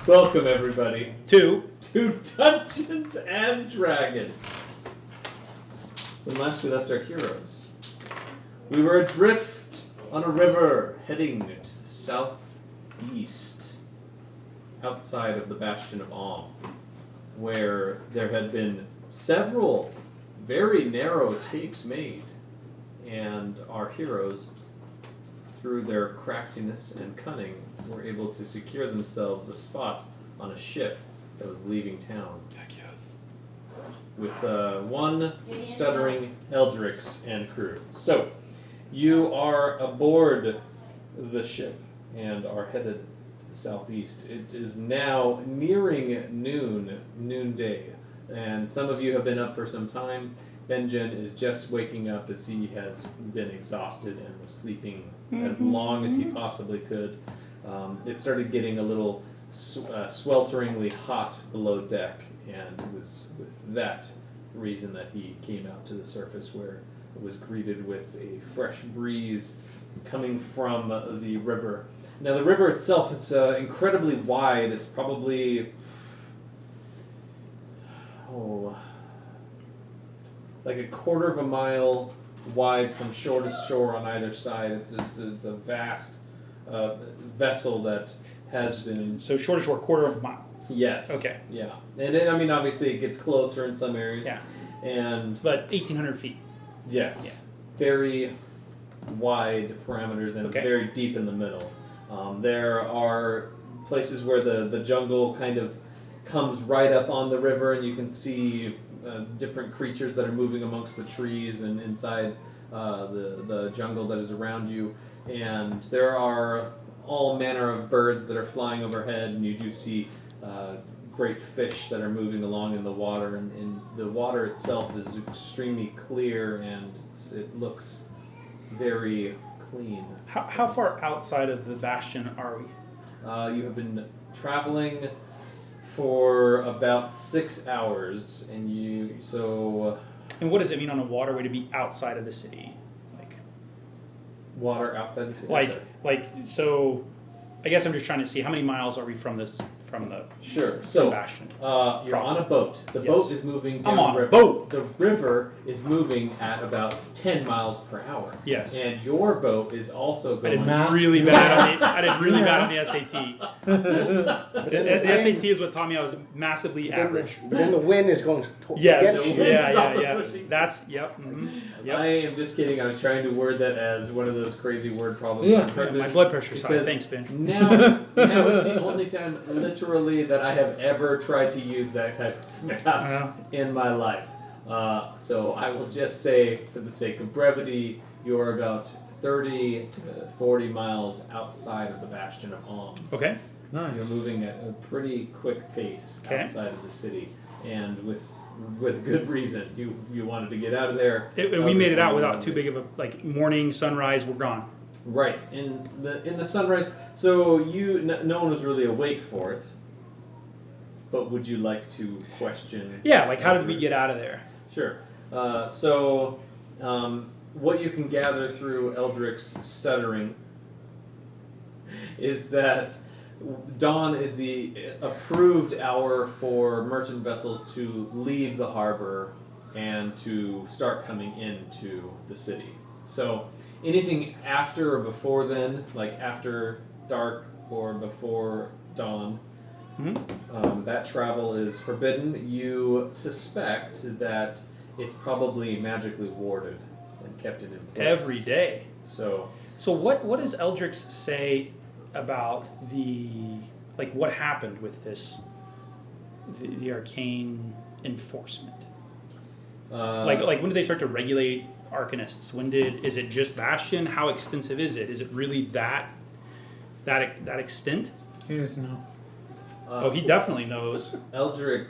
Welcome, everybody, to Dungeons and Dragons. When last we left our heroes, we were adrift on a river heading to the southeast, outside of the Bastion of Om, where there had been several very narrow escapes made, and our heroes, through their craftiness and cunning, were able to secure themselves a spot on a ship that was leaving town. With one stuttering Eldrix and crew. So, you are aboard the ship and are headed to the southeast. It is now nearing noonday, and some of you have been up for some time. Benjen is just waking up as he has been exhausted and was sleeping as long as he possibly could. It started getting a little swelteringly hot below deck, and it was with that reason that he came out to the surface, where it was greeted with a fresh breeze coming from the river. Now, the river itself is incredibly wide. It's probably like a quarter of a mile wide from shore to shore on either side. It's a vast vessel that has been... So shore to shore, quarter of a mile. Yes. Okay. Yeah. And then, I mean, obviously it gets closer in some areas. Yeah. But 1,800 feet. Yes. Yeah. Very wide parameters, and it's very deep in the middle. There are places where the jungle kind of comes right up on the river, and you can see different creatures that are moving amongst the trees and inside the jungle that is around you. And there are all manner of birds that are flying overhead, and you do see great fish that are moving along in the water. And the water itself is extremely clear, and it looks very clean. How far outside of the Bastion are we? You have been traveling for about 6 hours, and And what does it mean on a waterway to be outside of the city? Water outside the city. So I guess I'm just trying to see how many miles are we from the Bastion. You're on a boat. The boat is moving down I'm on the river. A boat. The river is moving at about 10 miles per hour. Yes. And your boat is also going... I did really bad on the SAT. The SAT is what taught me I was massively average. But then the wind is going Yes. against you. Yeah. That's, yep. Mm-hmm. Yep. I am just kidding. I was trying to word that as one of those crazy word problems. Yeah. My blood pressure's high. Thanks, Ben. Now is the only time, literally, that I have ever tried to use that type of math in my life. So I will just say, for the sake of brevity, you're about 30 to 40 miles outside of the Bastion of Om. Okay. Nice. You're moving at a pretty quick pace outside of the city, and with good reason. You wanted to get out of there. We made it out without too big of a morning sunrise. We're gone. Right in the sunrise. So no one was really awake for it. But would you like to question? Yeah, how did we get out of there? Sure. What you can gather through Eldric's stuttering is that dawn is the approved hour for merchant vessels to leave the harbor and to start coming into the city. So anything after or before then, like after dark or before dawn, that travel is forbidden. You suspect that it's probably magically warded and kept in place every day. So what does Eldrix say about what happened with the arcane enforcement? When did they start to regulate arcanists? Is it just Bastion? How extensive is it? Is it really that extent? He doesn't know. He definitely knows. Eldric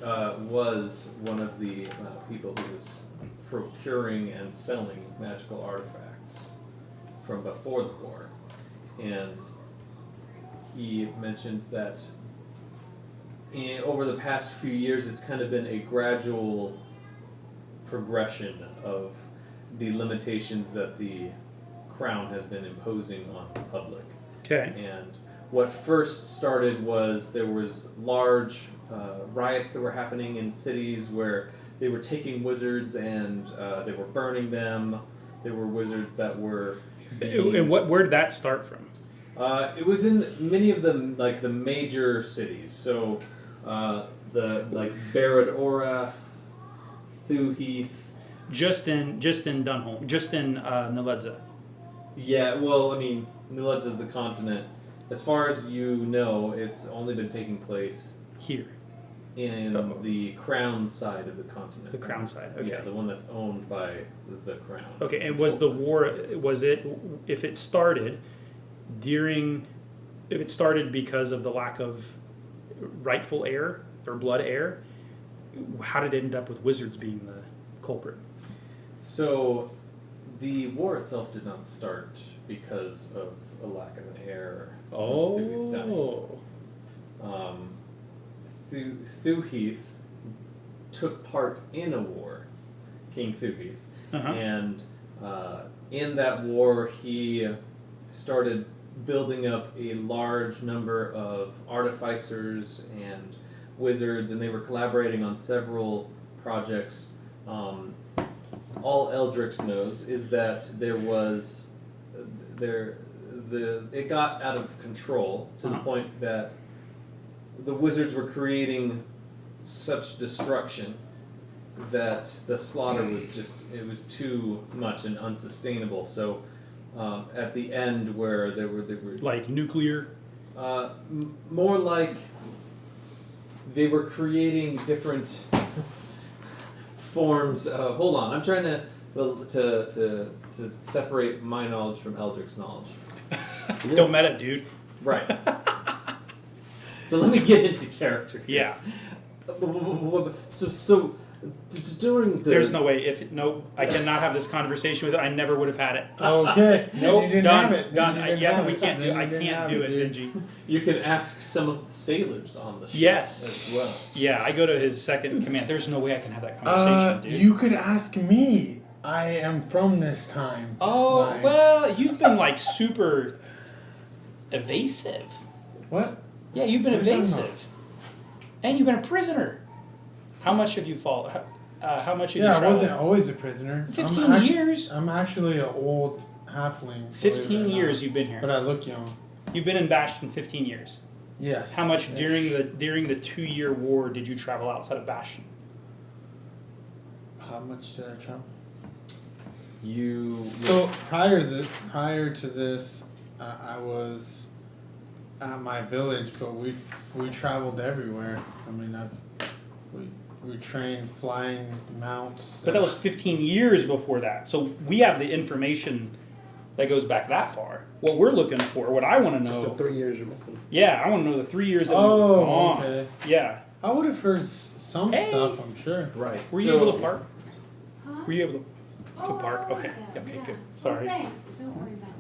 was one of the people who was procuring and selling magical artifacts from before the war. And he mentions that over the past few years, it's kind of been a gradual progression of the limitations that the Crown has been imposing on the public. Okay. And what first started was there was large riots that were happening in cities where they were taking wizards and they were burning them. There were wizards that were. And where did that start from? It was in many of the major cities. So the Barad Orath, Thuheath. Just in Dunholm, just in Neledza. Yeah, well, I mean, Neledza is the continent. As far as you know, it's only been taking place Here. in the crown side of the continent. The crown side, okay. Yeah, the one that's owned by the crown. Okay, and was the war, if it started because of the lack of rightful heir or blood heir, how did it end up with wizards being the culprit? So, the war itself did not start because of a lack of an heir. Oh. Thuheath took part in a war, King Thuheath, and in that war he started building up a large number of artificers and wizards, and they were collaborating on several projects. All Eldrix knows is that it got out of control to the point that the wizards were creating such destruction that the slaughter was too much and unsustainable. So at the end, where they were like nuclear, more like they were creating different forms. Hold on, I'm trying to separate my knowledge from Eldric's knowledge. Don't meta, dude. Right. So let me get into character here. Yeah. So during the... There's no way. I cannot have this conversation with it. I never would have had it. Okay. Nope. You didn't Done. have it. Done. You didn't Yeah, have we it. can't do. You I didn't can't have do it, it, dude. Benji. You can ask some of the sailors on the ship Yes. as well. Yeah, I go to his second command. There's no way I can have that conversation, dude. You could ask me. I am from this time. Oh, well, you've been like super evasive. What? Yeah, you've been What are you talking evasive. And you've been a prisoner. How much have you fought? How much have you Yeah, I traveled? wasn't always a prisoner. 15 years? I'm actually an old halfling. 15 years you've been here. But I look young. You've been in Bastion 15 years. Yes. How much yes. during the 2-year war did you travel outside of Bastion? How much did I travel? So prior to this, I was at my village, but we traveled everywhere. I mean, we trained flying mounts. But that was 15 years before that. So we have the information that goes back that far. What we're looking for, what I want to know. Just the 3 years you're missing. Yeah, I want to know the 3 years that we've gone. Okay. Yeah. I would have heard some stuff, I'm sure. right. Were you able to park? Were you able to park? Okay. Okay, good. Sorry. Thanks, but don't worry about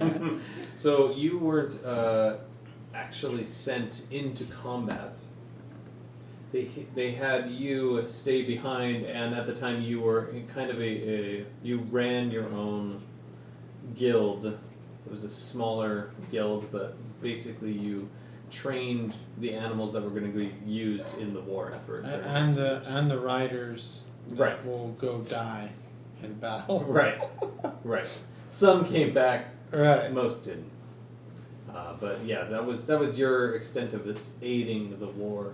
it. So you weren't actually sent into combat. They had you stay behind, and at the time you were in kind of you ran your own guild. It was a smaller guild, but basically you trained the animals that were going to be used in the war effort. And the riders that Right. will go die in battle. Right, right. Some came back. Right. Most didn't. But yeah, that was your extent of its aiding the war.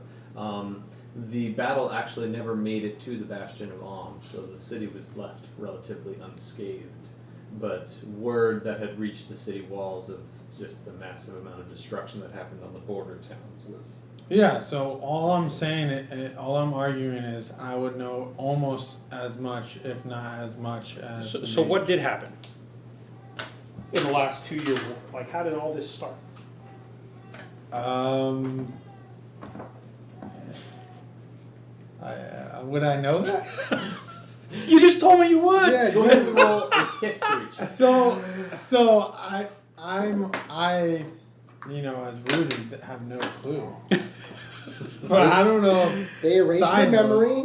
The battle actually never made it to the Bastion of Om, so the city was left relatively unscathed. But word that had reached the city walls of just the massive amount of destruction that happened on the border towns was... Yeah, so all I'm saying, all I'm arguing is I would know almost as much, if not as much as... So what did happen in the last 2-year war? Like, how did all this start? Would I know that? You just told me you would. Yeah, Go ahead and roll a history check. So I as rooted, have no clue. But I don't know. They erased your Side note. memory.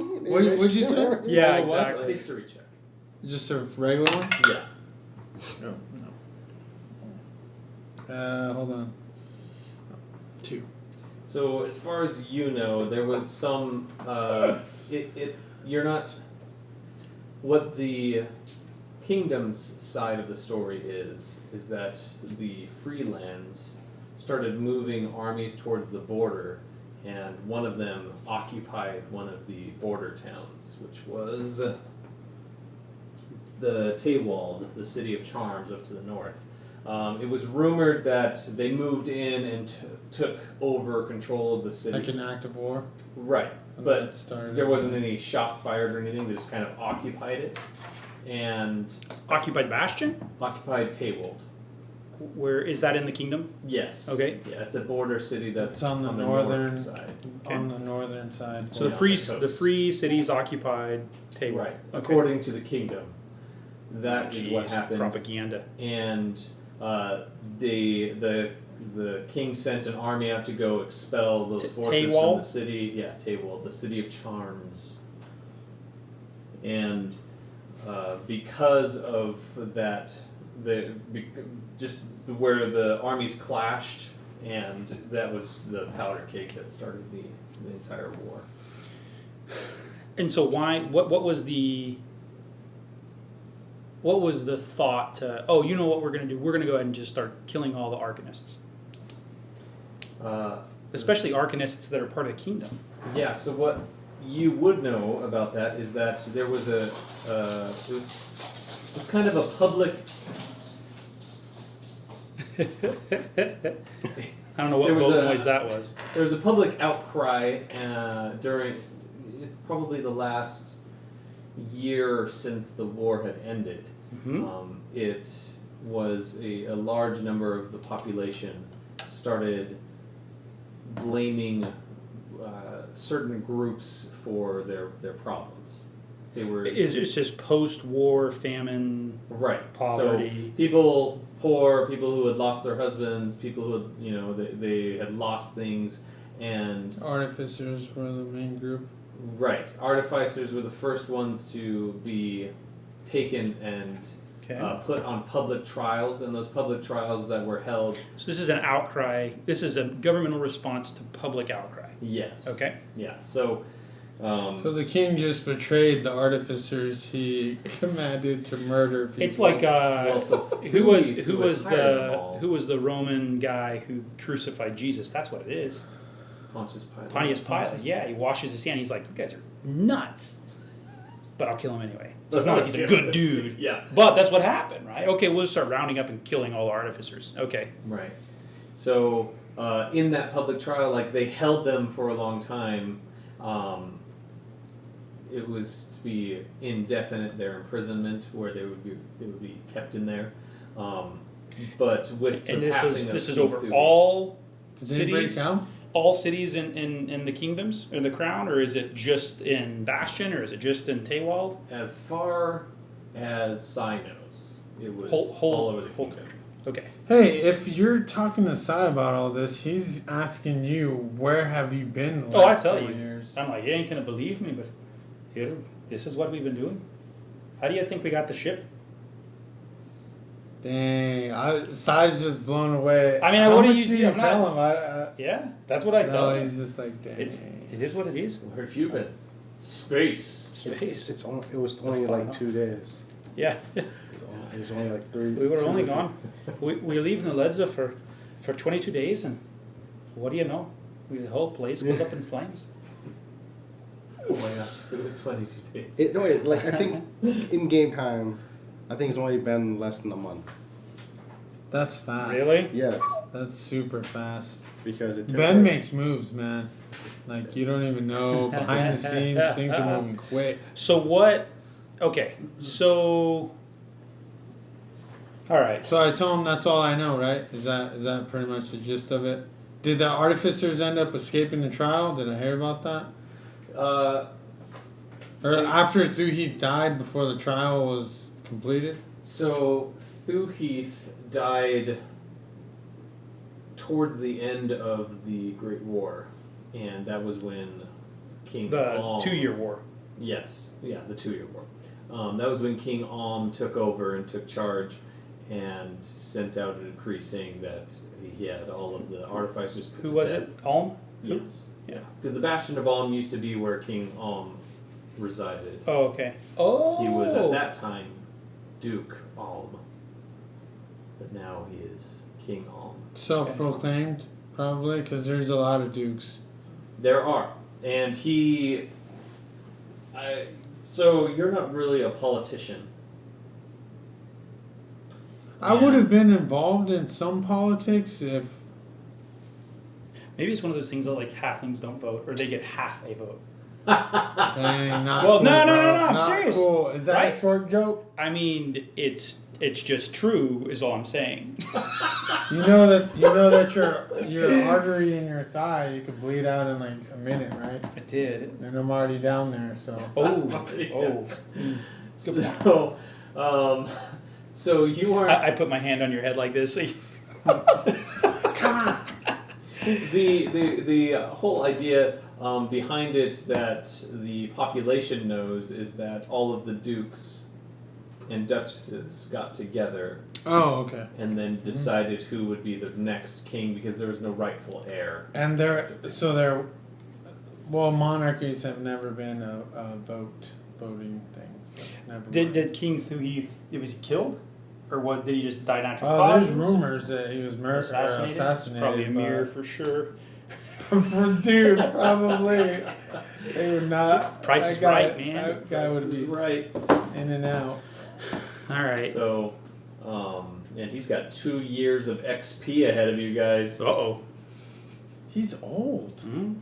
What'd you say? Yeah, Oh, what? exactly. History check. Just a regular one? Yeah. No. Hold on. two. So as far as you know, there was some. You're not. What the kingdom's side of the story is that the freelands started moving armies towards the border, and one of them occupied one of the border towns, which was the Taywald, the city of Charms up to the north. It was rumored that they moved in and took over control of the city. Like an act of war. Right, And but that started- there wasn't any shots fired or anything. They just kind of occupied it, and Occupied Bastion? occupied Taywald. Where is that in the kingdom? Yes. Okay. Yeah, it's a border city that's It's on the north northern- side. Okay. On the northern side. So Yeah, the free the coast. the free cities occupied Taywald. Right. Okay. According to the kingdom, that is what Jeez, happened. Propaganda. And the king sent an army out to go expel those forces from Taywald? the city. Yeah, Taywald, the city of Charms. And because of that, just where the armies clashed, and that was the powder cake that started the entire war. And so why? What was the? What was the thought to? Oh, you know what we're gonna do? We're gonna go ahead and just start killing all the Arcanists, especially Arcanists that are part of the kingdom. Yeah, so what you would know about that is that there was it was kind of a public. I don't know what There was boat a- noise that was. There was a public outcry during probably the last year since the war had ended. Hmm? It was a large number of the population started blaming certain groups for their problems. They were It's just post-war famine. right poverty. So people poor, people who had lost their husbands, people who had, they had lost things, and Artificers were the main group. right, artificers were the first ones to be taken and Okay. put on public trials, and those public trials that were held. So this is an outcry. This is a governmental response to public outcry. Yes. Okay. Yeah. So. So the king just betrayed the artificers he commanded to murder people. It's like so who was Thuy, who was hired them the all. who was the Roman guy who crucified Jesus? That's what it is. Pontius Pilate. Pontius Pilate. Yeah, he washes his hand. He's like, "You guys are nuts," but I'll kill him anyway. So it's not like he's a good dude. Yeah. But that's what happened, right? Okay, we'll just start rounding up and killing all the artificers. Okay. Right. So in that public trial, like they held them for a long time. It was to be indefinite their imprisonment, where they would be kept in there. But with the And this passing is of this is King over Thuy- all Did they break cities, down? all cities in the kingdoms or the crown, or is it just in Bastion, or is it just in Taywald? As far as Sai knows, it was Whole all over the whole kingdom. country. Okay. Hey, if you're talking to Sai about all this, he's asking you, where have you been the Oh, I last tell 4 you. years? I'm like, you ain't gonna believe me, but here, this is what we've been doing. How do you think we got the ship? Dang, Sai's just blown away. I mean, How what do much you did do? you I'm tell him? Yeah, that's what I tell No, them. he's just like, dang. It is what it is. Where have you been? Space. Space. It was only fun, like huh? 2 days. Yeah, It was only like 3. we were only gone. We leave Naledza for 22 days, and what do you know? The whole place goes up in flames. Oh my gosh, it was 22 days. I think in game time, I think it's only been less than a month. That's fast. Really? Yes, That's super fast. because it took Ben us- makes moves, man. Like, you don't even know. Behind the scenes, things are moving quick. So what? Okay, so all right. So I tell him that's all I know, right? Is that pretty much the gist of it? Did the artificers end up escaping the trial? Did I hear about that? Or after Thuy died before the trial was completed? So Thuheath died towards the end of the Great War, and that was when King The Alm, 2-year war. Yes, yeah, the 2-year war. That was when King Alm took over and took charge, and sent out a decree saying that he had all of the artificers put Who to was death. it? Alm? Yes. Yeah. Because the Bastion of Alm used to be where King Alm resided. Oh, okay. Oh. He was at that time Duke Alm, but now he is King Alm. Self-proclaimed, probably, because there's a lot of dukes. There are, and so you're not really a politician. I would have been involved in some politics if. Maybe it's one of those things that like halflings don't vote, or they get half a vote. Dang, not Well, cool, no, bro. I'm Not serious. Cool. Is that Right? a short joke? I mean, it's just true, is all I'm saying. You know that your artery in your thigh, you could bleed out in like a minute, right? I did. And I'm already down there, so. Oh. So, so you are I put my hand on your head like this. Come on. the whole idea behind it that the population knows is that all of the dukes and duchesses got together Oh, okay. and then decided who would be the next king because there was no rightful heir. And well, monarchies have never been a voting thing. So never mind. Did King was he killed, or what? Did he just die natural Oh, causes? there's rumors that he was assassinated. Probably a mirror for sure. Dude, probably. They would not. Price that is guy, right, man. That guy would be right. in and out. All right. So, and he's got 2 years of XP ahead of you guys. Uh-oh. He's old. Mm-hmm.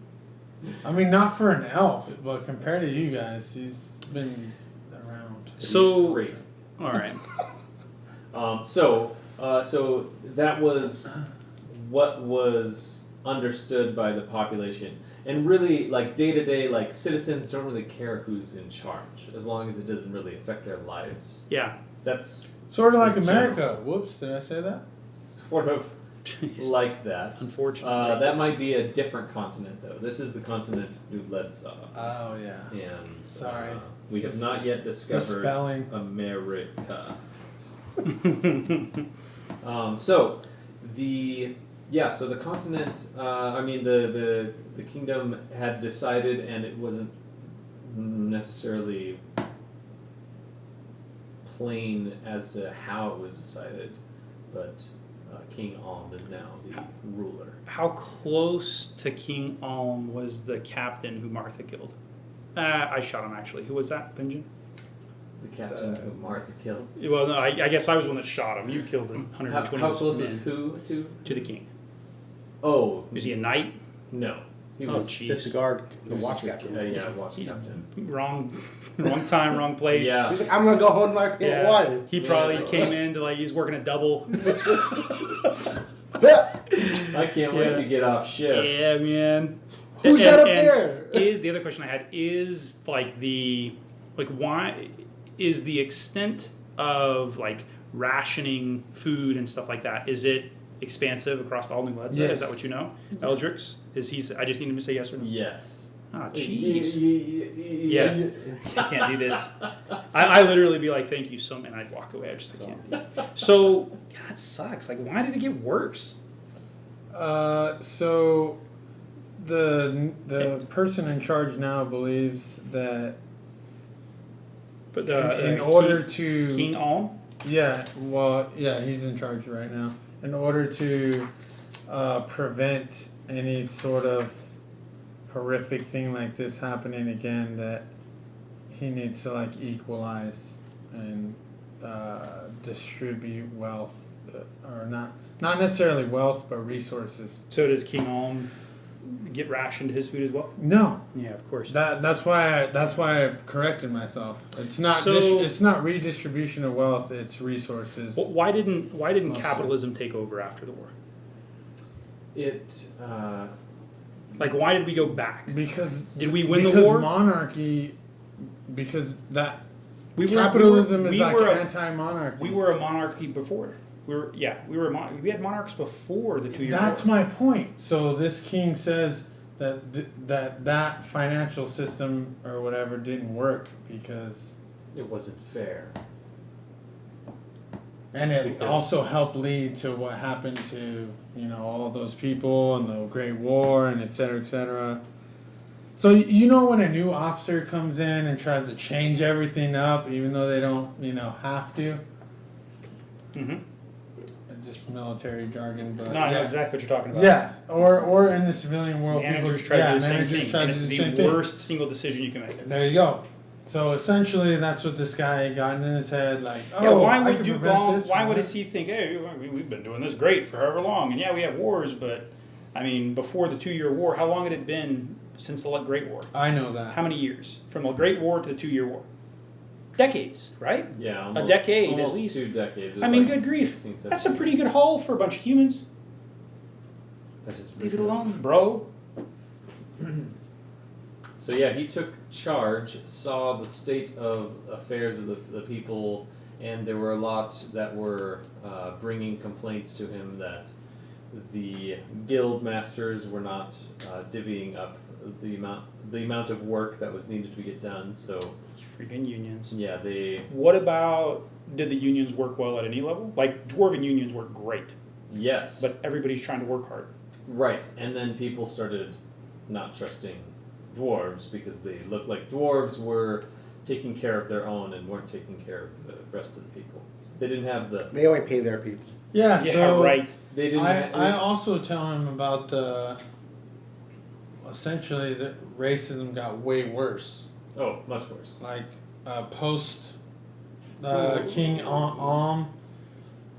I mean, not for an elf, but compared to you guys, he's been around. So, He's crazy. all right. So that was what was understood by the population, and really, like day to day, like citizens don't really care who's in charge as long as it doesn't really affect their lives. Yeah. That's Sort of like in America. general. Whoops, did I say that? Sort of like that. Unfortunately. That might be a different continent, though. This is the continent of New Ledsa, Oh, yeah. and Sorry. we have not yet The discovered spelling. America. So the continent. The kingdom had decided, and it wasn't necessarily plain as to how it was decided, but King Alm is now the ruler. How close to King Alm was the captain who Martha killed? I shot him, actually. Who was that, Benjen? The captain who Martha killed. Well, no, I guess I was the one that shot him. You killed him. How 120 close men is who to? to the king. Oh, Was he a knight? no. He Oh, was jeez. Disregard he the was watch just a- captain. yeah, watch He's captain. wrong time, wrong place. Yeah. He's like, I'm gonna go home to my Yeah. wife. He Yeah, probably bro. came in to he's working a double. I can't wait to get off shift. Yeah, man. Who's that up there? Is the other question I had is why is the extent of like rationing food and stuff like that? Is it expansive across all New Ledsa? Yes. Is that what you know? Eldrix? Is he? I just need him to say yes or no. Yes. Ah, jeez. Yes. Yes. I can't do this. I literally be like, thank you so much, and I'd walk away. I just can't do it. So, God, that sucks. Like, why did it get worse? So the person in charge now believes that But in order to King Alm? Yeah, well, yeah, he's in charge right now. In order to prevent any sort of horrific thing like this happening again, that he needs to like equalize and distribute wealth, or not necessarily wealth, but resources. So does King Alm get rationed his food as well? No, Yeah, of course. that's why I corrected myself. It's not So- it's not redistribution of wealth. It's resources. Well, why didn't Mostly. capitalism take over after the war? It. Like, why did we go back? Because Did we win the because war? monarchy, because that We capitalism we is were, like we were a, anti-monarchy. we were a monarchy before. We had monarchs before the 2-year war. That's my point. So this king says that that financial system or whatever didn't work because It wasn't fair. And it Because- also helped lead to what happened to, all those people and the Great War and et cetera. So when a new officer comes in and tries to change everything up, even though they don't, have to. Mm-hmm. Just military jargon, but No, I know exactly what you're talking about. Yes, or in the civilian world, Managers people, try to do the same managers thing, try and to it's do the the same thing. worst single decision you can make. There you go. So essentially, that's what this guy got in his head. Like, Yeah, why I would can Duke prevent Long? this Why from would this. he think, hey, we've been doing this great for however long, and yeah, we have wars, but I mean, before the 2-year war, how long had it been since the Great War? I know that. How many years from the Great War to the 2-year war? Decades, right? Yeah, almost, decade at almost least. 2 decades. It was I mean, like good grief. 16, That's a 17 pretty good years. haul for a bunch of humans. That is Leave it ridiculous. alone, bro. So yeah, he took charge, saw the state of affairs of the people, and there were a lot that were bringing complaints to him that the guild masters were not divvying up the amount of work that was needed to get done. So Freaking unions. yeah, they What about, did the unions work well at any level? Like, dwarven unions work great, yes, but everybody's trying to work hard. right, and then people started not trusting dwarves because they looked like dwarves were taking care of their own and weren't taking care of the rest of the people. So they didn't have the. They only pay their people. Yeah. Yeah, So right. They didn't. I also tell him about essentially that racism got way worse. Oh, much worse. Like post King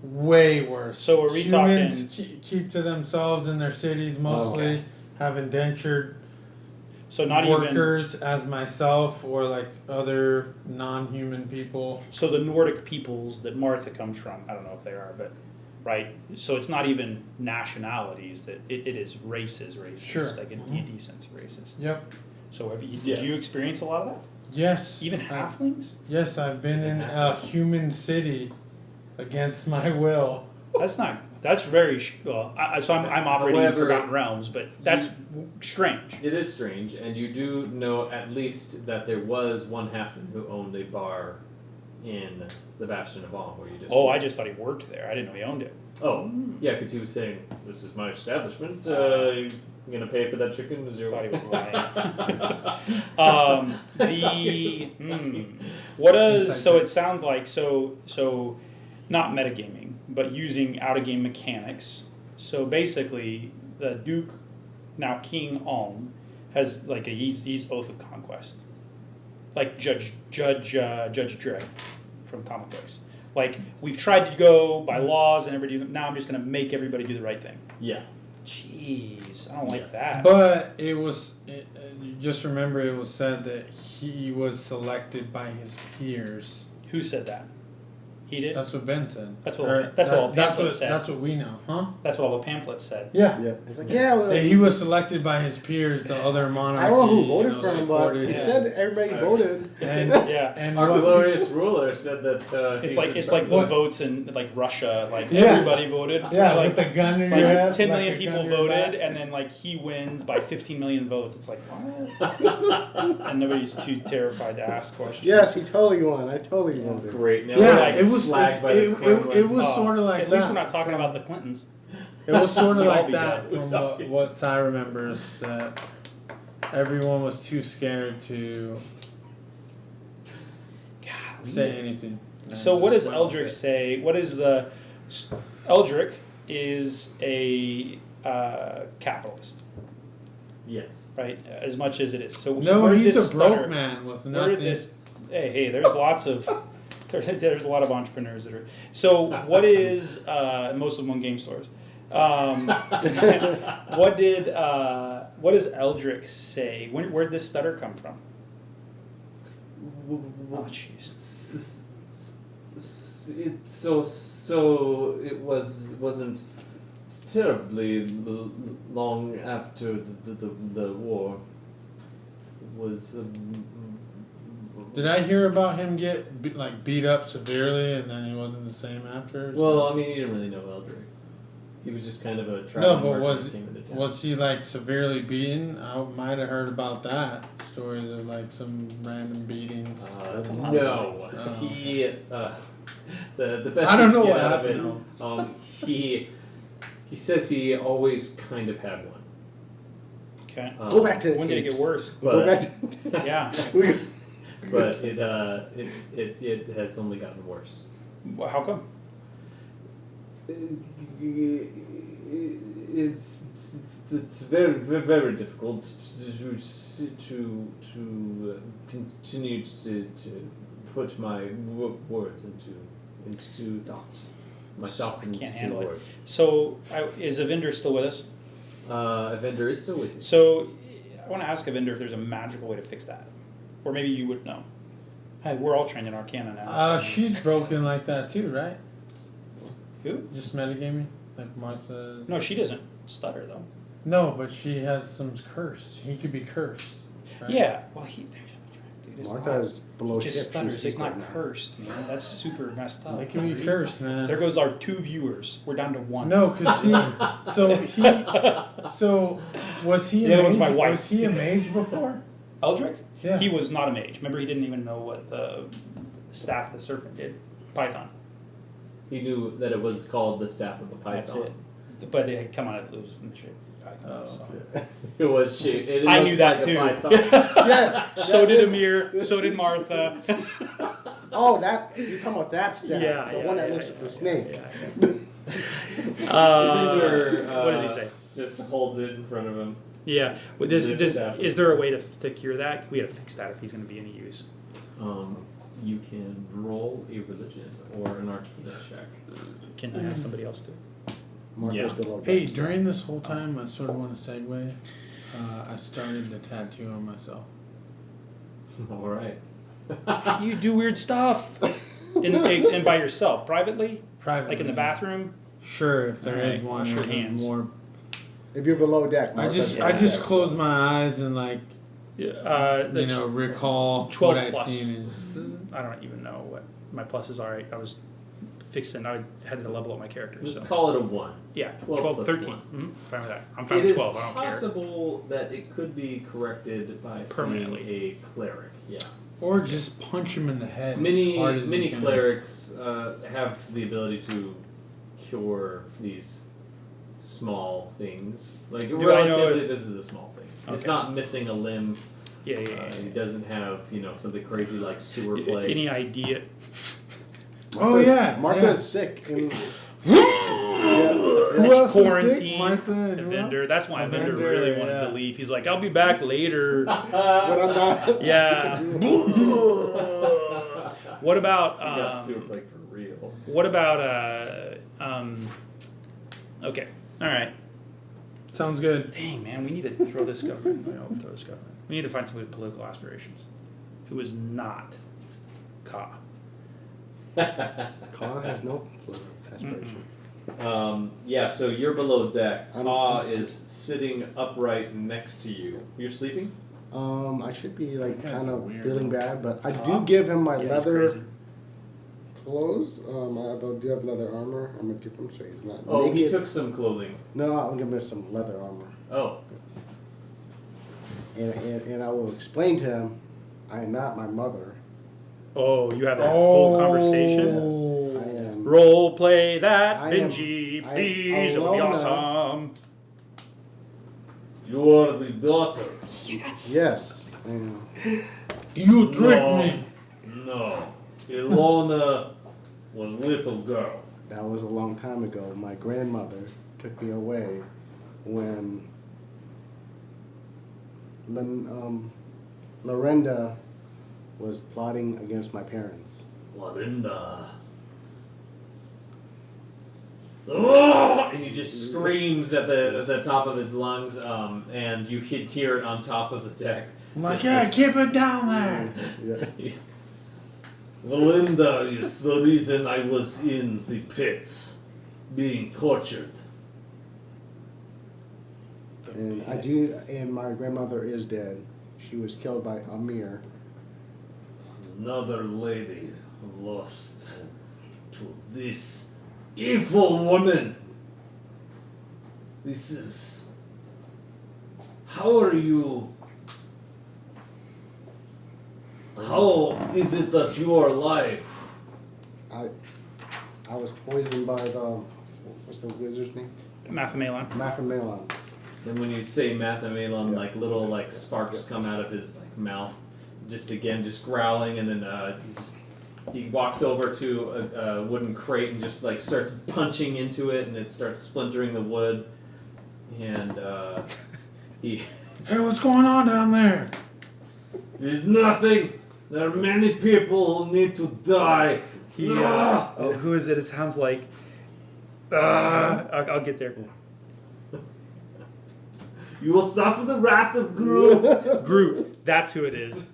way worse. So are we Humans keep to themselves in their cities mostly, Okay. have indentured So not even, workers as myself or like other non-human people. so the Nordic peoples that Martha comes from, I don't know if they are, but, right? So it's not even nationalities, that it is races, Sure. like in D&D sense of races. Yep. So did Yes. you experience a lot of that? Yes. Even halflings? Yes, I've been in a human city against my will. That's very, so I'm operating in However, Forgotten Realms, but that's strange. It is strange, and you do know at least that there was one halfling who owned a bar in the Bastion of All, where you just. Oh, I just thought he worked there. I didn't know he owned it. Oh, yeah, because he was saying, "This is my establishment. You gonna pay for that chicken?" Is your Thought he was lying. What does, so it sounds like, so not metagaming, but using out of game mechanics. So basically, the Duke, now King Ulm, has like he's Oath of Conquest, like Judge Dredd from comic books. Like, we've tried to go by laws and everybody. Now I'm just going to make everybody do the right thing. Yeah. Jeez, I don't like Yes. that. But you just remember it was said that he was selected by his peers. Who said that? He did. That's what Ben said. That's what- Or that's what that's pamphlet what said. That's what we know, huh? That's what all the pamphlets said. Yeah. Yeah. It's like, yeah, well, That he was selected by his peers, the other monarchy. I don't know who voted for him, but supported he his- said everybody voted. And Yeah. and Our what- glorious ruler said that. It's he's like in it's charge like the of it. votes in like Russia, like Yeah. everybody voted. For, Yeah, like, with the gun in like your head. 10 like million a people gun in your voted, back. and then like he wins by 15 million votes. It's like what? And nobody's too terrified to ask questions. Yes, he totally won. I totally voted. Great. Now Yeah, we're like it was flagged by the Kremlin. it was sort of like At that. least we're not talking about the Clintons. It was sort of We'd all like be that dead. from We'd all be what Sai remembers, that everyone was too scared to God, say anything. So And what just does went with Eldrick it. say? What is the Eldrick is a capitalist, Yes. right? As much as it is. So No, where did he's this a broke stutter- man with Where nothing. did this? Hey, there's lots of there's a lot of entrepreneurs that are. So what is most of them on game stores? What does Eldrick say? Where did this stutter come from? Oh jeez. So it wasn't terribly long after the war. It was. Did I hear about him get beat up severely and then he wasn't the same after? or Well, I something? mean, you didn't really know Eldrick. He was just kind of a No, traveling but merchant who came into town. was he like severely beaten? I might have heard about that. Stories of like some random beatings. That's a lot of No, things. he the best I don't you know can what get out of happened. He says he always kind of had one. Okay. Go back to the When did it get tapes. worse? Go But- back to Yeah. But it has only gotten worse. Well, how come? It's very difficult to continue to put my words into thoughts. My thoughts I into can't handle it. words. So, is Evendur still with us? Evendur is still with you. So, I want to ask Evendur if there's a magical way to fix that. Or maybe you would know. Hey, we're all trained in Arcana now. so- She's broken like that too, right? Who? Just metagaming, like Martha's. No, she doesn't stutter, though. No, but she has some curse. He could be cursed. Right? Yeah. Well, dude, it's Martha not- is below just ship. stutters. She's He's secret not now. cursed, man. That's super messed up. They can be cursed, man. There goes our 2 viewers. We're down to 1. No, because so was he? The A other one's mage? my wife. Was he a mage before? Eldrick? Yeah. He was not a mage. Remember, he didn't even know what the staff of the serpent did. Python. He knew that it was called the Staff of the Python. That's it. But it, come on, it was in the shape of Python. Oh, so. Yeah. It was shaped. It I looks knew that like a too. python. Yes. So that did is- Amir. So did Martha. Oh, that you're talking about that staff. Yeah, the yeah, one that yeah, looks yeah, at the snake. Evendur, what does he say? Just holds it in front of him. Yeah. Well, This staff. is there a way to cure that? We got to fix that if he's going to be any use. You can roll a religion or an arcana check. Can I have somebody else do it? Martha's Yeah. below Hey, deck, so- during this whole time, I sort of want to segue. I started the tattoo on myself. All right. You do weird stuff. And by yourself, privately? Privately. Like in the bathroom? Sure, if there is Alright, one. wash your or hands. More. If you're below deck, I Martha's just below I just deck, close so- my eyes and like recall 12 what I've plus. seen. And I don't even know what my pluses are. I was fixing, I had to level up my character. Let's So. call it a 1. Yeah, 12 12, plus 13. 1. Mm-hmm. Fine with that. I'm fine It with is 12. I don't care. possible that it could be corrected by Permanently. seeing a cleric. Yeah. or just punch him in the head. as Many hard as you can. clerics have the ability to cure these small things. Like Do I know relatively, if- this is a small thing. It's Okay. not missing a limb. Yeah, yeah, yeah. He doesn't have something crazy like sewer plague. Any idea? Oh, Martha's- yeah, Martha's yeah. sick. And, Who else is sick? Quarantine. Martha and who else? Evendur. That's why Evendur Evendur, really wanted yeah. to leave. He's like, I'll be back later. but I'm not. Yeah. What You got about sewer plague for real. what about okay. All right. Sounds good. Dang, man, we need to throw this government. Throw this government. We need to find somebody with political aspirations who is not Ka. Kaw has no aspiration. Yeah, so you're below deck. I'm- Ka I'm- is sitting upright next to you. You're sleeping? I should be like That guy's kind a of weirdo. feeling bad, but I Kaw? do give him my Yeah, he's leather crazy. clothes. I do have leather armor. I'm gonna give him so he's not Oh, he naked. took some clothing. No, I'm gonna give him some leather armor, Oh. and I will explain to him, I am not my mother. Oh, you have that whole conversation. Yes, I am. Role play that, I am- Benji, I am please. It'll be alone awesome. You are the daughter. Yes. I am. You tricked No. me. No. Ilona was little girl. That was a long time ago. My grandmother took me away when Lorenda was plotting against my parents. Lorinda. Oh! And he just screams at the top of his lungs, and you hear it on top of the deck. I'm like, Just yeah, this- keep it down there. Yeah. Lorinda is the reason I was in the pits, being tortured. And I do, and my grandmother is dead. She was killed by Amir. Another lady lost to this evil woman. This is. How are you? How is it that you are alive? I was poisoned by the, what's the wizard's name? Maphamelon. Maphamelon. Then when you say Mathamelon, Yeah. like little like sparks come out of his like mouth, just growling, and then he walks over to a wooden crate and just like starts punching into it, and it starts splintering the wood, and he. Hey, what's going on down there? There's nothing. There are many people who need to die. He, Ah! oh, who is it? It sounds like. I'll get there. You will suffer the wrath of Gru. Groot. That's who it is.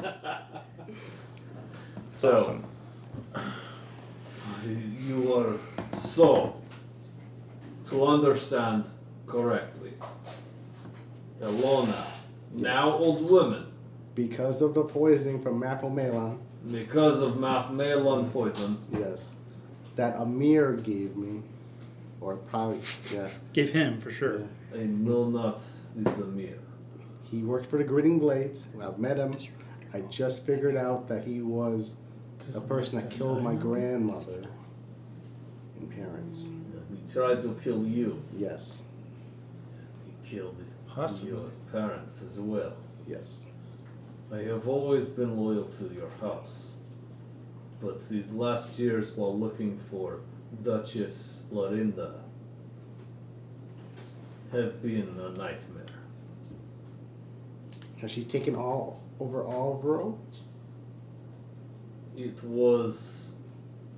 So, Awesome. you are so, to understand correctly, Elona, now old woman, Because of the poisoning from Maphamelon, because of Maphamelon poison, yes, that Amir gave me, or probably, yeah. Gave him for sure. Yeah. I know not this Amir. He worked for the Gritting Blades. I've met him. I just figured out that he was the person that killed my grandmother and parents. He tried to kill you. Yes, He killed Possibly. your parents as well. yes. I have always been loyal to your house, but these last years while looking for Duchess Lorinda have been a nightmare. Has she taken over all of Rome? It was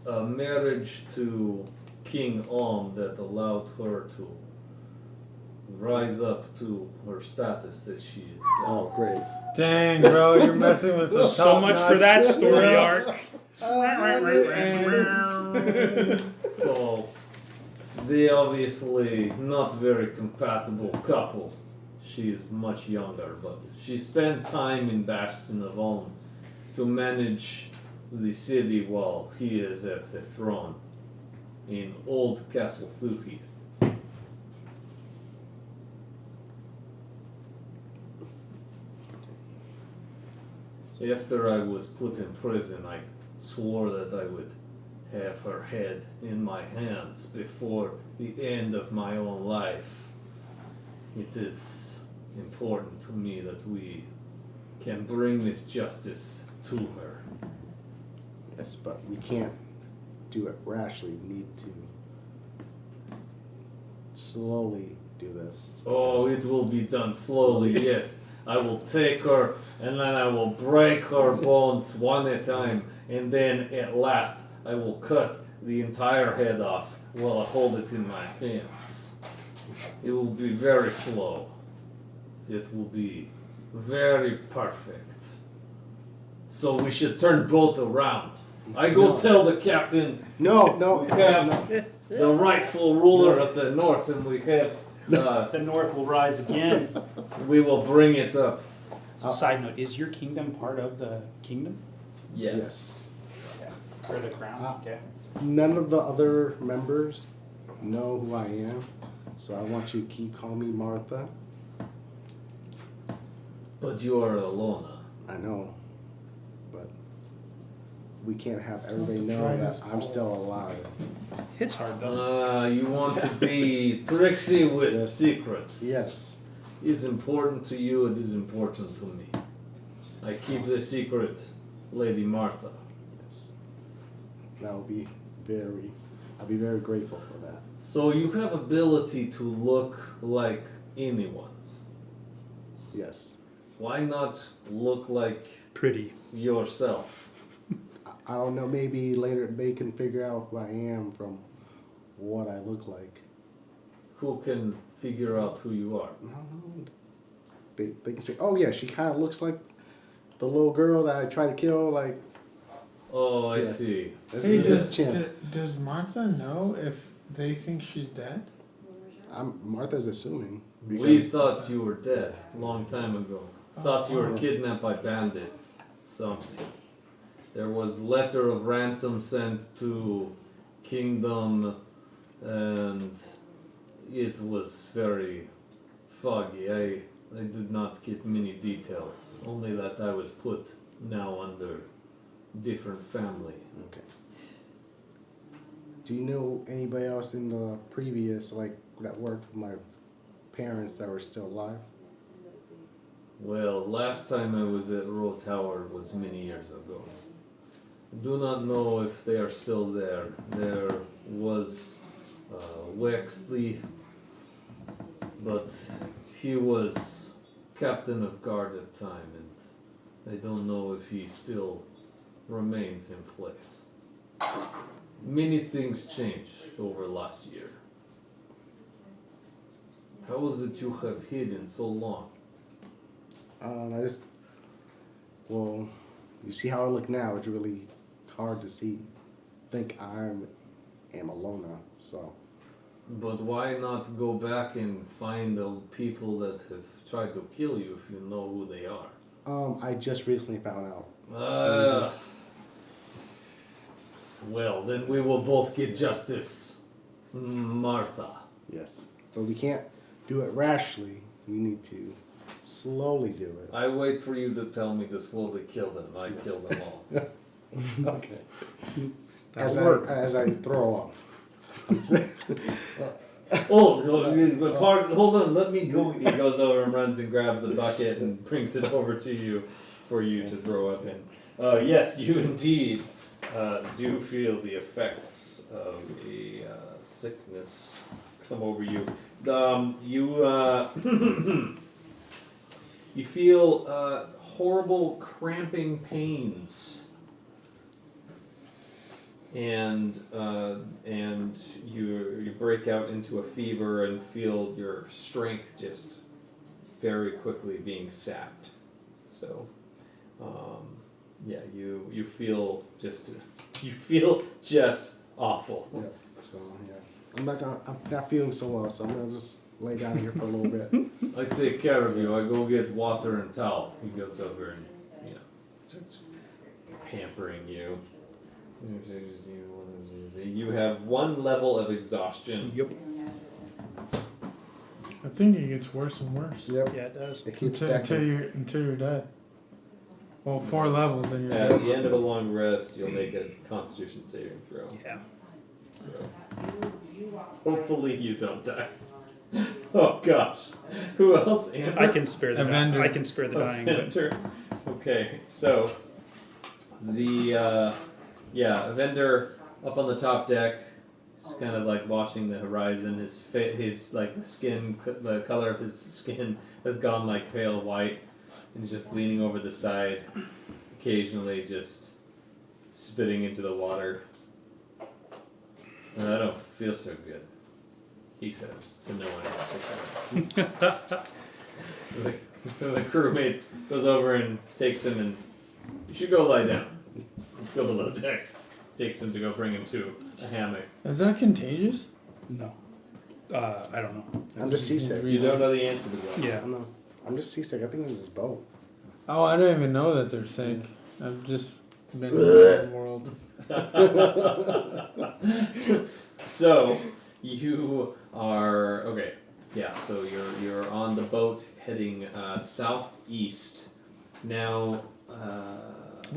a marriage to King Om that allowed her to rise up to her status that she is. Oh, great. Dang, bro, you're messing with the So much for that story arc. So, they obviously not very compatible couple. She's much younger, but she spent time in Bastion of Olm to manage the city while he is at the throne in Old Castle Thuheath. After I was put in prison, I swore that I would have her head in my hands before the end of my own life. It is important to me that we can bring this justice to her. Yes, but we can't do it rashly. We need to slowly do this. Oh, it will be done slowly, yes. I will take her and then I will break her bones one at a time, and then at last I will cut the entire head off while I hold it in my hands. It will be very slow. It will be very perfect. So we should turn both around. I go No. tell the captain No, we have the rightful ruler of the north, and we have The North will rise again. we will bring it up. So, side note: is your kingdom part of the kingdom Yes. or the crown? Okay. None of the other members know who I am, so I want you to keep calling me Martha. But you are Alona. I know, but we can't have everybody the know brightest that I'm still alive. It's hard though. You want to be tricksy with Yes. secrets. Yes. Is important to you, it is important to me. I keep the secret, Lady Martha. Yes. I'll be very grateful for that. So you have ability to look like anyone. Yes. Why not look like Pretty. yourself? I don't know, maybe later they can figure out who I am from what I look like. Who can figure out who you are? No. They can say, oh yeah, she kind of looks like the little girl that I tried to kill, like, Oh, I Yeah. see. there's Hey, there's does, a chance. does Martha know if they think she's dead? Martha's assuming. We because- thought you were dead long time ago. Thought you were Oh. kidnapped by bandits. Something. There was letter of ransom sent to Kingdom, and it was very foggy. I did not get many details. Only that I was put now under different family. Okay. Do you know anybody else in the previous, like, that worked with my parents that were still alive? Well, last time I was at Row Tower was many years ago. Do not know if they are still there. There was Wexley, but he was captain of guard at the time, and I don't know if he still remains in place. Many things changed over last year. How is it you have hidden so long? Well, you see how I look now, it's really hard to see. Think I am alone now, so. But why not go back and find the people that have tried to kill you if you know who they are? I just recently found out. Well, then we will both get justice, Martha. Yes. But we can't do it rashly. We need to slowly do it. I wait for you to tell me to slowly kill them. I Yes. kill them all. Okay. That'll work. As I throw off. I'm sick. Hold on, let me go. He goes over and runs and grabs a bucket and brings it over to you for you to throw up in. Yes, you indeed do feel the effects of a sickness come over you. You feel horrible cramping pains. And you break out into a fever and feel your strength just very quickly being sapped. So, yeah, you feel just awful. Yeah. So yeah. I'm not feeling so well, so I'm gonna just lay down here for a little bit. I take care of you. I go get water and towel. He goes over and starts pampering you. You have one level of exhaustion. Yep. I think it gets worse and worse. Yep. Yeah, it does. It keeps Until stacking. you're dead. Well, 4 levels and you're At dead. the end of a long rest, you'll make a Constitution saving throw. Yeah. So, hopefully you don't die. Oh gosh, who else? Amber? I can spare the Evendur. I can spare the dying. But Evendur. Okay, so the Evendur up on the top deck, he's kind of like watching the horizon. His like the color of his skin has gone like pale white, and he's just leaning over the side, occasionally just spitting into the water. I don't feel so good, he says to no one in particular. The crewmates goes over and takes him, and you should go lie down. Let's go below deck. Takes him to go bring him to a hammock. Is that contagious? no. I don't know. I'm just seasick. You don't know the answer to that. Yeah. I'm just seasick. I think this is his boat. Oh, I don't even know that they're sick. I've just been in the world. So you are okay. Yeah. So you're on the boat heading southeast. Now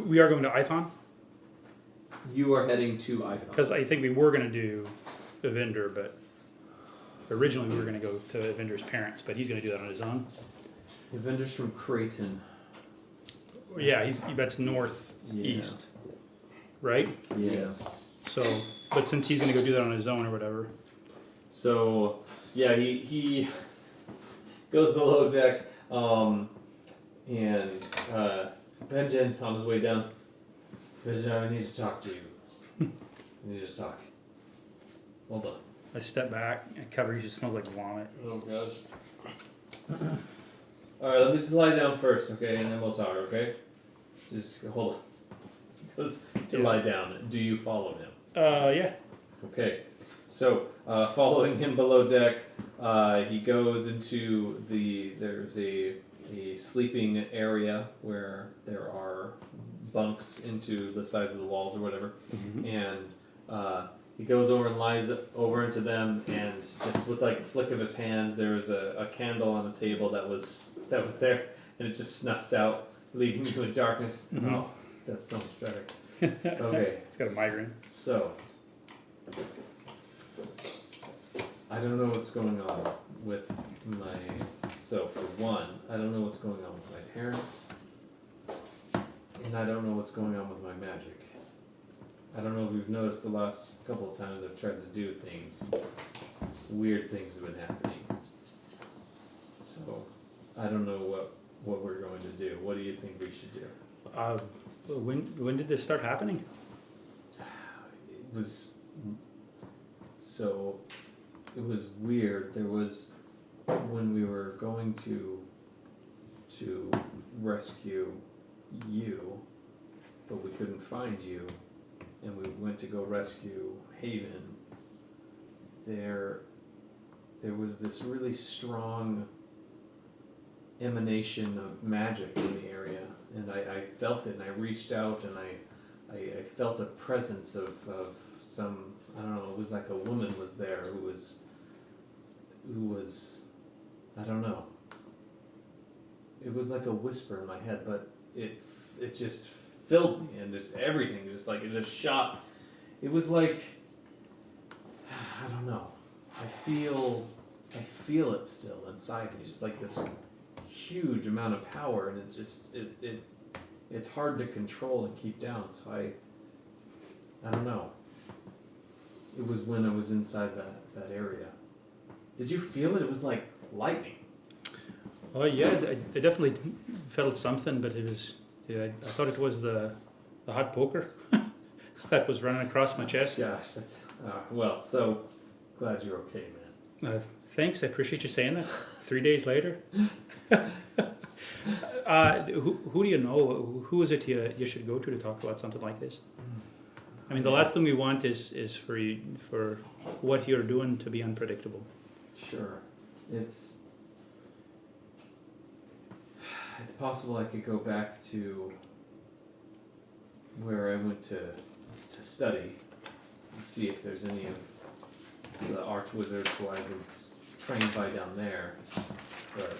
We are going to Ithon you are heading to Icon. because I think we were going to do Evendur, but originally we were going to go to Evendur's parents, but he's going to do that on his own. Evendur's from Creighton. Yeah, that's northeast, right? Yes. So, but since he's going to go do that on his own or whatever. So yeah, he goes below deck, and Benjen on his way down. Benjen, I need to talk to you. I need to talk. Hold on. I step back and cover. He just smells like vomit. Oh gosh. All right, let me just lie down first, okay, and then we'll talk, okay? Just hold on. He goes to lie down. Do you follow him? Yeah. Okay, so following him below deck, he goes into there's a sleeping area where there are bunks into the sides of the walls or whatever, and he goes over and lies over into them, and just with like a flick of his hand, there's a candle on the table that was there, and it just snuffs out, leaving you in darkness. Mhm. Oh, that's so much better. Okay, He's got a migraine. so, I don't know what's going on with my. So for one, I don't know what's going on with my parents, and I don't know what's going on with my magic. I don't know if you've noticed the last couple of times I've tried to do things, weird things have been happening. So I don't know what we're going to do. What do you think we should do? When did this start happening? It was weird. There was when we were going to rescue you, but we couldn't find you, and we went to go rescue Haven. There was this really strong emanation of magic in the area, and I felt it, and I reached out, and I felt a presence of some, I don't know, it was like a woman was there who was I don't know, it was like a whisper in my head, but it just filled me, and just everything just like it just shot. It was like, I don't know, I feel it still inside me, just like this huge amount of power, and it just it's hard to control and keep down. So I don't know. It was when I was inside that area. Did you feel it? It was like lightning. Oh yeah, I definitely felt something, but it was. Yeah, I thought it was the hot poker that was running across my chest. Gosh, that's well. So glad you're okay, man. Thanks, I appreciate you saying that. 3 days later. Who do you know? Who is it you should go to talk about something like this? I mean, the last thing we want is for what you're doing to be unpredictable. Sure, it's possible I could go back to where I went to study and see if there's any of the arch wizards who I was trained by down there. But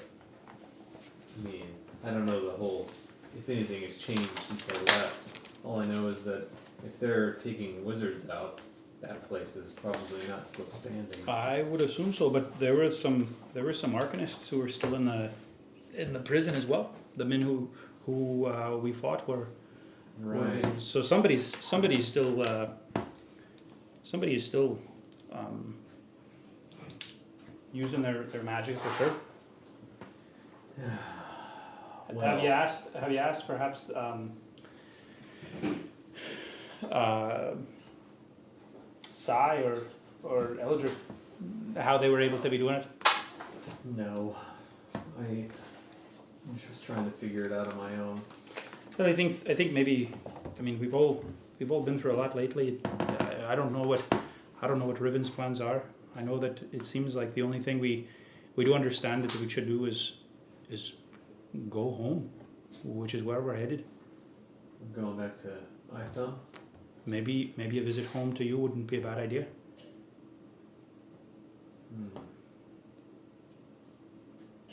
I mean, I don't know the whole. If anything has changed since I left, all I know is that if they're taking wizards out, that place is probably not still standing. I would assume so, but there were some arcanists who were still in the prison as well. The men who we fought were Right. So somebody's still using their magic for sure. Well, Have you asked perhaps Sai or Eldrick how they were able to be doing it? no, I'm just trying to figure it out on my own. But I think maybe, I mean, we've all been through a lot lately. I don't know what Riven's plans are. I know that it seems like the only thing we do understand that we should do is go home, which is where we're headed. I'm going back to Itham. Maybe a visit home to you wouldn't be a bad idea.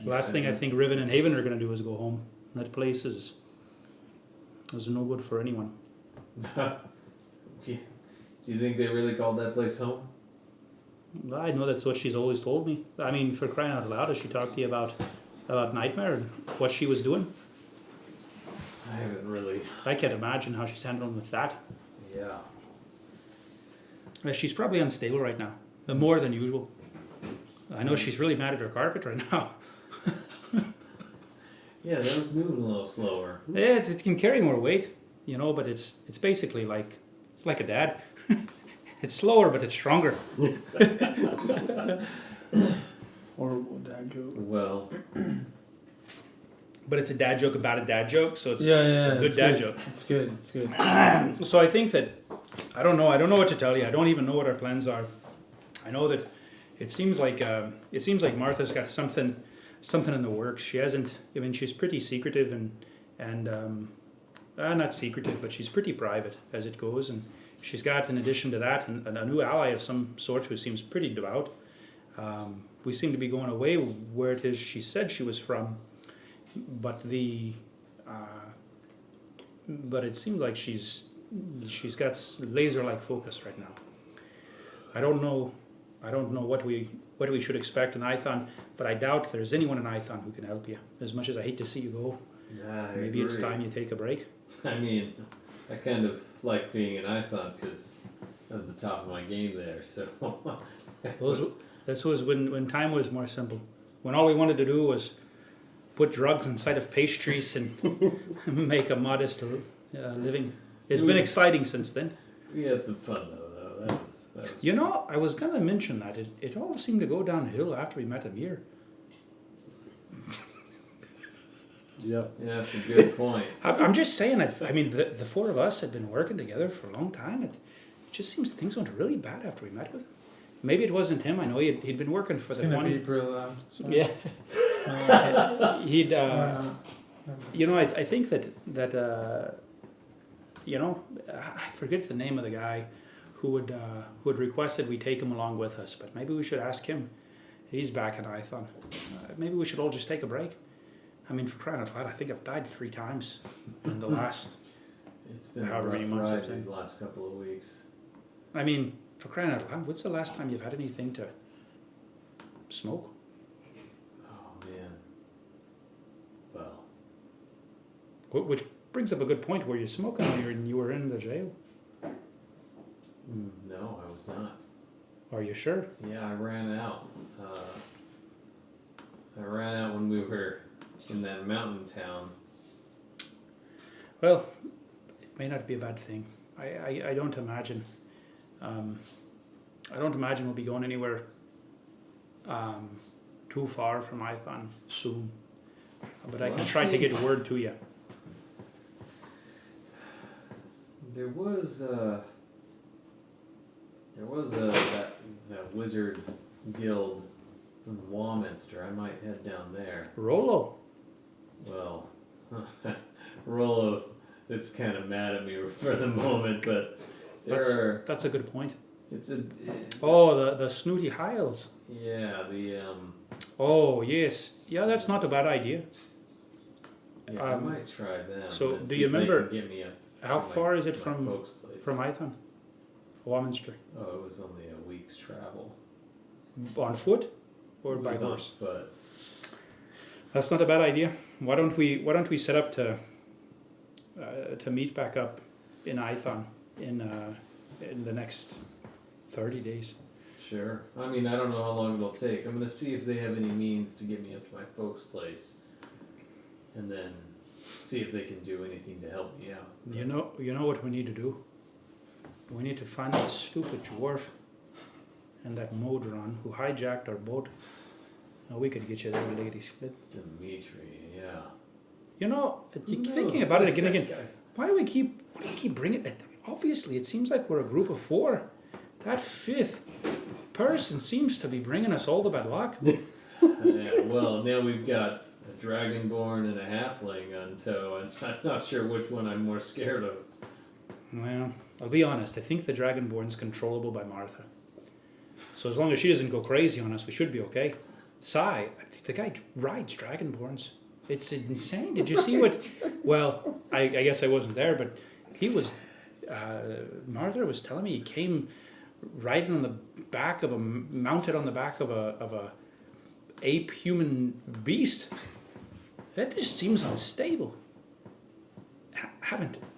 Last thing I think Riven and Haven are going to do is go home. That place is no good for anyone. Do you think they really called that place home? I know that's what she's always told me. I mean, for crying out loud, has she talked to you about Nightmare and what she was doing? I haven't really. I can't imagine how she's handling with that. Yeah. She's probably unstable right now, more than usual. I know she's really mad at her carpet right now. Yeah, that was moving a little slower. Yeah, it can carry more weight, but it's basically like a dad. It's slower, but it's stronger. Horrible dad joke. Well, But it's a dad joke about a dad joke, so it's Yeah, a good dad joke. It's good. It's good. So I think that I don't know what to tell you. I don't even know what our plans are. I know that it seems like Martha's got something in the works. She hasn't. I mean, she's pretty secretive and not secretive, but she's pretty private as it goes. And she's got, in addition to that, a new ally of some sort who seems pretty devout. We seem to be going away where it is she said she was from, but but it seems like she's got laser-like focus right now. I don't know what we should expect in Ithon, but I doubt there's anyone in Ithon who can help you. As much as I hate to see you go, Yeah, I maybe it's agree. time you take a break. I mean, I kind of like being in Ithon because that was the top of my game there. So This was when time was more simple. When all we wanted to do was put drugs inside of pastries and make a modest living. It's been exciting since then. we had some fun though. That was You know, I was gonna mention that it all seemed to go downhill after we met Amir. Yep. Yeah, that's a good point. I'm just saying. I mean, the four of us had been working together for a long time. It just seems things went really bad after we met with him. Maybe it wasn't him. I know he'd been working for It's the gonna one. be real loud. So. Yeah. Okay. He'd. Or not. You know, I think that you know, I forget the name of the guy who had requested we take him along with us, but maybe we should ask him. He's back in Ithon. Maybe we should all just take a break. I mean, for crying out loud, I think I've died 3 times in the last. It's been a However rough many months ride it's these been. last couple of weeks. I mean, for crying out loud, what's the last time you've had anything to smoke? Oh man. Well, Which brings up a good point. Were you smoking when you were in the jail? no, I was not. Are you sure? Yeah, I ran out. I ran out when we were in that mountain town. Well, it may not be a bad thing. I don't imagine. I don't imagine we'll be going anywhere too far from Ithon soon. But I can try to get word to you. There was that wizard guild in Warminster. I might head down there. Rollo. Well, Rollo is kind of mad at me for the moment, but That's a good point. it's a Oh, the snooty Hiles. yeah the Oh, yes. Yeah, that's not a bad idea. yeah, I might try them. so and do see you if they remember can get me up How to far is it my from folks' place. Ithon? Warminster. Oh, it was only a week's travel. On foot or It by was on horse? foot. That's not a bad idea. Why don't we set up to meet back up in Ithon in the next 30 days? Sure. I mean, I don't know how long it'll take. I'm gonna see if they have any means to get me up to my folks' place, and then see if they can do anything to help me out. You know what we need to do? We need to find that stupid dwarf and that Modron who hijacked our boat. Now we could get you there, lady split. Dimitri, yeah. You know, Who knows? thinking about it again, That guy. why do we keep bringing it? Obviously, it seems like we're a group of 4. That 5th person seems to be bringing us all the bad luck. Yeah, well, now we've got a dragonborn and a halfling on tow, and I'm not sure which one I'm more scared of. Well, I'll be honest. I think the Dragonborn's controllable by Martha. So as long as she doesn't go crazy on us, we should be okay. Sai, the guy rides Dragonborns. It's insane. Did you see what? Well, I guess I wasn't there, but he was. Martha was telling me he came riding on the back of mounted on the back of a ape human beast. That just seems unstable.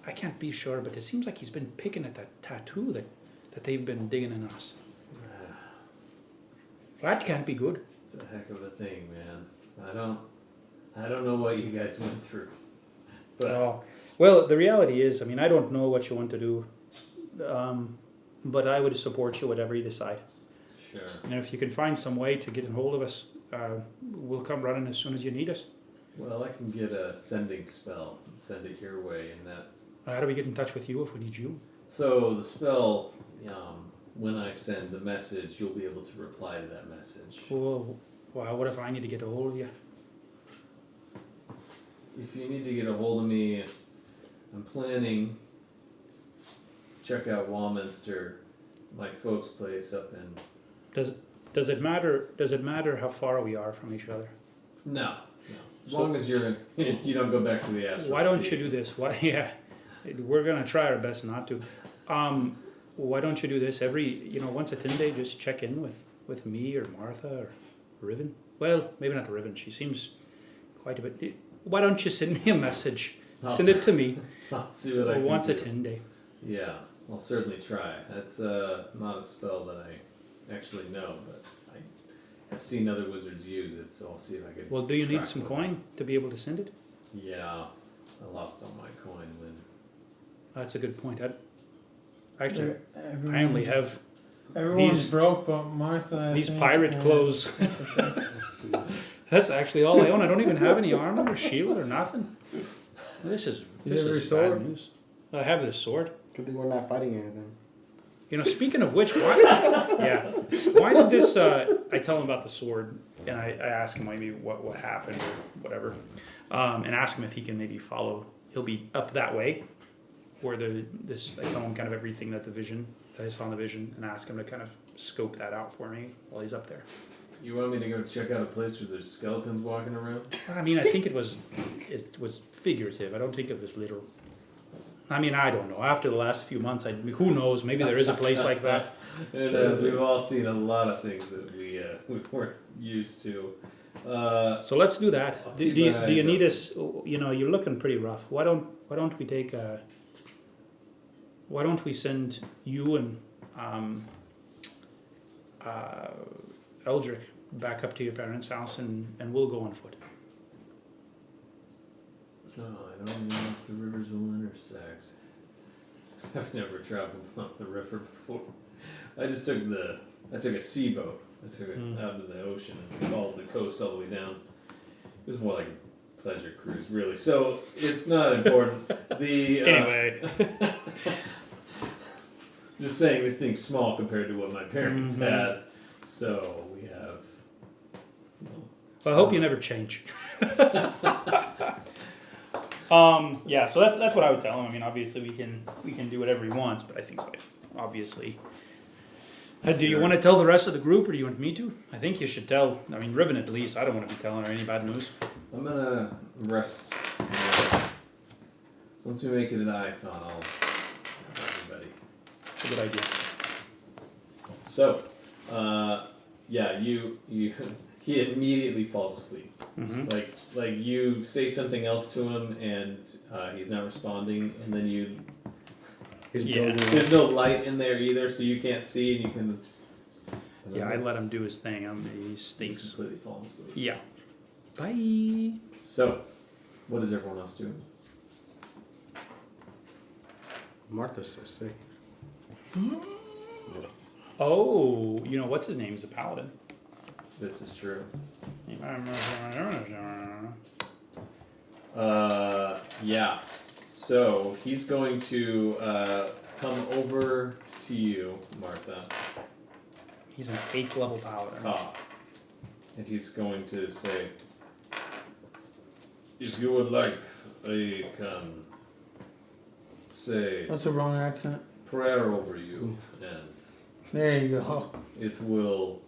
I can't be sure, but it seems like he's been picking at that tattoo that they've been digging in us. That can't be good. It's a heck of a thing, man. I don't know what you guys went through, but Well, the reality is, I mean, I don't know what you want to do, but I would support you whatever you decide. sure. And if you can find some way to get a hold of us, we'll come running as soon as you need us. Well, I can get a sending spell and send it your way, and that. How do we get in touch with you if we need you? So the spell, when I send the message, you'll be able to reply to that message. Well, what if I need to get a hold of you? If you need to get a hold of me, I'm planning check out Warminster, my folks' place up in. Does it matter how far we are from each other? No. As So- long as you don't go back to the astral Why don't sea. you do this? Why? Yeah, we're gonna try our best not to. why don't you do this once a Tinde, just check in with me or Martha or Riven. Well, maybe not Riven. She seems quite a bit. Why don't you send me a message? Send it to me. I'll see what I can Once a do. Tinde. Yeah, I'll certainly try. That's not a spell that I actually know, but I have seen other wizards use it, so I'll see if I can. Well, do you need track some one. coin to be able to send it? Yeah, I lost all my coin when. That's a good point. Actually, Everyone- I only have Everyone's these- broke, but Martha. I these think, pirate clothes. That's actually all I own. I don't even have any armor or shield or nothing. This is You have your bad sword? news. I have this sword. Good thing we're not fighting anything. Speaking of which, why did this? I tell him about the sword, and I ask him maybe what happened or whatever, and ask him if he can maybe follow. He'll be up that way, where I tell him kind of everything that I saw in the vision, and ask him to kind of scope that out for me while he's up there. You want me to go check out a place where there's skeletons walking around? I mean, I think it was figurative. I don't think it was literal. I mean, I don't know. After the last few months, who knows? Maybe there is a place like that. It is. We've all seen a lot of things that we weren't used to. So let's do that. I'll Do keep you my do you eyes need open. us? You're looking pretty rough. Why don't we take why don't we send you and Eldrick back up to your parents' house and we'll go on foot. No, I don't know if the rivers will intersect. I've never traveled on the river before. I just took a sea boat. I took it out into the ocean and followed the coast all the way down. It was more like a pleasure cruise, really. So it's not important. The Anyway, just saying this thing's small compared to what my parents Mhm. had. So we have. well, I hope you never change. Yeah, so that's what I would tell him. I mean, obviously we can do whatever he wants, but I think like obviously. Do you want to tell the rest of the group, or do you want me to? I think you should tell. I mean, Riven at least. I don't want to be telling her any bad news. I'm gonna rest. Once we make it an Ithon, I'll tell everybody. It's a good idea. So, yeah, you he immediately falls asleep. Mm-hmm. Like you say something else to him and he's not responding, and then He's Yeah. dozing off. there's no light in there either, so you can't see, and you can. Yeah, I let him do his thing. He He's stinks. completely fallen asleep. Yeah. Bye. So, what is everyone else doing? Martha's so sick. Oh, what's his name? He's a paladin. This is true. Oh, Yeah. So he's going to come over to you, Martha. He's an 8th level paladin. And he's going to say, if you would like, I can say That's the wrong accent. prayer over you, and There you go. it will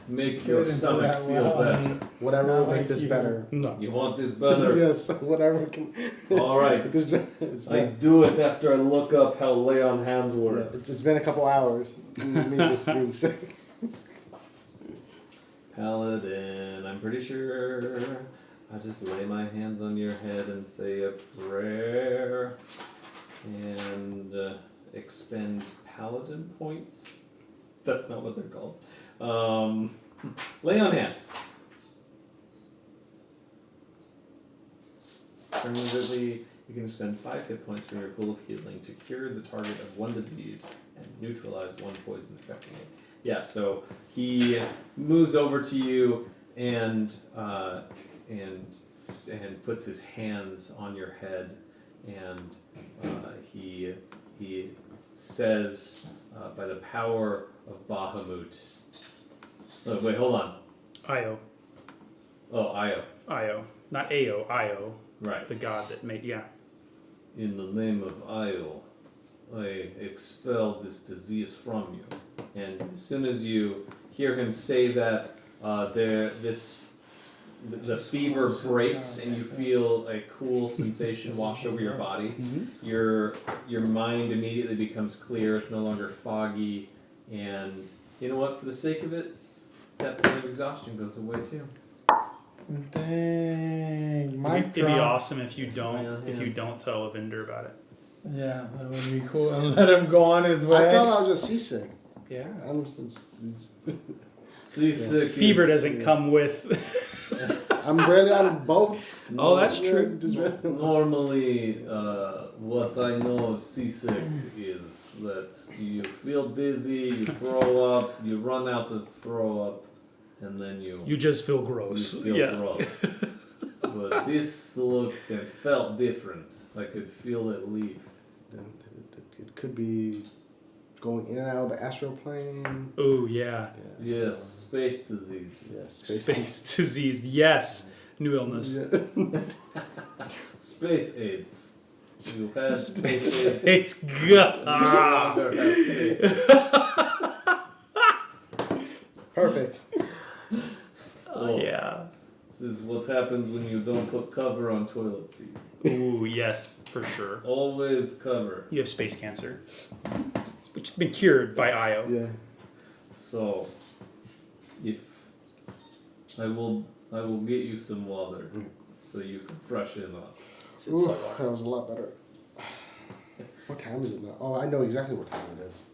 make Get your into stomach that feel well. better. Whatever Not will make like this you. better. No. You want this better? Yes, whatever can. All right. This it's I been, do it after I look up how lay on hands yeah, works. it's been a couple hours. Me just being sick. Paladin, I'm pretty sure I just lay my hands on your head and say a prayer and expend paladin points. That's not what they're called. Lay on hands. Alternatively, you can spend 5 hit points from your pool of healing to cure the target of one disease and neutralize one poison affecting it. Yeah, so he moves over to you and puts his hands on your head, and he says, by the power of Bahamut. Oh, wait, hold on. Io. Oh, Io. Io. Not Ao. Io. Right. The god that made. Yeah. In the name of Io, I expel this disease from you. And as soon as you hear him say that, this the fever breaks and you feel a cool sensation wash over your body. Your mind immediately becomes clear. It's no longer foggy, and you know what? For the sake of it, that point of exhaustion goes away too. Dang, It'd be awesome if you don't Hands. tell Evendur about it. Yeah, that would be cool. And let him go on his way. I thought I was just seasick. Yeah. Seasick. Fever is- doesn't come with. I'm barely on boats. Oh, that's Yeah, true. just- Normally, what I know of seasick is that you feel dizzy, you throw up, you run out to throw up, and then You just feel gross. you feel Yeah. gross. But this looked and felt different. I could feel it leave. It could be going in and out of the astral plane. Oh yeah. Yes, space disease. Yeah, space. Space disease. Yes. New illness. Yeah. Space AIDS. You had space AIDS. It's You good. no longer have space. Perfect. Oh, Yeah. This is what happens when you don't put cover on toilet seat. Ooh, yes, for sure. Always cover. You have space cancer, which has been cured by Io. Yeah. So, if I will get you some water so you can freshen up. Ooh, that was a lot better. What time is it now? Oh, I know exactly what time it is.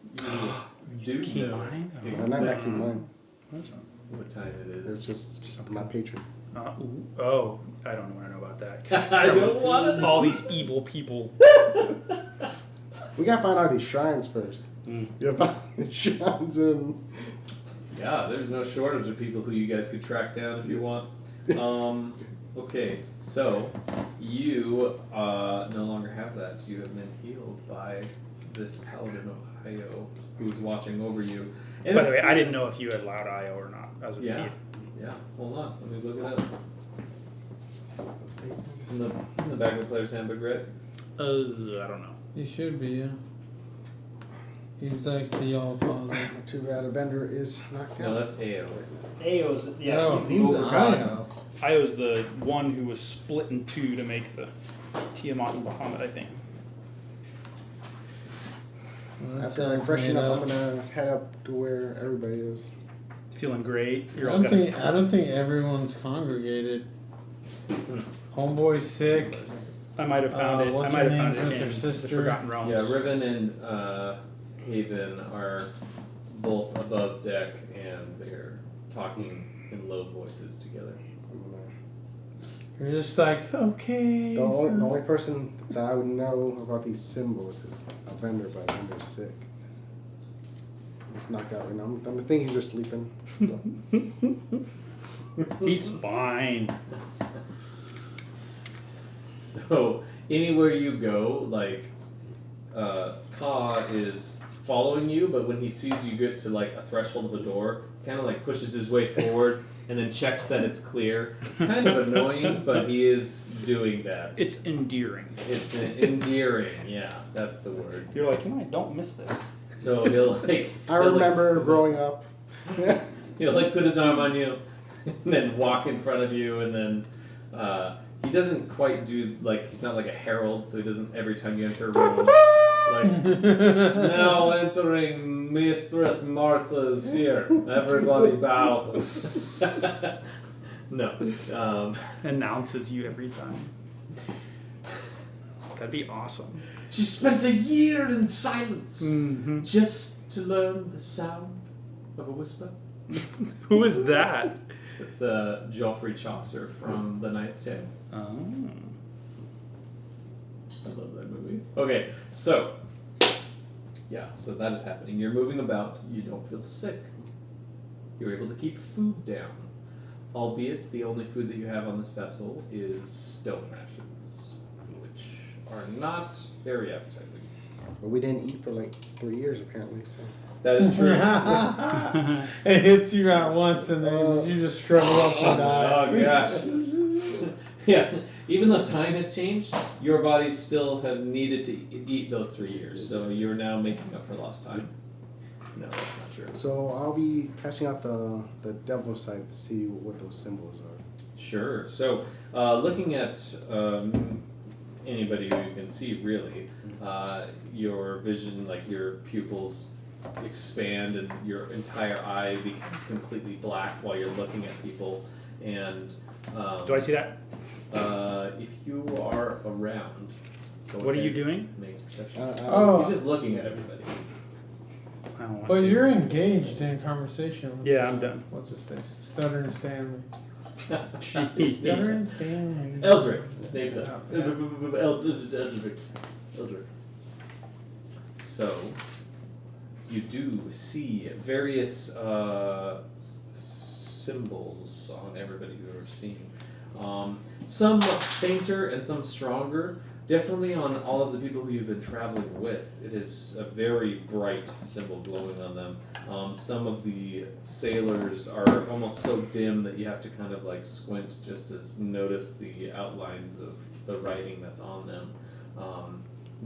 You Key know mine? Oh. I'm not exactly making mine. what time it It's is. just my patron. Oh, I don't want to know about that. I don't want to. All these evil people. We gotta find out these shrines first. You gotta find the shrines and Yeah, there's no shortage of people who you guys could track down if you want. Okay, so you no longer have that. You have been healed by this paladin of Io who's watching over you. And By it's the way, I clear- didn't know if you had loud Io or not. As a Yeah, yeah. Hold on, let me look it up. In the back of the player's handbook, right? I don't know. He should be, yeah. He's like the all-father. too bad a vendor is knocked No, out. that's Ao. Ao's, Oh, who's Io? Io's the one who was split in two to make the Tiamat and Bahamut, I think. Well, that After I sounds freshen made up, I'm gonna head up to where everybody is. Feeling great. I You're all don't think everyone's congregated. Homeboy's sick. I might have found it. I what's might her have found name's it with in her the sister? Forgotten Realms. Yeah, Riven and Haven are both above deck and they're talking in low voices together. I'm gonna- You're just like, okay. The only person that I would know about these symbols is a vendor, but a vendor's sick. He's knocked out right now. I'm thinking he's just sleeping. So. He's fine. So anywhere you go, like Ka is following you, but when he sees you get to like a threshold of a door, kind of like pushes his way forward and then checks that it's clear. It's kind of annoying, but he is doing that. It's endearing. It's endearing, yeah, that's the word. You're like, don't miss this. So he'll like. I remember growing up. He'll like put his arm on you, and then walk in front of you, and then he doesn't quite do like he's not like a herald, so he doesn't every time you enter a room like now entering Mistress Martha's here. Everybody bow. No. Announces you every time. That'd be awesome. She spent a year in silence Mm-hmm. just to learn the sound of a whisper. Who is that? It's Geoffrey Chaucer from The Knight's Tale. Oh. I love that movie. Okay, so yeah, so that is happening. You're moving about. You don't feel sick. You're able to keep food down, albeit the only food that you have on this vessel is stone rations, which are not very appetizing. But we didn't eat for like 3 years apparently. So. That is true. It hits you at once and then you just struggle up and die. Oh gosh. Yeah. Even though time has changed, your bodies still have needed to eat those 3 years. So you're now making up for lost time. No, that's not true. So I'll be testing out the devil side to see what those symbols are. Sure. So, looking at anybody who you can see, really, your vision, like your pupils expand and your entire eye becomes completely black while you're looking at people. And Do I see that? if you are around, go What are you ahead, doing? Make a perception. Oh. He's just looking at everybody. I don't want But to. you're engaged in conversation. With, Yeah, I'm done. What's his face? Stuttering Stanley. Jeez. Stuttering Stanley. Eldrick. His name's Yeah. Eldrick. So, you do see various symbols on everybody you are seeing. Some fainter and some stronger. Definitely on all of the people who you've been traveling with, it is a very bright symbol glowing on them. Some of the sailors are almost so dim that you have to kind of like squint just to notice the outlines of the writing that's on them.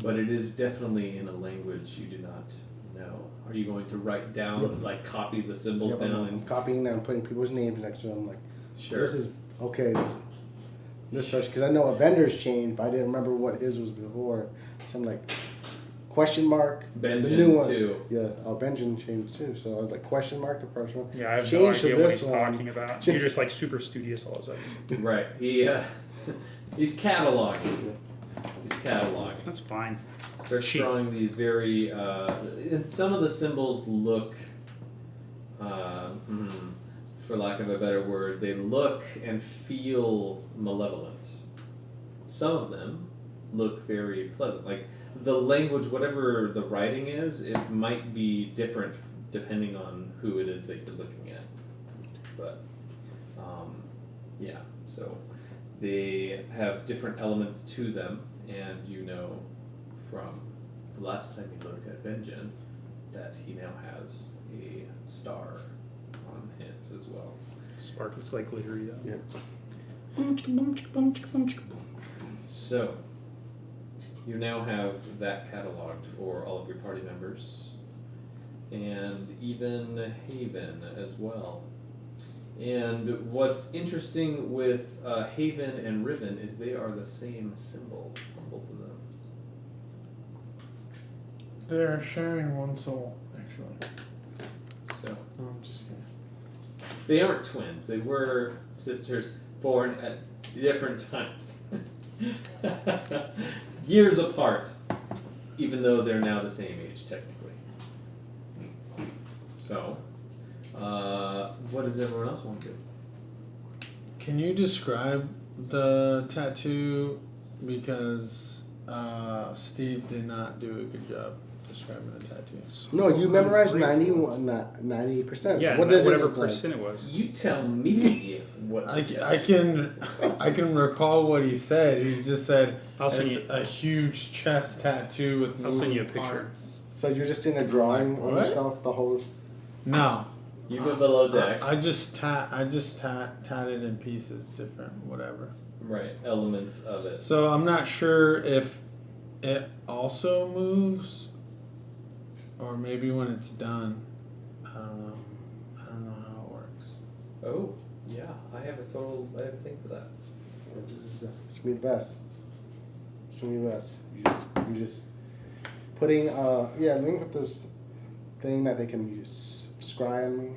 But it is definitely in a language you do not know. Are you going to write down, Yep. like copy the symbols Yep, down? I'm And copying and putting people's names next to them. Like, sure. this is okay. This person, because I know Evendur's changed, but I didn't remember what his was before. So I'm like, question mark. Benjen the new one. too. Yeah, Benjen changed too. So I was like, question mark the first one. Yeah, I have no Change to idea what this he's one. talking about. You're just like super studious all of a sudden. Right. He's cataloging. He's cataloging. That's fine. Starts Cheap. drawing these very. And some of the symbols look, for lack of a better word, they look and feel malevolent. Some of them look very pleasant. Like the language, whatever the writing is, it might be different depending on who it is that you're looking at. But yeah, so they have different elements to them, and you know from the last time you looked at Benjen that he now has a star on his as well. Spark is like glittery though. Yeah. So, you now have that cataloged for all of your party members, and even Haven as well. And what's interesting with Haven and Riven is they are the same symbol on both of them. They're sharing one soul, actually. So, No, I'm just kidding. they aren't twins. They were sisters born at different times. Years apart, even though they're now the same age, technically. So, what does everyone else want to do? Can you describe the tattoo? Because Steve did not do a good job describing the tattoo. No, you memorized 90%. Yeah, What does it whatever look like? percent it was. You tell me what. I can recall what he said. He just said I'll send it's you. a huge chest tattoo with I'll send you a moving picture. parts. So you're just in a drawing on What? yourself the whole. No, You go below deck. I just tatted in pieces, different whatever. Right, elements of it. So I'm not sure if it also moves, or maybe when it's done. I don't know. I don't know how it works. Oh, yeah, I have a thing for that. It's gonna be the best. It's gonna be the best. You just putting let me put this thing that they can use scry on me.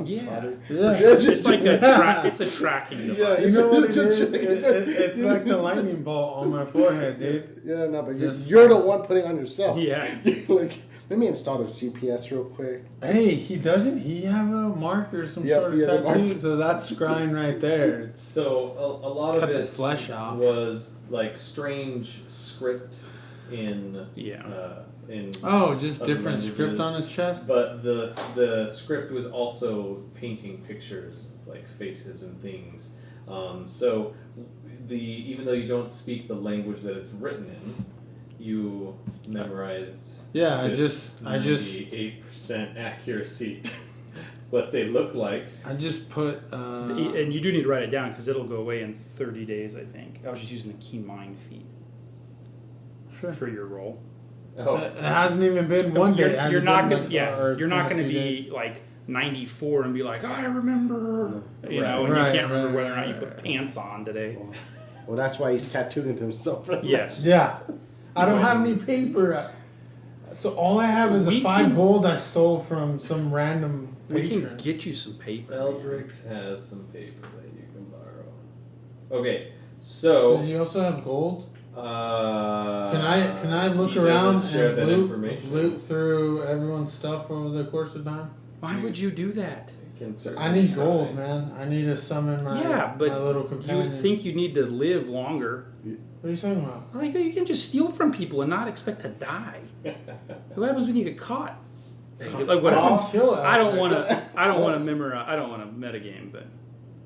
Yeah. Yeah. It's like it's a tracking device. Yeah, You know what it it's a is? trick. It's like the lightning bolt on my forehead, dude. Yeah, no, but Just- you're the one putting it on yourself. Yeah. You're like, let me install this GPS real quick. Hey, he have a mark or some Yep, sort of yeah, the tattoo, mark. so that's scrying right there. It's So a lot cut of the it flesh off. was like strange script in Yeah. in Oh, just of different languages. script on his chest? But the script was also painting pictures of like faces and things. So even though you don't speak the language that it's written in, you memorized. Yeah, I with just 98% accuracy what they look like. I just put And you do need to write it down because it'll go away in 30 days, I think. I was just using the key mind feat sure. for your roll. Oh, It hasn't even been one day. It You're hasn't not been gonna, like- yeah. or it's You're been not a going to few be days. like 94 and be like, I remember, you know, and Right, you can't remember right, whether or not you right, put right. pants on today. Well, that's why he's tattooing himself. Yes. Yeah. I don't have any paper. So all I have is We the 5 can- gold I stole from some random We patron. can get you some paper. Eldrix has some paper that you can borrow. Okay, so Does he also have gold? can Can I look he around doesn't share and that loot information. through everyone's stuff over the course of time? Why would you do that? Can certainly I need try. gold, man. I need to summon my Yeah, but my little you companion. would think you need to live longer. What are you talking about? Like you can just steal from people and not expect to die. What happens when you get caught? Like what? I'll kill I don't Eldrix. want to. I don't want to memorize. I don't want to metagame, but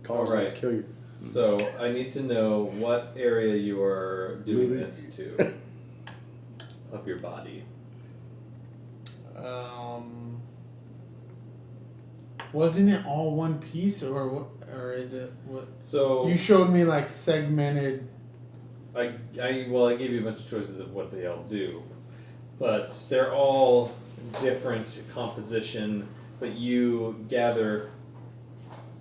Calls Alright. and kill you. So I need to know what area you are doing Really? this to of your body. Wasn't it all one piece, or what? Or is it what? So You showed me like segmented. I gave you a bunch of choices of what they all do, but they're all different composition. But you gather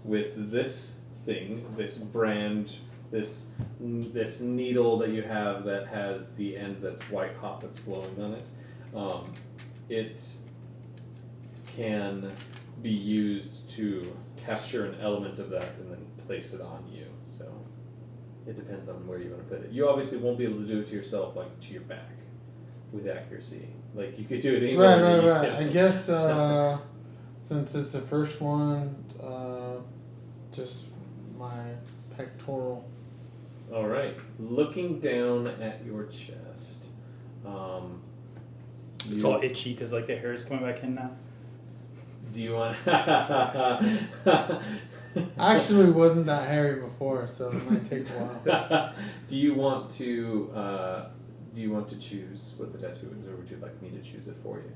with this thing, this brand, this needle that you have that has the end that's white hot that's glowing on it. It can be used to capture an element of that and then place it on you. So it depends on where you want to put it. You obviously won't be able to do it to yourself, like to your back, with accuracy. Like you could do it anywhere. Right, but you right. can't- I guess since it's the first one, just my pectoral. All right. Looking down at your chest. it's all itchy because like the hair is coming back in now. Do you want? Actually, wasn't that hairy before, so it might take a while. Do you want to? Do you want to choose what the tattoo is, or would you like me to choose it for you?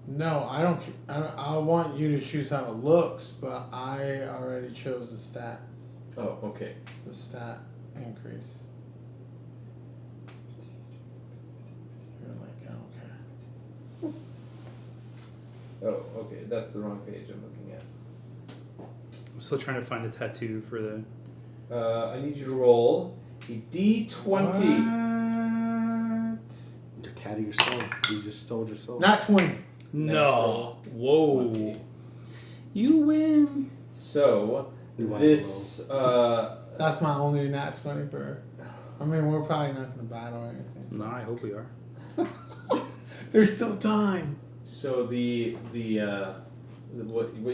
No, I don't. I want you to choose how it looks, but I already chose the stats. Oh, okay. The stat increase. You're like, I don't care. Oh, okay. That's the wrong page I'm looking at. I'm still trying to find the tattoo for the. I need you to roll a D20. What? You're tatting your soul. You just sold your soul. Not 20. No. Whoa. 20. You win. So We want this. That's my only nat 20 per. I mean, we're probably not going to battle or anything. No, I hope we are. There's still time. So what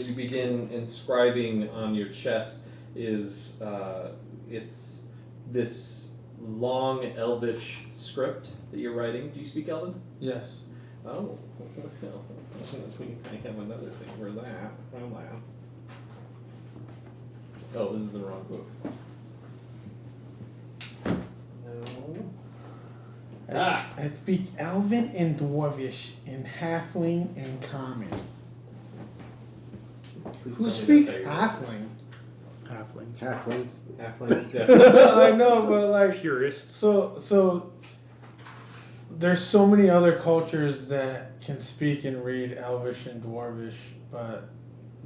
you begin inscribing on your chest is it's this long Elvish script that you're writing. Do you speak Elven? Yes. Oh, well, I have another thing for that. Well, that. Oh, this is the wrong book. No. I speak Elven and Dwarvish and Halfling and Common. Please Who tell me speaks that's how you Halfling? Halflings. Halflings. Halfling's definitely. I know, but like, Purists. so there's so many other cultures that can speak and read Elvish and Dwarvish, but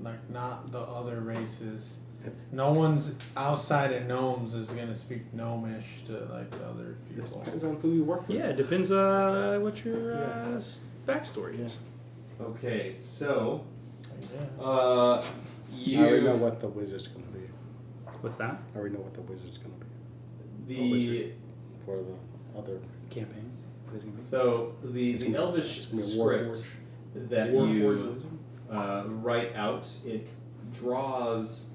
like not the other races. It's No one's outside of gnomes is gonna speak gnomish to like the other it people. depends on who you work with. Yeah, it depends what your backstory is. Okay, so I guess. I already know you what the wizard's gonna be. What's that? I already know what the wizard's gonna be for the other. Campaign. so the Elvish It's gonna be a script that Warforged you wizard? write out, it draws,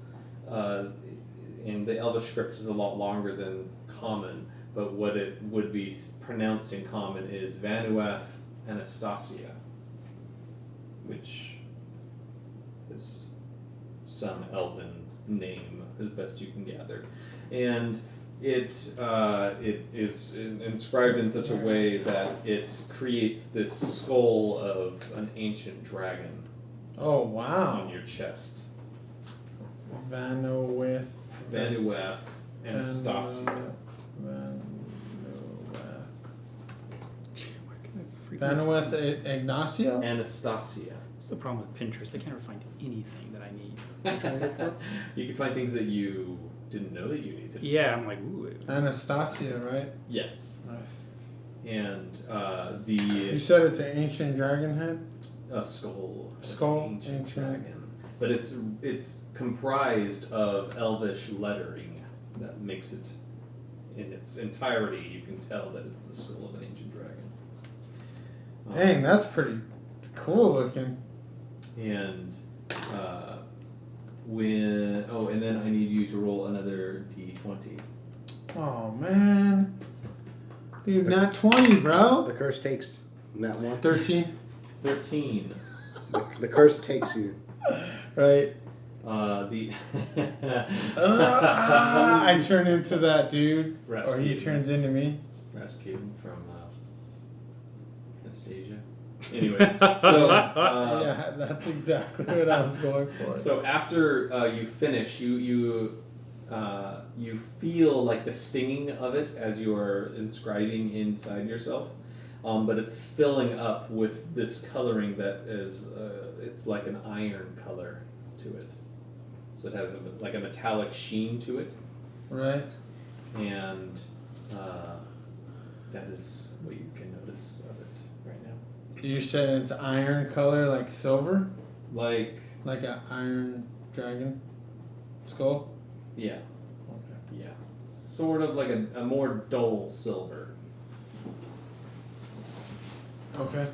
and the Elvish script is a lot longer than common, but what it would be pronounced in common is Vanuath Anastasia, which is some Elven name as best you can gather, and it is inscribed in such a way that it creates this skull of an ancient dragon Oh on wow. your chest. Vanuath. Vanuath Anastasia. Vanuath Ignacio? Anastasia. That's the problem with Pinterest. I can't ever find anything that I need. You can find things that you didn't know that you needed. Yeah, I'm like, ooh. Anastasia, right? Yes. Nice. And You the said it's an ancient dragon head? skull. Skull, Ancient ancient. dragon. But it's comprised of elvish lettering that makes it in its entirety. You can tell that it's the skull of an ancient dragon. Dang, that's pretty cool looking. And and then I need you to roll another d20. Oh man. Dude, not 20, bro. The curse takes that one. 13. 13. The curse takes you. Right. The I turn into that dude. Or he Rasputin. turns into me. Rasputin from Anastasia. Anyway, so Yeah, that's exactly what I was going for. so after you finish, you feel like the stinging of it as you are inscribing inside yourself, but it's filling up with this coloring that is it's like an iron color to it. So it has like a metallic sheen to it, Right. and that is what you can notice of it right now. You said it's iron color, like silver? Like, Like an iron dragon skull? yeah, Okay. yeah, sort of like a more dull silver. Okay.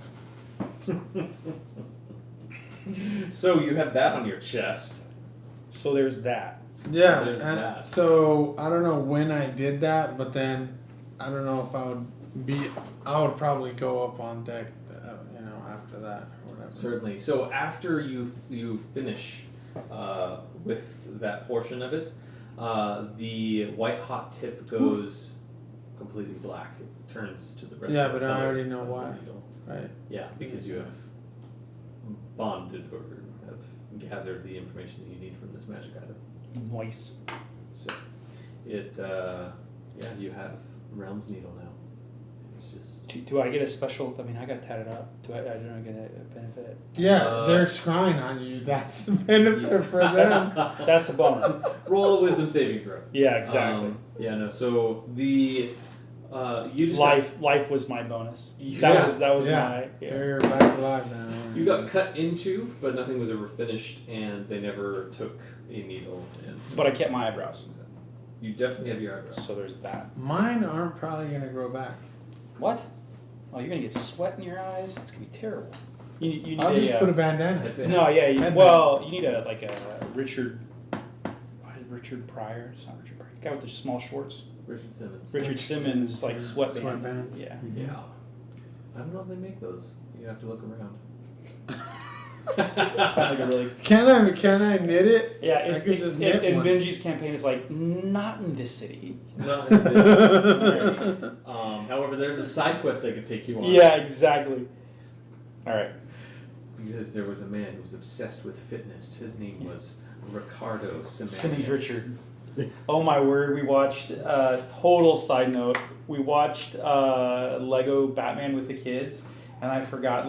So you have that on your chest. So there's that. Yeah, there's and that. so I don't know when I did that, but then I don't know if I would probably go up on deck, after that or whatever. Certainly. So after you finish with that portion of it, the white hot tip goes completely black. It turns to the rest. Yeah, of the but I color already know of the why. needle. Right. Yeah, because you have bonded or have gathered the information that you need from this magic item. Nice. So it you have Realm's Needle now. It's just Do I get a special? I mean, I got tatted up. I don't get a benefit? Yeah, they're scrying on you. That's the benefit for them. That's a bummer. roll a wisdom saving throw. Yeah, exactly. So the you just life was my bonus. Yeah. That was Yeah. my. Yeah. They're back alive now. you got cut into, but nothing was ever finished, and they never took a needle. But I kept my eyebrows. You definitely have your eyebrows. So there's that. Mine aren't probably gonna grow back. What? Oh, you're gonna get sweat in your eyes. It's gonna be terrible. You need I'll just put a bandana. No, yeah. Headband. Well, you need a Richard. What is Richard Pryor? It's not Richard Pryor. The guy with the small shorts. Richard Simmons. Richard Simmons, like sweatband. Sweatbands. Yeah. Yeah. I don't know if they make those. You have to look around. Like a really. Can I knit it? Yeah, I it's could just knit and one. Benji's campaign is like not in this city. Not in this city. However, there's a side quest I could take you on. Yeah, exactly. All right. Because there was a man who was obsessed with fitness. His name was Ricardo Simmons. Simmons Richard. Oh my word! We watched. Total side note. We watched Lego Batman with the kids, and I forgot.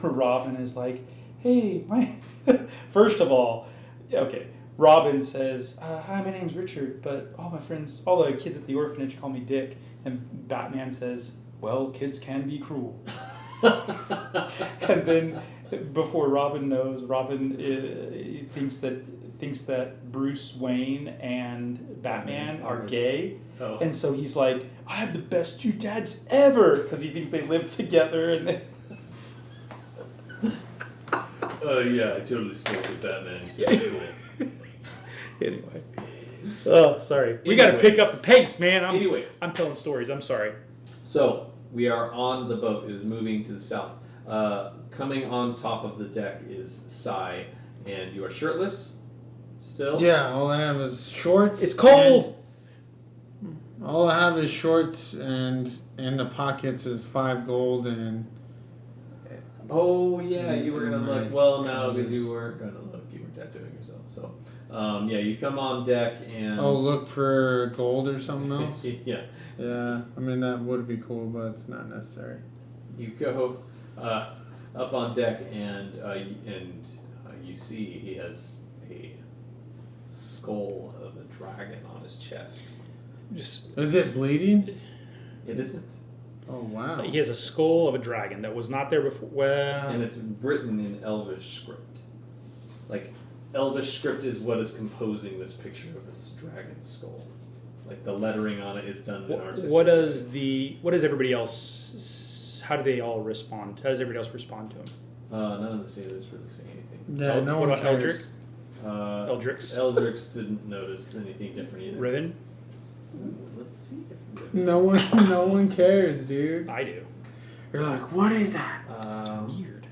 Robin is like, "Hey, my." First of all, okay. Robin says, "Hi, my name's Richard, but all my friends, all the kids at the orphanage call me Dick." And Batman says, "Well, kids can be cruel." And then, before Robin knows, Robin thinks that Bruce Wayne and Batman are gay, and so he's like, "I have the best two dads ever," because he thinks they live together. And they yeah, I totally spoke with Batman. He's so cool. anyway, oh, sorry, we got to pick up the pace, man. Anyways. I'm telling stories. I'm sorry. So we are on the boat. It is moving to the south. Coming on top of the deck is Sai, and you are shirtless still. Yeah, all I have is shorts. It's cold. All I have is shorts, and in the pockets is 5 gold and. Oh yeah, you were gonna Right. look. Well, no, because you weren't gonna look. You were tattooing yourself. So, yeah, you come on deck and. Oh, look for gold or something else. Yeah. Yeah, I mean that would be cool, but it's not necessary. You go. up on deck, and you see he has a skull of a dragon on his chest. Just Is it bleeding? It isn't, Oh wow. he has a skull of a dragon that was not there before. Well, and it's written in Elvish script. Like Elvish script is what is composing this picture of this dragon skull. Like the lettering on it is done in artistic. what does everybody else? How do they all respond? How does everybody else respond to him? None of the sailors really say anything. Yeah, no what one about cares. Eldrix? Eldrix didn't notice anything different either. Riven? Ooh, let's see if Riven. No one cares, dude. I do. You're like, what is that? Weird.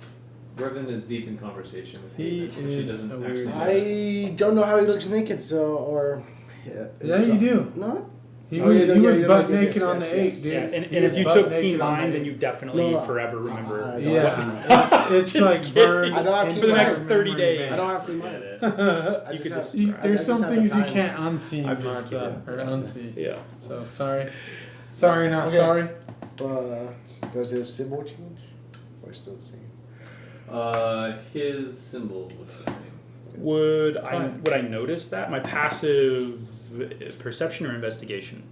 Riven is deep in conversation with He Haven, so she is doesn't a actually weird- notice. I don't know how he looks naked, so or. Yeah, you do. No. He Oh, was, yeah, he yeah, was yeah, butt yeah, naked yes, on the yes. 8, dude. Yeah, and He if was you butt took naked keen on the mind, then 8. you definitely No, forever remember. I don't. Yeah, it's Just like kidding. burned. I don't have into For the my next 30 memory days. bank. I don't have free Get mind. it. I You just could have- just- You- I there's just some have the things you time. can't unsee, I'm just Martha, or kidding. unsee. Yeah. So sorry, not Okay. sorry. Does his symbol change? Or still the same? His symbol looks the same. Would Fine. I notice that? My passive perception or investigation?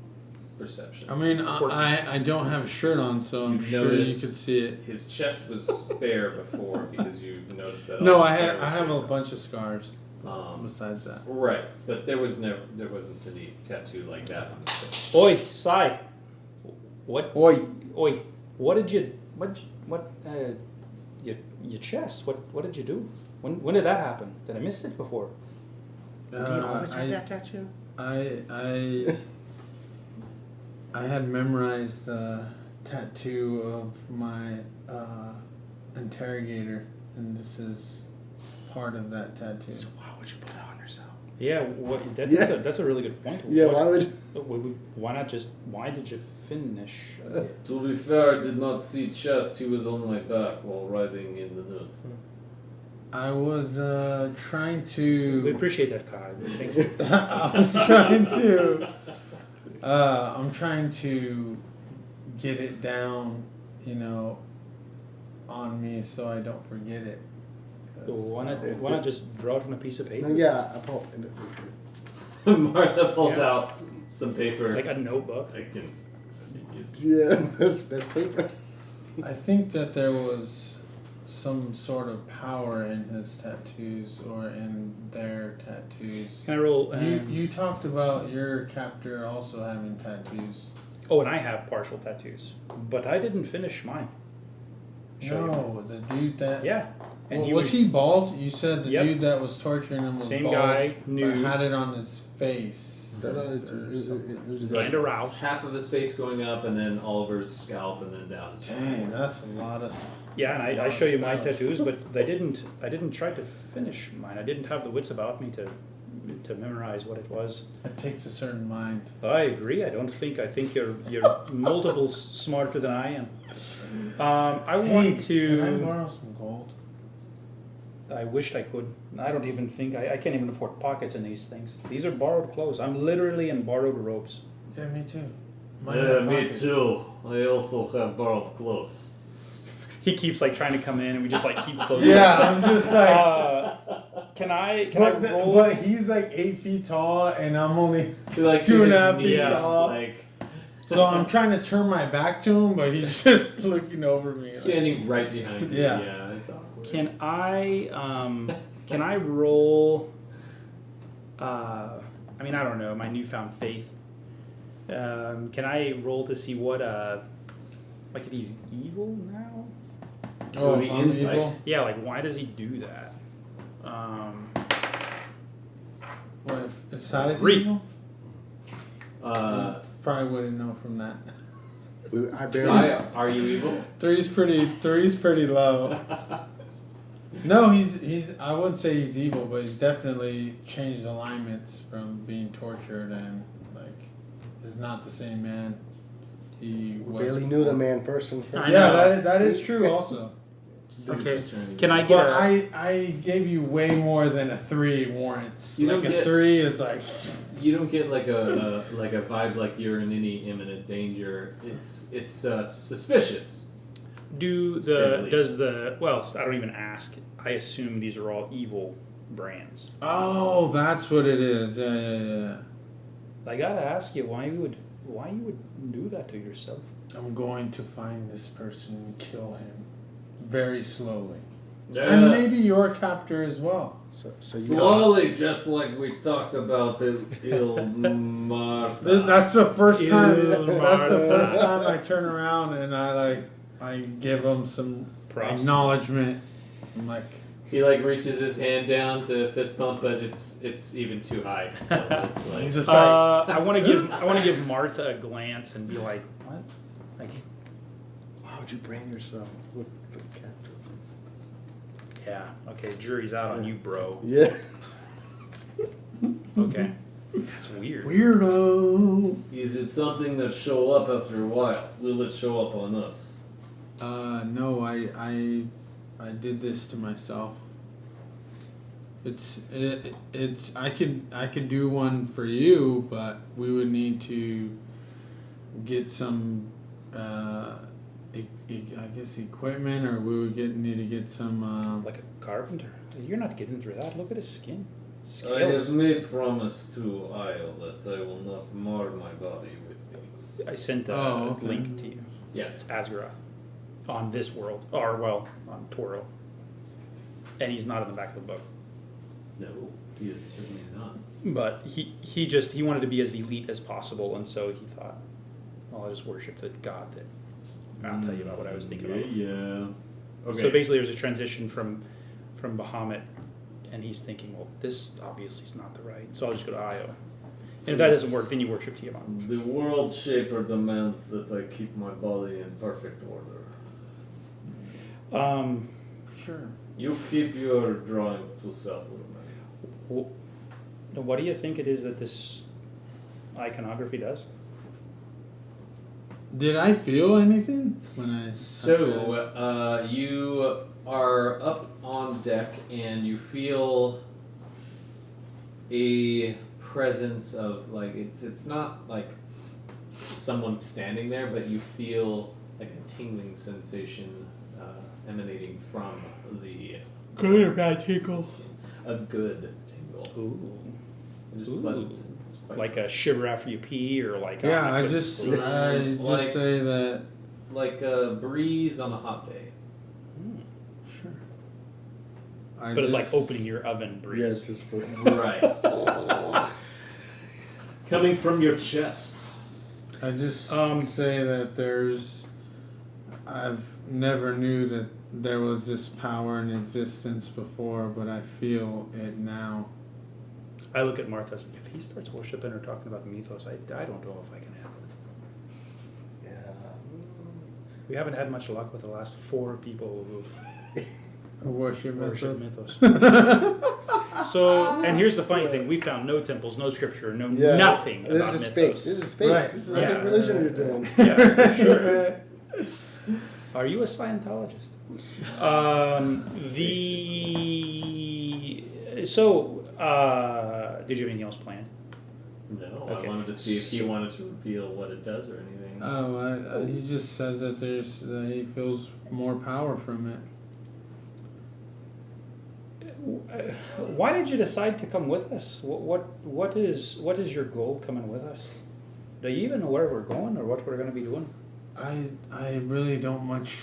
Perception. I mean, I don't have a shirt on, so I'm You sure you notice- could see it. His chest was bare before because you noticed that. No, all I his have hair was a bunch of scars shaved. besides that. Right, but there wasn't any tattoo like that on his face. Oi, Sai. What? Oi, What did you? Your chest. What did you do? When did that happen? Did I miss it before? Did he always have that tattoo? I had memorized the tattoo of my interrogator, and this is part of that tattoo. So why would you put it on yourself? Yeah. Yeah. That's a really good point. Yeah, What- why would? Why not just? Why did you finish? To be fair, I did not see chest. He was on my back while riding in the hood. I was trying We to. appreciate that, Kai. Thank you. I'm trying to get it down, on me so I don't forget it. 'Cause, Why not just draw it on a piece of paper? No, yeah, I pulled. Martha pulls Yeah. out some paper. Like a notebook. I can use. Yeah, that's paper. I think that there was some sort of power in his tattoos or in their tattoos. Can I roll? You talked about your captor also having tattoos. Oh, and I have partial tattoos, but I didn't finish mine. Show you. No, the dude that. Yeah. And Well, you was he bald? You said the Yep. dude that was torturing him was Same bald, guy, but nude. had it on his face. And aroused. Half of his face going up, and then Oliver's scalp, and then down his Dang, that's a lot of. Yeah, and that's a I lot show of you my stuff. tattoos, but I didn't try to finish mine. I didn't have the wits about me to memorize what it was. It takes a certain mind. I agree. I think you're multiples smarter than I am. I want Can I to. borrow some gold? I wished I could. I don't even think I can't even afford pockets in these things. These are borrowed clothes. I'm literally in borrowed robes. Yeah, me too. too. I also have borrowed clothes. He keeps like trying to come in, and we just like keep closing. Yeah, I'm just like. Can I But, roll? but he's like 8 feet tall, and I'm only So like 2.5 feet knees, tall. like So I'm trying to turn my back to him, but he's just looking over me. Like, standing right behind you. Yeah. Yeah, it's awkward. Can I roll? I mean, I don't know. My newfound faith. Can I roll to see what like if he's evil now? oh, the if I'm insight. evil? Yeah, like why does he do that? What, if size Three. evil? Uh, Probably wouldn't know from that. I barely. Sai, are you evil? Three's pretty low. No, he's. I wouldn't say he's evil, but he's definitely changed alignments from being tortured and like is not the same man he was. barely knew the man person. I Yeah, know. that is true also. Okay. Can I get But a? I gave you way more than a 3 warrants. You like don't a get- 3 is like. You don't get like a vibe like you're in any imminent danger. It's suspicious. I don't even ask. I assume these are all evil brands. Oh, that's what it is. Yeah. I gotta ask you why you would do that to yourself. I'm going to find this person and kill him very slowly. Yes. And maybe your captor as well. So you Slowly, just like we talked about the Il Martha. That's the first time. Il That's the first Martha. time I turn around and I give him some Props. acknowledgement. I'm like, He like reaches his hand down to fist bump, but it's even too high. Still. It's I'm like, just like, I want to give Martha a glance and be like, what? Like, why would you brand yourself with the captor? yeah, okay, jury's out on you, bro. Yeah. Okay, that's weird. weirdo. is it something that show up after a while? Will it show up on us? No, I did this to myself. It's I could do one for you, but we would need to get some I guess equipment, or we would need to get some Like a carpenter. You're not getting through that. Look at his skin. I Scales. have made promise to Isle that I will not mar my body with things. I sent a okay. link to you. Yeah. It's Azura on this world, or well, on Toro. And he's not in the back of the book. No, he is certainly not. But he wanted to be as elite as possible, and so he thought, well, I'll just worship the god that. I'll tell you about what I was thinking about. Yeah. Okay. So basically, there's a transition from Bahamut, and he's thinking, well, this obviously is not the right, so I'll just go to Io. And if that doesn't work, then you worship Tiamat. The World Shaper demands that I keep my body in perfect order. sure. You keep your drawings to self, little man. What do you think it is that this iconography does? Did I feel anything when I? So, you are up on deck and you feel a presence of, like, it's not like someone standing there, but you feel like a tingling sensation emanating from the Good or bad tingle? a good tingle. Ooh. It is Ooh. pleasant. It's quite Like a shiver after you pee, or like Yeah, I I just say that. like a breeze on a hot day. Sure. But it's like opening your oven breeze. Yeah, it's just like, Right. Coming from your chest. I just say that I've never knew that there was this power in existence before, but I feel it now. I look at Martha. If he starts worshiping or talking about mythos, I don't know if I can handle it. yeah. We haven't had much luck with the last 4 people who've Worship worship mythos. mythos. So, and here's the funny thing: we found no temples, no scripture, nothing This about is mythos. fake. This is fake. Right. This is Yeah. a good religion you're doing. Yeah, for sure. Are you a Scientologist? Did you have anything else planned? No, Okay. I wanted to see if he wanted to reveal what it does or anything. He just says that that he feels more power from it. Why did you decide to come with us? What is your goal coming with us? Do you even know where we're going or what we're going to be doing? I really don't much.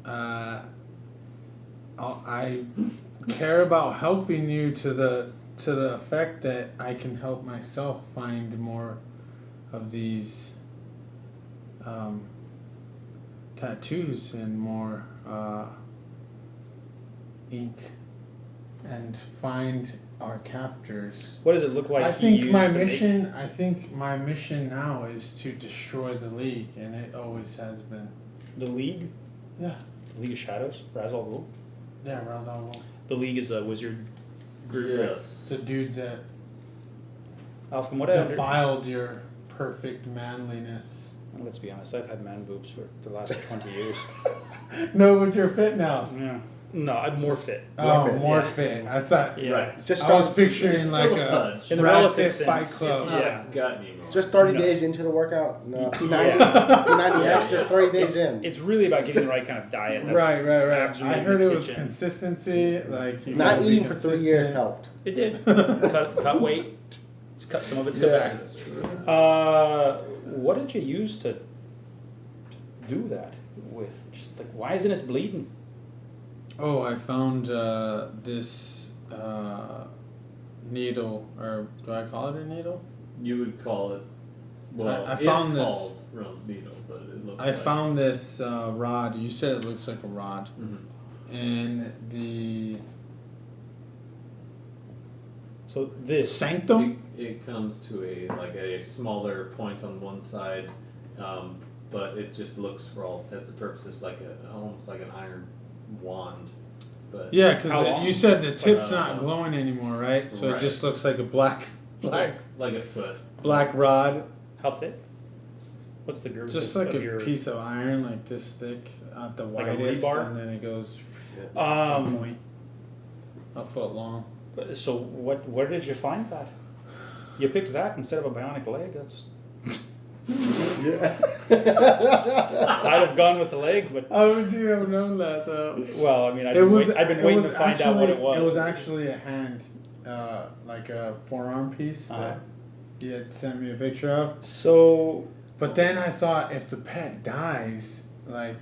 I care about helping you to the effect that I can help myself find more of these tattoos and more ink, and find our captors. What does it look like? I he think used my to make- mission. I think my mission now is to destroy the League, and it always has been. The League? Yeah. The League of Shadows? Razal Ghul? Yeah, Razal. The League is a wizard group. Yes. It's the dudes that From what I understand, defiled your perfect manliness. let's be honest, I've had man boobs for the last 20 years. No, but you're fit now. Yeah. No, I'm more fit. Oh, Fit, more yeah. fit. I thought. Yeah. Right. Just I was start, picturing It's like still a a punch. In the Brad relative Pitt Fight sense, It's Club. not Yeah. a gut anymore. just 30 No. days into the workout. No, P90, Yeah. P90X, just 30 days in. It's really about getting the right kind of diet. That's Right. abs are I in heard the it was kitchen. consistency. Like you Not gotta be eating for 3 years consistent. helped. It did. cut weight. It's cut some of it's cut Yeah. back. That's true. What did you use to do that with? Just like, why isn't it bleeding? Oh, I found this needle, or do I call it a needle? You would call it. Well, I found it's this- called Realm's Needle, but it looks. I like, found this rod. You said it looks like a rod, Mhm. and the So this. sanctum. It comes to a smaller point on one side, but it just looks for all intents and purposes like almost like an iron wand. But Yeah, How long? because you said the tip's uh, not glowing anymore, right? So right. it just looks like a black like a foot. rod, How thick? What's the girth just of like a your? piece of iron, like this thick at the Like a widest, rebar? and then it goes to a Um. point, a foot long. So what? Where did you find that? You picked that instead of a bionic leg. That's. Yeah. I'd have gone with the leg, but How would you have known that though? well, I mean, I've It been, was. I've been it waiting to was find out what it was. It was actually a hand, like a forearm piece Uh-huh. that he had sent me a picture of. So But then I thought, if the pet dies, like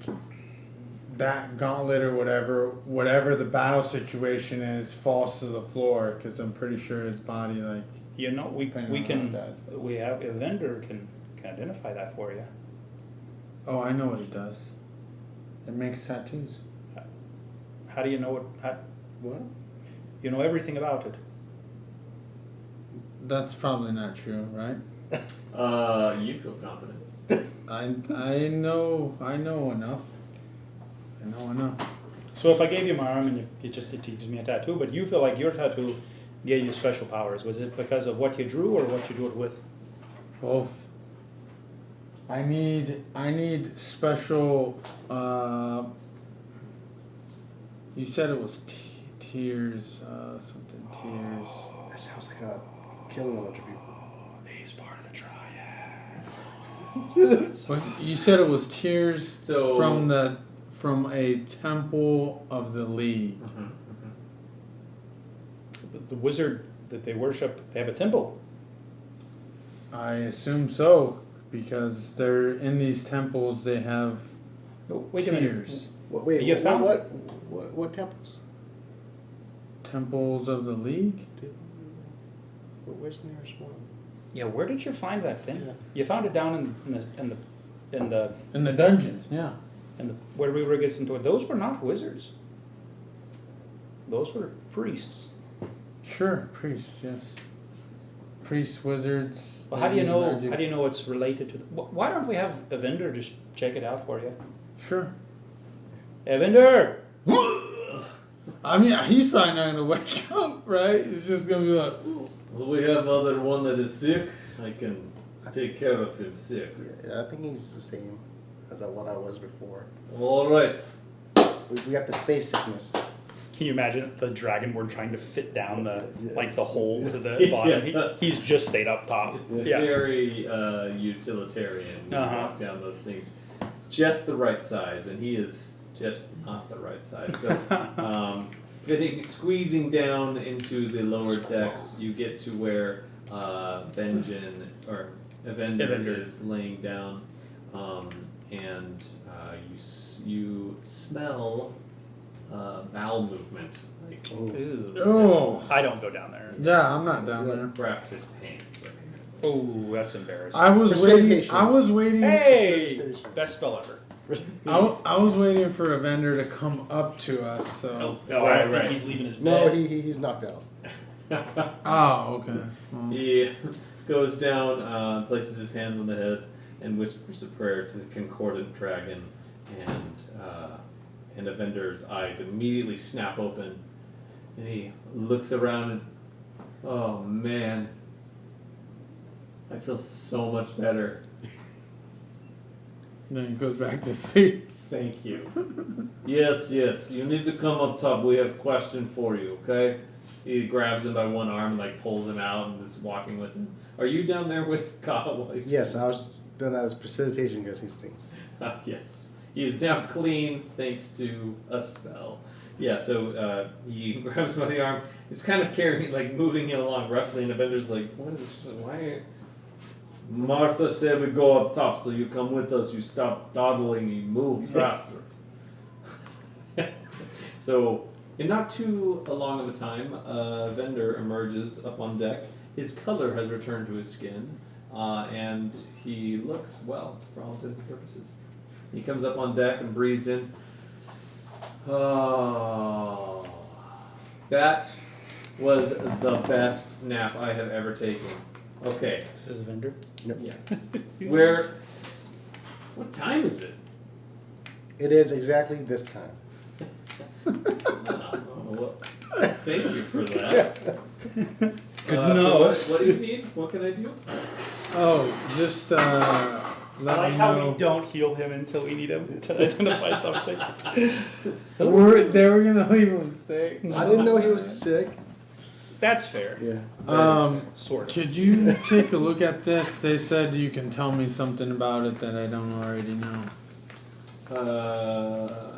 that gauntlet or whatever the battle situation is, falls to the floor, because I'm pretty sure his body, like, you know, we Depending we on can how it does. we have Evendur can identify that for you. oh, I know what it does. It makes tattoos. How do you know it? How, What? you know everything about it. That's probably not true, right? You feel confident. I know enough. I know enough. So if I gave you my arm and it gives me a tattoo, but you feel like your tattoo gave you special powers, was it because of what you drew or what you drew it with? Both. I need special. You said it was tears. Something tears. That sounds like a killing a bunch of people. He's part of the triad. But you said it was tears So- from a temple of the League. The wizard that they worship, they have a temple. I assume so, because they're in these temples. They have Oh, wait a minute. tears. Wait, You found- what temples? Temples of the League. Where's the nearest one? Yeah, where did you find that thing? Yeah. You found it down in the In the dungeon. Yeah. where we were getting to it. Those were not wizards. Those were priests. Sure, priests. Yes. Priests, wizards. Well, how do you know? magic. How do you know it's related to? Why don't we have Evendur just check it out for you? Sure. Evendur. I mean, he's probably not gonna wake up, right? He's just gonna be like, Well, we have other one that is sick. I can take care of him sick. Yeah, I think he's the same as what I was before. All right. We got the space sickness. Can you imagine the dragonborn trying to fit down the the hole to the Yeah. bottom? He's just stayed up top. It's Yeah. very utilitarian when you walk down those things. It's just the right size, and he is just not the right size. So, squeezing down into the lower decks, you get to where Benjen or Evendur is laying down, and you smell bowel movement. Like Ooh. oh, I don't go down there. yeah, I'm not down there. crapped his pants. Oh, that's embarrassing. I was waiting. Precipitation. I was waiting. Hey, Precipitation. best spell ever. I was waiting for a vendor to come up to us. So. I think he's leaving his No, bed. he's knocked out. Oh, okay. Well, He goes down, places his hands on the head, and whispers a prayer to the concordant dragon, and Evendur's eyes immediately snap open, and he looks around and, oh man, I feel so much better. then he goes back to sleep. Thank you. Yes, you need to come up top. We have question for you, okay? He grabs him by one arm and like pulls him out and is walking with him. Are you down there with Kyle? Yes, I was doing that as precipitation because he stinks. Yes. He is now clean thanks to a spell. Yeah, so he grabs him by the arm. It's kind of carrying, like moving him along roughly, and Evender's like, why? Martha said we go up top, so you come with us. You stop dawdling, you move faster. So, in not too long of a time, Evendur emerges up on deck. His color has returned to his skin, and he looks well, for all intents and purposes. He comes up on deck and breathes in. Oh, that was the best nap I have ever taken. Okay. This is Evendur. Yep. Yeah. What time is it? It is exactly this time. Thank you for that. Good So know. what do you need? What can I do? Oh, just I let like me how know. we don't heal him until we need him to identify something. They were gonna leave him sick. I didn't know he was sick. That's fair. Yeah. Sort of. Could you take a look at this? They said you can tell me something about it that I don't already know.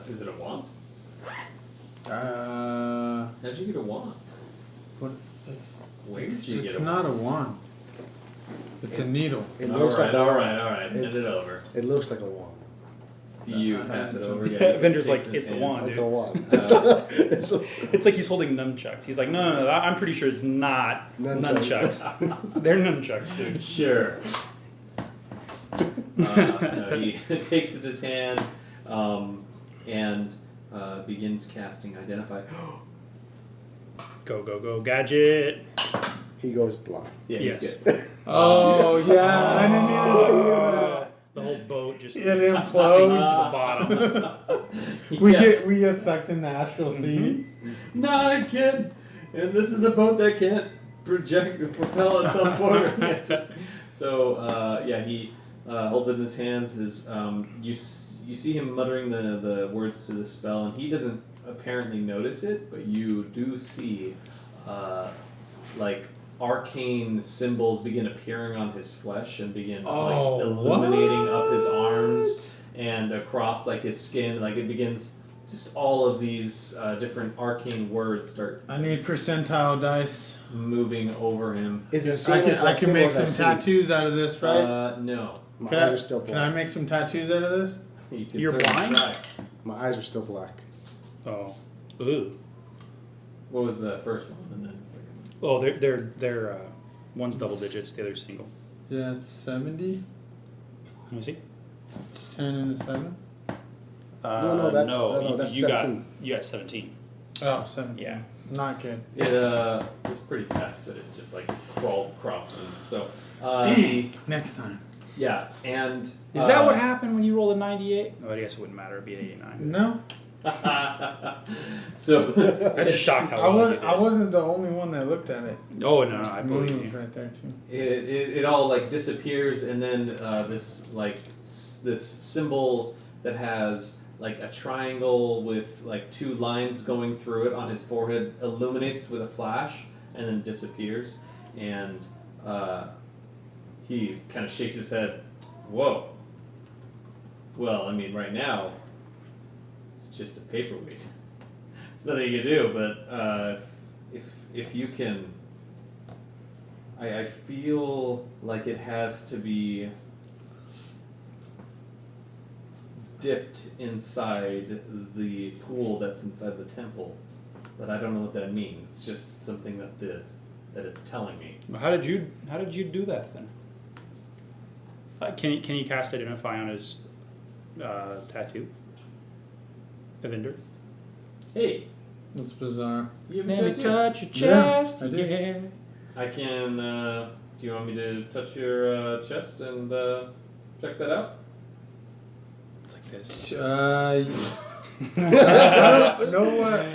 Is it a wand? Uh, How'd you get a wand? what? It's Where did you get it's a not wand? a wand. It's a needle. It looks like all right. Hand it over. It looks like a wand. You pass it over. Yeah, Yeah, Vendor's like, takes it in it's his a hand. wand, It's dude. a wand. Uh, It's like he's holding nunchucks. He's like, no, I'm pretty sure it's not Nunchucks. nunchucks. They're nunchucks, dude. Sure. He takes it in his hand and begins casting Identify. Go, gadget. He goes blind. Yeah, Yes. he's good. Oh yeah, I didn't even hear that. The whole boat just It sinks to implodes. the bottom. We get sucked in the astral sea. Not a kid. And this is a boat that can't propel itself forward. So he holds it in his hands. You see him muttering the words to the spell, and he doesn't apparently notice it, but you do see like arcane symbols begin appearing on his flesh and begin like illuminating up his arms and across like his skin. Like it begins, just all of these different arcane words start I need percentile dice. moving over him. Is it the I same as can that make symbol some I see? tattoos out of this, right? No. My Can eyes I, are still can I black. make some tattoos out of this? You can You're certainly blind? try. My eyes are still black. Oh. Ooh. What was the first one? And then the second. Oh, they're one's double digits, the other's single. Yeah, it's 70. Let me see. It's 10 and a 7. No, that's you got 17. 17. Oh, 17. Yeah. Not good. It was pretty fast that it just like crawled across him. So Next time. yeah, and Is that what happened when you rolled a 98? Oh, I guess it wouldn't matter. It'd be an 89. No, So I'm just shocked how well you did. I wasn't the only one that looked at it. Oh no, I Moon believe was you. right there too. it all like disappears, and then this symbol that has like a triangle with like two lines going through it on his forehead illuminates with a flash and then disappears, and he kind of shakes his head. Whoa. Well, I mean, right now it's just a paperweight. It's nothing you can do, but if you can, I feel like it has to be dipped inside the pool that's inside the temple, but I don't know what that means. It's just something that it's telling me. Well, how did you do that then? Can you cast Identify on his tattoo? Evendur? Hey, That's bizarre. you have a Let me tattoo? touch your Yeah, chest. I do. Yeah. I can. Do you want me to touch your chest and check that out? It's like this. I don't know what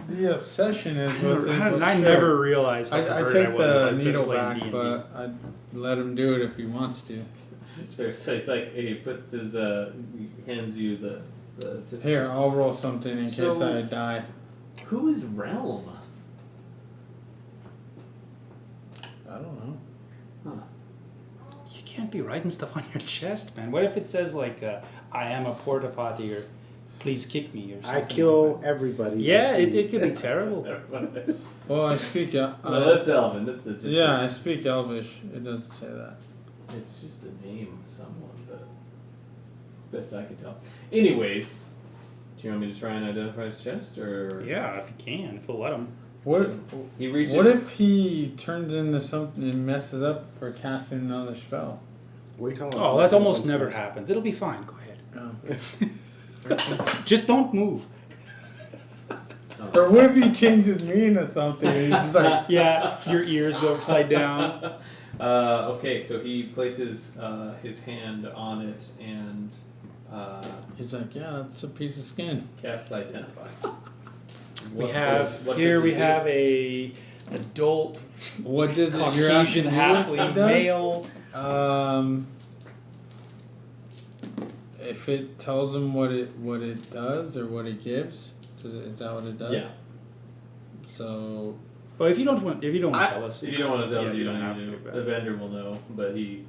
the obsession is with it. but I sure. never realized how I perverted take was the until I started needle playing back, D&D. but I'd let him do it if he wants to. So it's like he puts his hands you Here, I'll roll something in case So- I die. Who is Realm? I don't know. Huh. You can't be writing stuff on your chest, man. What if it says like, "I am a porta potty" or "Please kick me" or something? I kill like that? everybody. Yeah, I see. it could be terrible. Well, I speak. Well, that's Elven. That's just Yeah, I speak Elvish. It doesn't say that. It's just a name of someone, but best I can tell. Anyways, do you want me to try and identify his chest, or Yeah, if you can, if we'll let him. What? he reaches? What if he turns into something and messes up for casting another spell? What are you talking about? Oh, that almost never happens. It'll be fine. Go ahead. Oh. Just don't move. Or what if he changes me into something? And he's just like, Yeah, your ears go upside down. Okay, so he places his hand on it and he's like, yeah, that's a piece of skin. casts Identify. We have here. We have a adult What does it? You're asking Caucasian me what halfling it does? male. If it tells him what it does or what it gives, is that what it does? Yeah. So Well, if you don't want to tell us, If you don't want to tell us, Yeah, you you don't don't need have to. to, but- The vendor will know, but he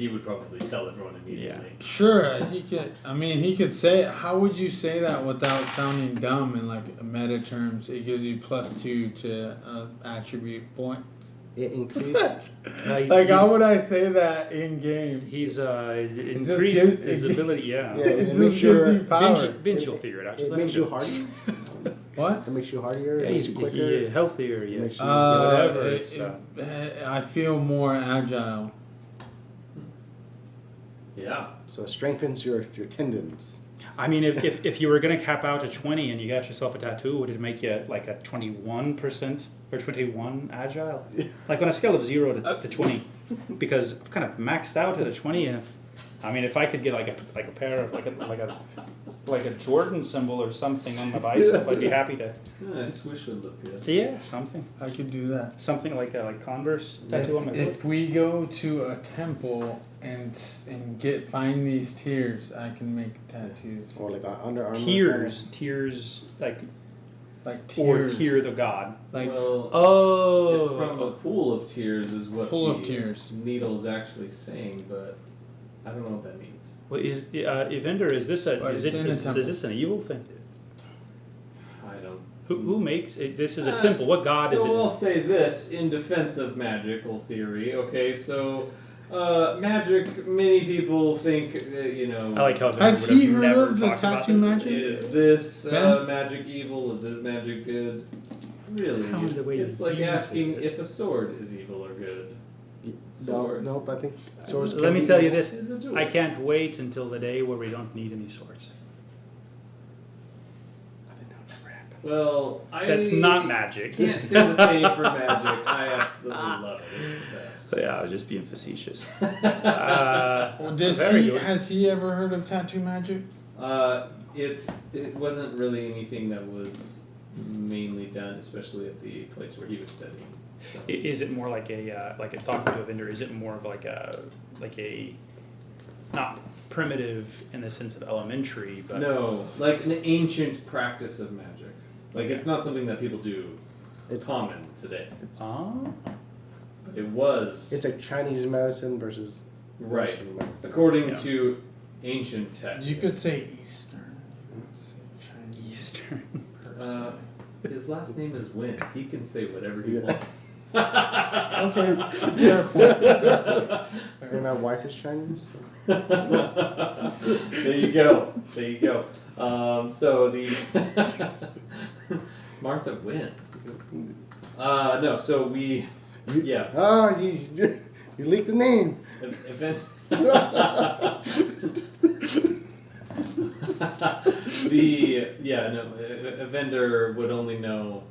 would probably tell everyone immediately. sure, he could. I mean, he could say. How would you say that without sounding dumb in like meta terms? It gives you +2 to attribute point. It increased. Like, how would I say that in game? He's just increased gives- his ability. Yeah. Yeah, It it just makes gives your you power. Benj will figure it out. Just It let him makes do you it. hardier. What? It makes you hardier. Yeah, It makes he's you quicker. he, healthier. Yeah. Makes you- whatever. It- It's, I feel more agile. Yeah. So it strengthens your tendons. I mean, if you were gonna cap out at 20 and you got yourself a tattoo, would it make you like a 21% or 21 agile? Like on a scale of 0 to 20, because I've kind of maxed out at a 20, and if I could get like a pair of like a Jordan symbol or something on my bicep, I'd be happy to. Swish would look good. Yeah, something I could do that. like Converse tattoo on my foot. If we go to a temple and find these tears, I can make tattoos. Or like Under Armour. Tears like Like or tears. tear the god. Like Well, it's from a pool of tears, is what Pool of the tears. needle is actually saying, but I don't know what that means. Well, is Evendur? Is this Right, it's in a temple. is this an evil thing? I don't. Who makes it? This is a temple. What god is So it? I'll say this in defense of magical theory. Okay, so magic. Many people think I like how Has would have he heard never of the talked about tattoo this. magic? is this Ben? magic evil? Is this magic good? Really, How the way it's you like use asking it. if a sword is evil or good. Sword. Nope, I think swords Let can me be tell you evil. this: Is a tool. I can't wait until the day where we don't need any swords. I think that would never happen. Well, I That's not magic. can't say the same for magic. I absolutely love it. It's the best. So yeah, I was just being facetious. does very he? good. Has he ever heard of tattoo magic? It wasn't really anything that was mainly done, especially at the place where he was studying. So. Is it more like a talking to a vendor? Is it more of like a not primitive in the sense of elementary, but No, like an ancient practice of magic. Like it's not something that people do. It's Common today. Oh. But it was It's like Chinese medicine versus right. Western medicine. According Yeah. to ancient texts. You could say Eastern. You could say Chinese. Eastern. Uh, his last name is Win. He can say whatever he Yeah. wants. Okay. Fair point. And my wife is Chinese. So. There you go. There you go. So the Martha Wynn. No. So we. Yeah. Oh, you leaked the name. Event. A vendor would only know,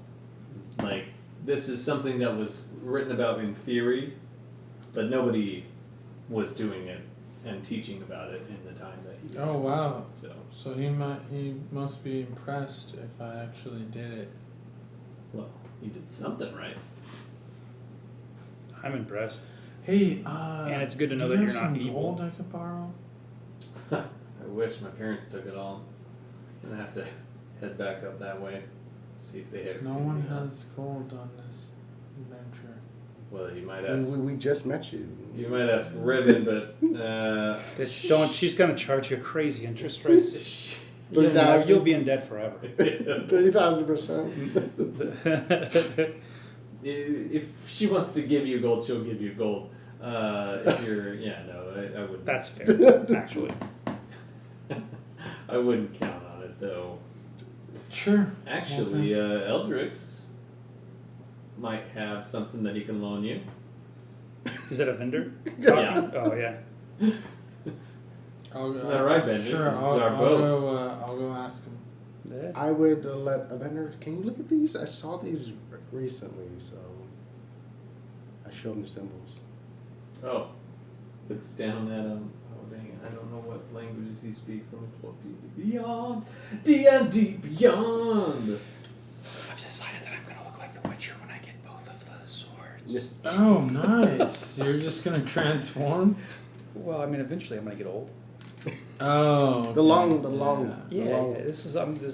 like, this is something that was written about in theory, but nobody was doing it and teaching about it in the time that he was. Oh wow. So, So he must be impressed if I actually did it. well, he did something right. I'm impressed. Hey, And it's good to know do that you you're have not some evil. gold I could borrow? I wish my parents took it all. I'm gonna have to head back up that way. See if they have. No one has gold on this adventure. Well, you might ask. We just met you. You might ask Riven, but She's gonna charge you crazy interest rates. You'll 30,000. be in debt forever. 30,000%. If she wants to give you gold, she'll give you gold. If you're, I wouldn't. That's fair, actually. I wouldn't count on it though. Sure. Actually, Eldrix might have something that he can loan you. Is that a vendor? Yeah. Oh yeah. I'll, Is that right, Benjen? Sure, This is I'll our boat. I'll go ask him. Yeah. I would let Evendur. Can you look at these? I saw these recently, so I showed him the symbols. Oh, looks down at him. Oh dang it! I don't know what languages he speaks. Let me pull up Beyond D&D Beyond. I've decided that I'm gonna look like the Witcher when I get both of the swords. Yeah. Oh, nice. You're just gonna transform? Well, I mean, eventually I'm gonna get old. Oh. The long. The long. This is a long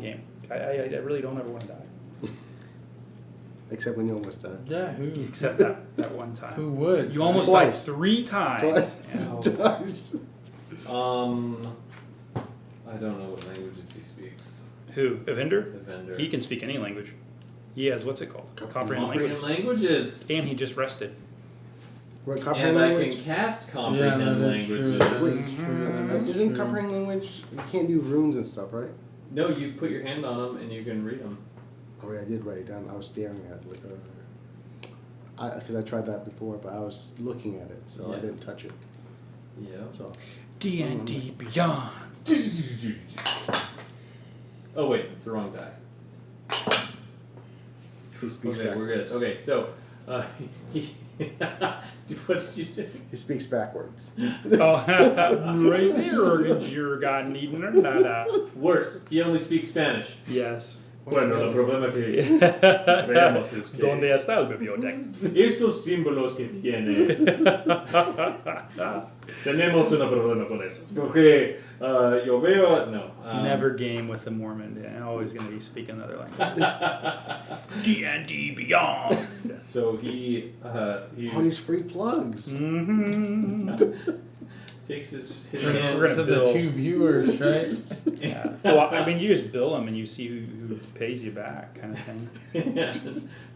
game. I really don't ever want to die. Except when you almost died. Yeah, who? Except that one time. Who would? You almost Twice. died 3 times. Twice. Yeah. Twice. I don't know what languages he speaks. Who? Evendur? Evendur. He can speak any language. He has what's it called? Comprehend Comprehend language. languages. And he just rested. What, And comprehend I language? can cast comprehend Yeah, that is true. languages. That's true. Isn't comprehend language? You can't do runes and stuff, right? No, you put your hand on them and you can read them. Oh yeah, I did write it down. I was staring at it because I tried that before, but I was looking at it, so I Yeah. didn't touch it. Yeah. So D&D Beyond. Oh wait, it's the wrong die. he speaks Okay, back. we're good. Okay, so what did you say? He speaks backwards. Oh, nada. Worse, he only speaks Spanish. Yes. Bueno, el problema que veamos es que ¿Dónde está el biblioteca? estos símbolos que tiene, tenemos un problema con eso. Porque yo veo, no. Never game with a Mormon. They're always going to be speaking another language. D&D Beyond. So he All these free plugs. Mm-hmm. takes his We're hand. gonna To the build. 2 viewers, right? Yeah. Well, I mean, you just bill them and you see who pays you back, kind of thing.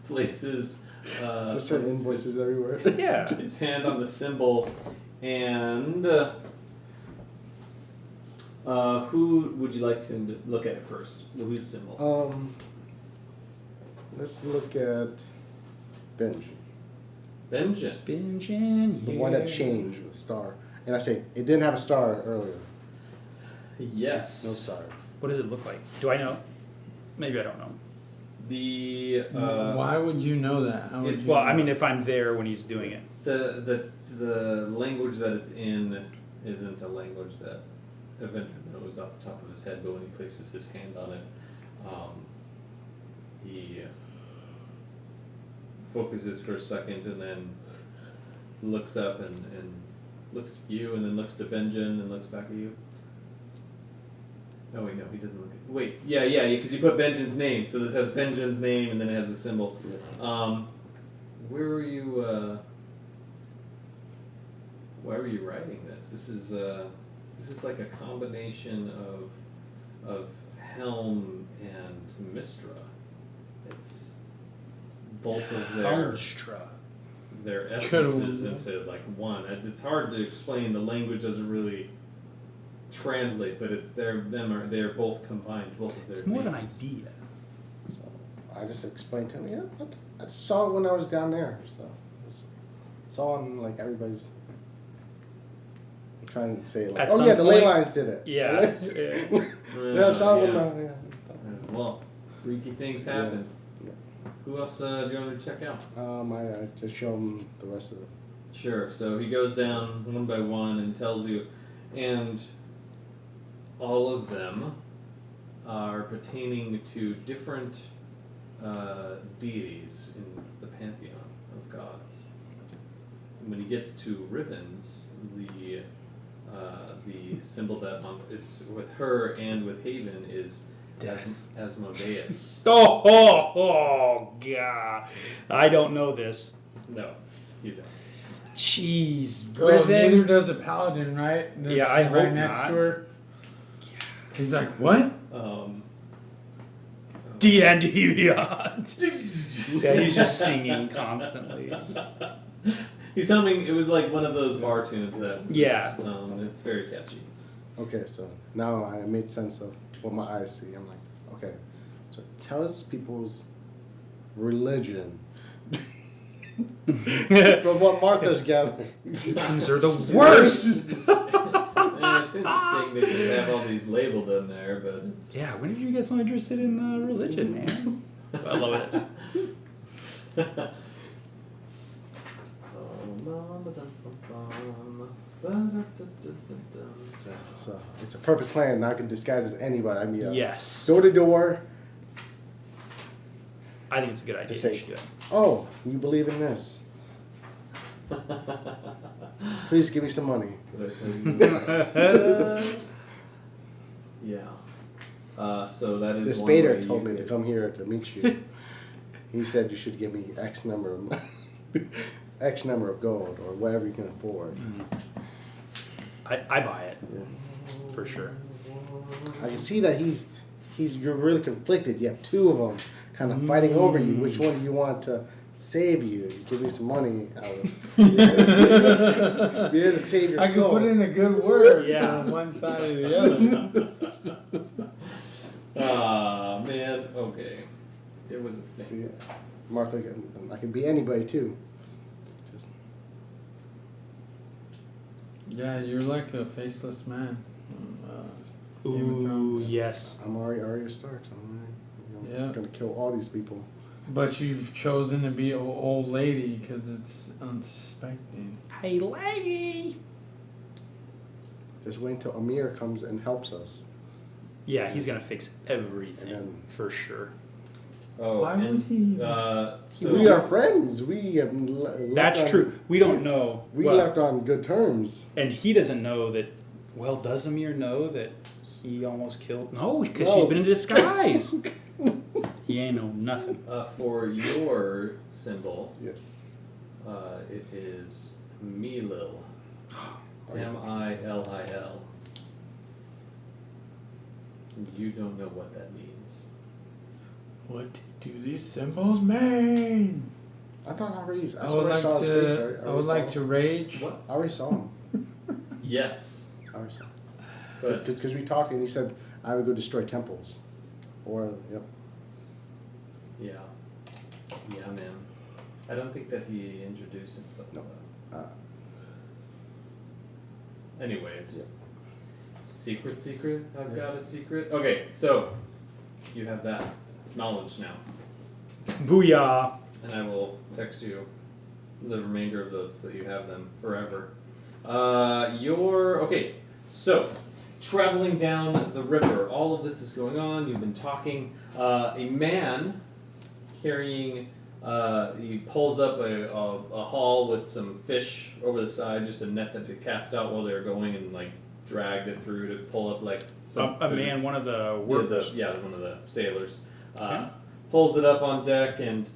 Places Just send invoices everywhere. Yeah. his hand on the symbol, and who would you like to just look at it first? Whose symbol? Let's look at Benjen. Benjen. Benjen. The one that changed with star. And I say, it didn't have a star earlier. Yes. No star. What does it look like? Do I know? Maybe I don't know. The Why would you know that? How would it's- you Well, I mean, if I'm there when he's doing it. the language that it's in isn't a language that Evendur knows off the top of his head, but when he places his hand on it, he focuses for a second and then looks up and looks at you and then looks to Benjen and looks back at you. Oh wait, no, he doesn't look at. Wait, yeah, because you put Benjen's name, so this has Benjen's name and then it has the symbol. Where were you? Why were you writing this? This is like a combination of Helm and Mistra. It's both of their essences into like one. It's hard to explain. The language doesn't really translate, but it's they're both combined. Both of their. It's more of an names. idea. So I just explained to him, yeah, I saw it when I was down there. So it's on like everybody's. I'm trying to say it like, At oh some yeah, the ley point- lines did it. Yeah. Yeah, I saw it when yeah. Well, freaky things happen. Yeah. Who else do you want me to check out? I just show him the rest of it. Sure. So he goes down one by one and tells you, and all of them are pertaining to different deities in the pantheon of gods. And when he gets to Riven's, the the symbol that is with her and with Haven is Asmodeus. Oh, God. I don't know this. No, you don't. Jeez. Well, neither Riven. does the paladin, right? That's Yeah, I right hope next not. to her. He's like, what? D&D Beyond. Yeah, he's just singing constantly. He's humming. It was like one of those bar tunes that. Yeah. It's very catchy. Okay, so now I made sense of what my eyes see. I'm like, okay, so it tells people's religion. From what Martha's gathering. Patrons are the worst. It's interesting that you have all these labeled in there, but it's... Yeah, when did you get so interested in religion, man? I love it. So it's a perfect plan. Now I can disguise as anybody. I mean, Yes. door to door. I think it's a good idea. Just say, You should do it. oh, you believe in this? Please give me some money. Did I tell you? Yeah. So that is This one Bader way told you me to could- come here to meet you. He said you should give me X number of X number of gold or whatever you can afford. I buy it Yeah. for sure. I can see that you're really conflicted. You have two of them kind of fighting over you. Which one do you want to save you? You give me some money out of. You're here to save your I can soul. put in a good word Yeah. on one side or the other. Ah, man. Okay. There was a thing. See, Martha, I can be anybody too. Just Yeah, you're like a faceless man. Game of Ooh, Thrones. yes. I'm Arya Stark. So I'm Yeah. gonna kill all these people. But you've chosen to be an old lady because it's unsuspecting. Hey, lady. Just wait until Amir comes and helps us. Yeah, he's gonna fix everything And then- for sure. Oh, Why would and he- so We are friends. We have That's left on, true. We don't know. We well, left on good terms. and he doesn't know that. Well, does Amir know that he almost killed? No, because No. she's been in disguise. He ain't know nothing. for your symbol, Yes. it is Milil. Okay. Milil. You don't know what that means. What do these symbols mean? I thought I already. I would like saw his face. to. Right? I would like to rage. What? I already saw him. Yes. I already saw him. But Because we talked and he said I would go destroy temples. Or yep. yeah. Yeah, man. I don't think that he introduced himself. No. though. Anyway, it's secret. I've got a secret. Okay, so you have that knowledge now, Booyah. and I will text you the remainder of those so that you have them forever. Okay. So traveling down the river, all of this is going on. You've been talking. A man carrying. He pulls up a haul with some fish over the side, just a net that they cast out while they were going, and like dragged it through to pull up like some A food. man, one of the Yeah, workers. one of the sailors. Okay. Pulls it up on deck, and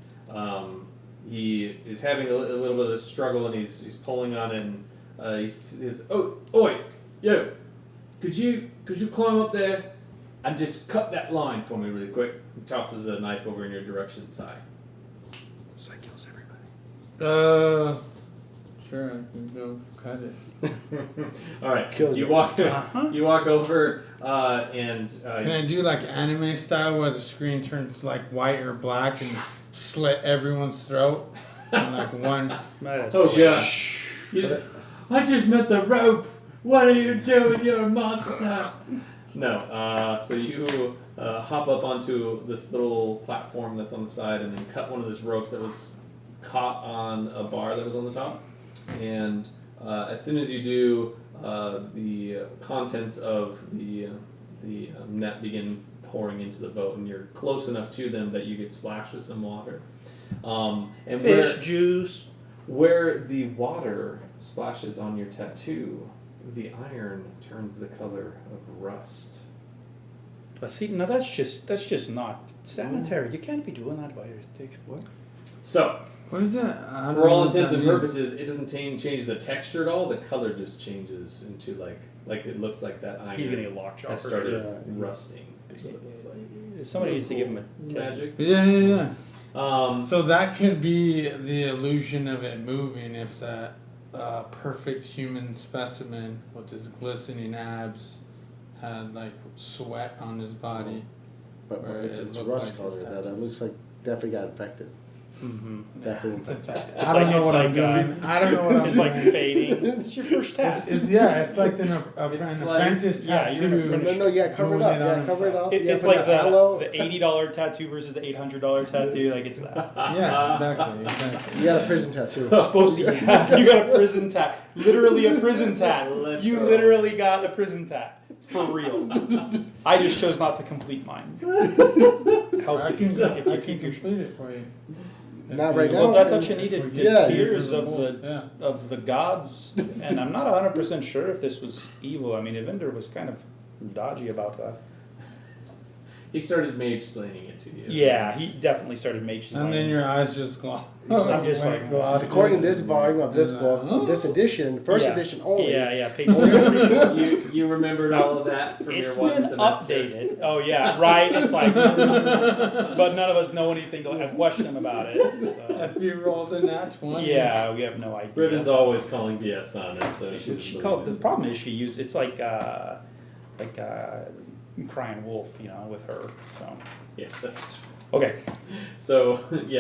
he is having a little bit of struggle, and he's pulling on it, and he says, "Oh, oi, yo, could you climb up there and just cut that line for me really quick?" He tosses a knife over in your direction, side. So that kills everybody. Sure, I can go cut it. All right, Kills you it. walk. Uh-huh. You walk over, and Can I do like anime style where the screen turns like white or black and slit everyone's throat? And like one. That is- oh god, I just met the rope. What are you doing? You're a monster. No, so you hop up onto this little platform that's on the side, and then cut one of those ropes that was caught on a bar that was on the top. And as soon as you do, the contents of the net begin pouring into the boat, and you're close enough to them that you get splashed with some water. And Fish juice. where the water splashes on your tattoo the iron turns the color of rust. See, now that's just not sanitary. You can't be doing that while you're What? So, What is that? I don't for all know what intents that and means. purposes, it doesn't change the texture at all. The color just changes into like it looks like that iron He's getting a lockjaw. has for started sure. rusting. Is what it looks like. Somebody needs to give him a Magic. Yeah. Um, So that could be the illusion of it moving if that perfect human specimen with his glistening abs had like sweat on his body. But Where it's it looked rust like color. his That looks like definitely got infected. Mm-hmm. Definitely It's infected. infected. It's I don't like- know it's what I'm like, doing. I don't know what I'm It's like doing. fading. It's your first tap. It's like an It's like- apprentice yeah, you're an tattoo. apprentice. No, yeah, cover it doing up. on Yeah, cover it himself. up. It, Yeah, it's put like the aloe. the $80 tattoo versus the $800 tattoo. Like it's that. Yeah, exactly. You got a prison tattoo. Supposed to, yeah, you got a prison tat. Literally a prison tat. You Literal. literally got a prison tat. For real. I just chose not to complete mine. Helps I if you, can, if you I can keep your. complete it for you. Not right Well, now. that's what you needed. The Yeah. tears of Yeah. the gods, and I'm not 100% sure if this was evil. I mean, Evendur was kind of dodgy about that. he started explaining it to you. Yeah, he definitely started mage And then your eyes just gloss. I'm just like, glossy. According to this volume of this Yeah. book, this edition, first edition only. Yeah, page you rememberred all of that from It's your one been semester. updated. Oh yeah, right. It's like, but none of us know anything to like, question him about it. So. If you rolled a nat 20. Yeah, we have no idea. Riven's always calling BS on it, so She called. The problem is she used. It's like crying wolf, with her. So Yes, that's true. okay. So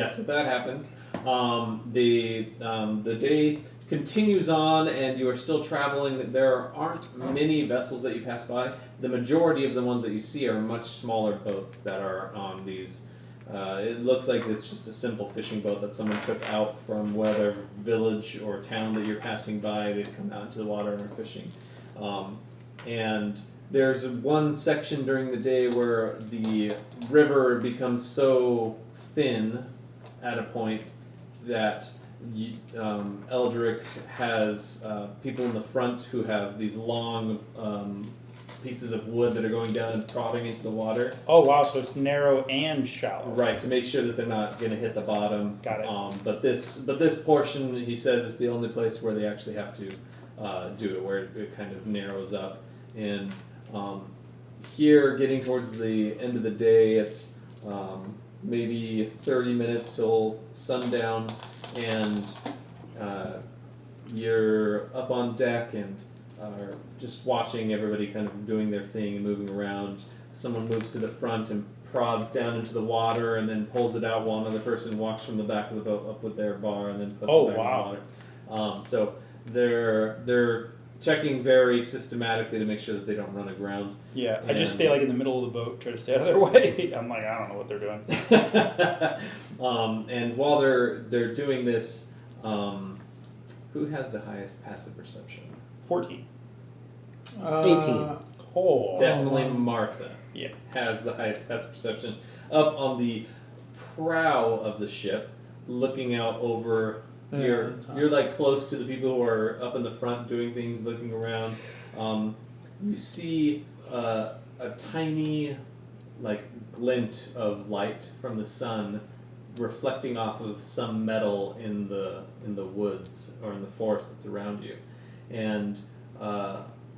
so that happens. The day continues on, and you are still traveling. There aren't many vessels that you pass by. The majority of the ones that you see are much smaller boats that are on these. It looks like it's just a simple fishing boat that someone took out from whatever village or town that you're passing by. They've come out into the water and are fishing. And there's one section during the day where the river becomes so thin at a point that Eldrick has people in the front who have these long pieces of wood that are going down and prodding into the water. Oh wow, so it's narrow and shallow. Right, to make sure that they're not going to hit the bottom. Got it. But this portion, he says, is the only place where they actually have to do it, where it kind of narrows up. And here, getting towards the end of the day, it's maybe 30 minutes till sundown, and you're up on deck and are just watching everybody kind of doing their thing and moving around. Someone moves to the front and prods down into the water and then pulls it out, while another person walks from the back of the boat up with their bar and then puts Oh, it back wow. in the water. So they're checking very systematically to make sure that they don't run aground. Yeah, I just And- stay like in the middle of the boat, try to stay out of their way. I'm like, I don't know what they're doing. And while they're doing this, who has the highest passive perception? 14. 18. Oh. Definitely Martha. Yeah. Has the highest passive perception. Up on the prow of the ship, looking out over. Yeah, that's high. You're like close to the people who are up in the front doing things, looking around. You see a tiny like glint of light from the sun reflecting off of some metal in the woods or in the forest that's around you, and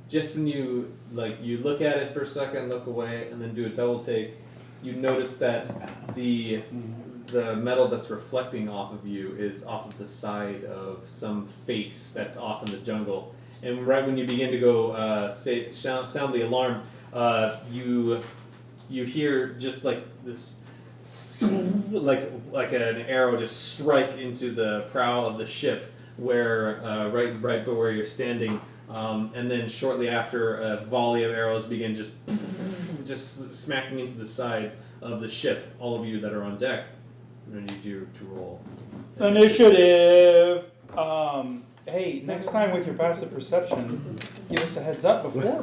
just when you look at it for a second, look away, and then do a double take, you notice that the metal that's reflecting off of you is off of the side of some face that's off in the jungle. And right when you begin to go sound the alarm, you hear just like this, like an arrow just strike into the prow of the ship, where right where you're standing. And then shortly after, a volley of arrows begin just smacking into the side of the ship. All of you that are on deck, I'm gonna need you to roll Initiative. Hey, next time with your passive perception, give us a heads up before.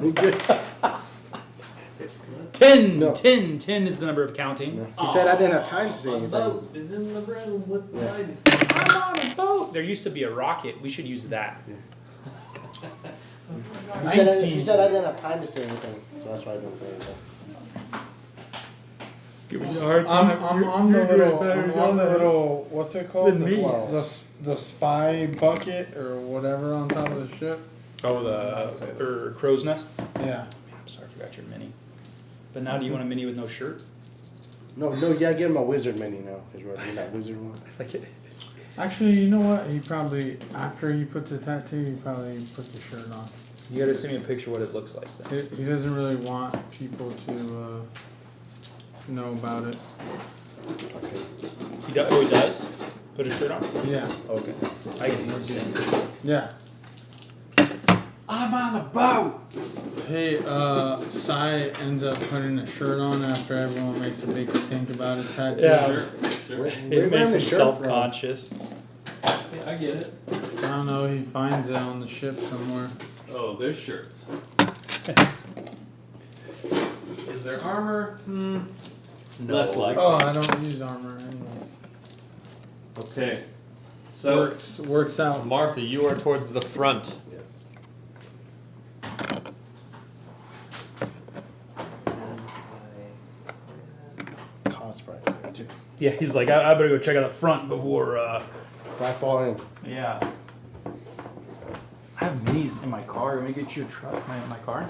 10. No. 10 is the number of counting. He said I didn't have time to say A anything. boat is in the room with the Yeah. lights. I'm on a boat. There used to be a rocket. We should use that. He said I didn't have time to say anything, so that's why I didn't say anything. Give me a hard I'm time. on the little what's it called? Than me. The spy bucket or whatever on top of the ship. Oh, or crow's nest. Yeah. I'm sorry, I forgot your mini. But now, do you want a mini with no shirt? No, yeah, give him a wizard mini now, because we're doing that wizard one. Like it. Actually, you know what? He probably after he puts the tattoo, he probably puts the shirt on. You gotta send me a picture of what it looks like. Then. He doesn't really want people to know about it. Okay. He does? Put his shirt on? Yeah. Okay. I can do the same. Yeah. I'm on the boat. Hey, Sai ends up putting a shirt on after everyone makes a big stink about his tattoo. Yeah. Sure. Where It you makes wearing him the shirt self-conscious. Yeah, I get it. I don't know. He finds it on the ship somewhere. Oh, there's shirts. Is there armor? No. Less likely. Oh, I don't use armor anyways. Okay. So, Works out. Martha, you are towards the front. from? Yes. Cost right there, too. Yeah, he's like, I better go check out the front before. 5 ball in. Yeah. I have minis in my car. Let me get you a truck. My car.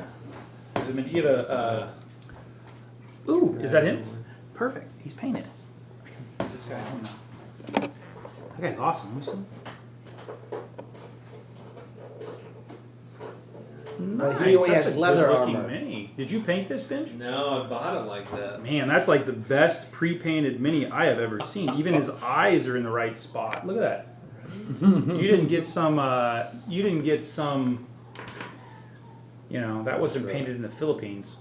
Is it, you get a. Ooh, is that him? Perfect. He's painted. I can put this guy home now. That guy's awesome. Let me see. But he only That's has a leather good-looking armor. mini. Did you paint this, Benj? No, I bought it like that. Man, that's like the best pre-painted mini I have ever seen. Even his eyes are in the right spot. Look at that. You didn't get some. You know, that wasn't painted in the Philippines.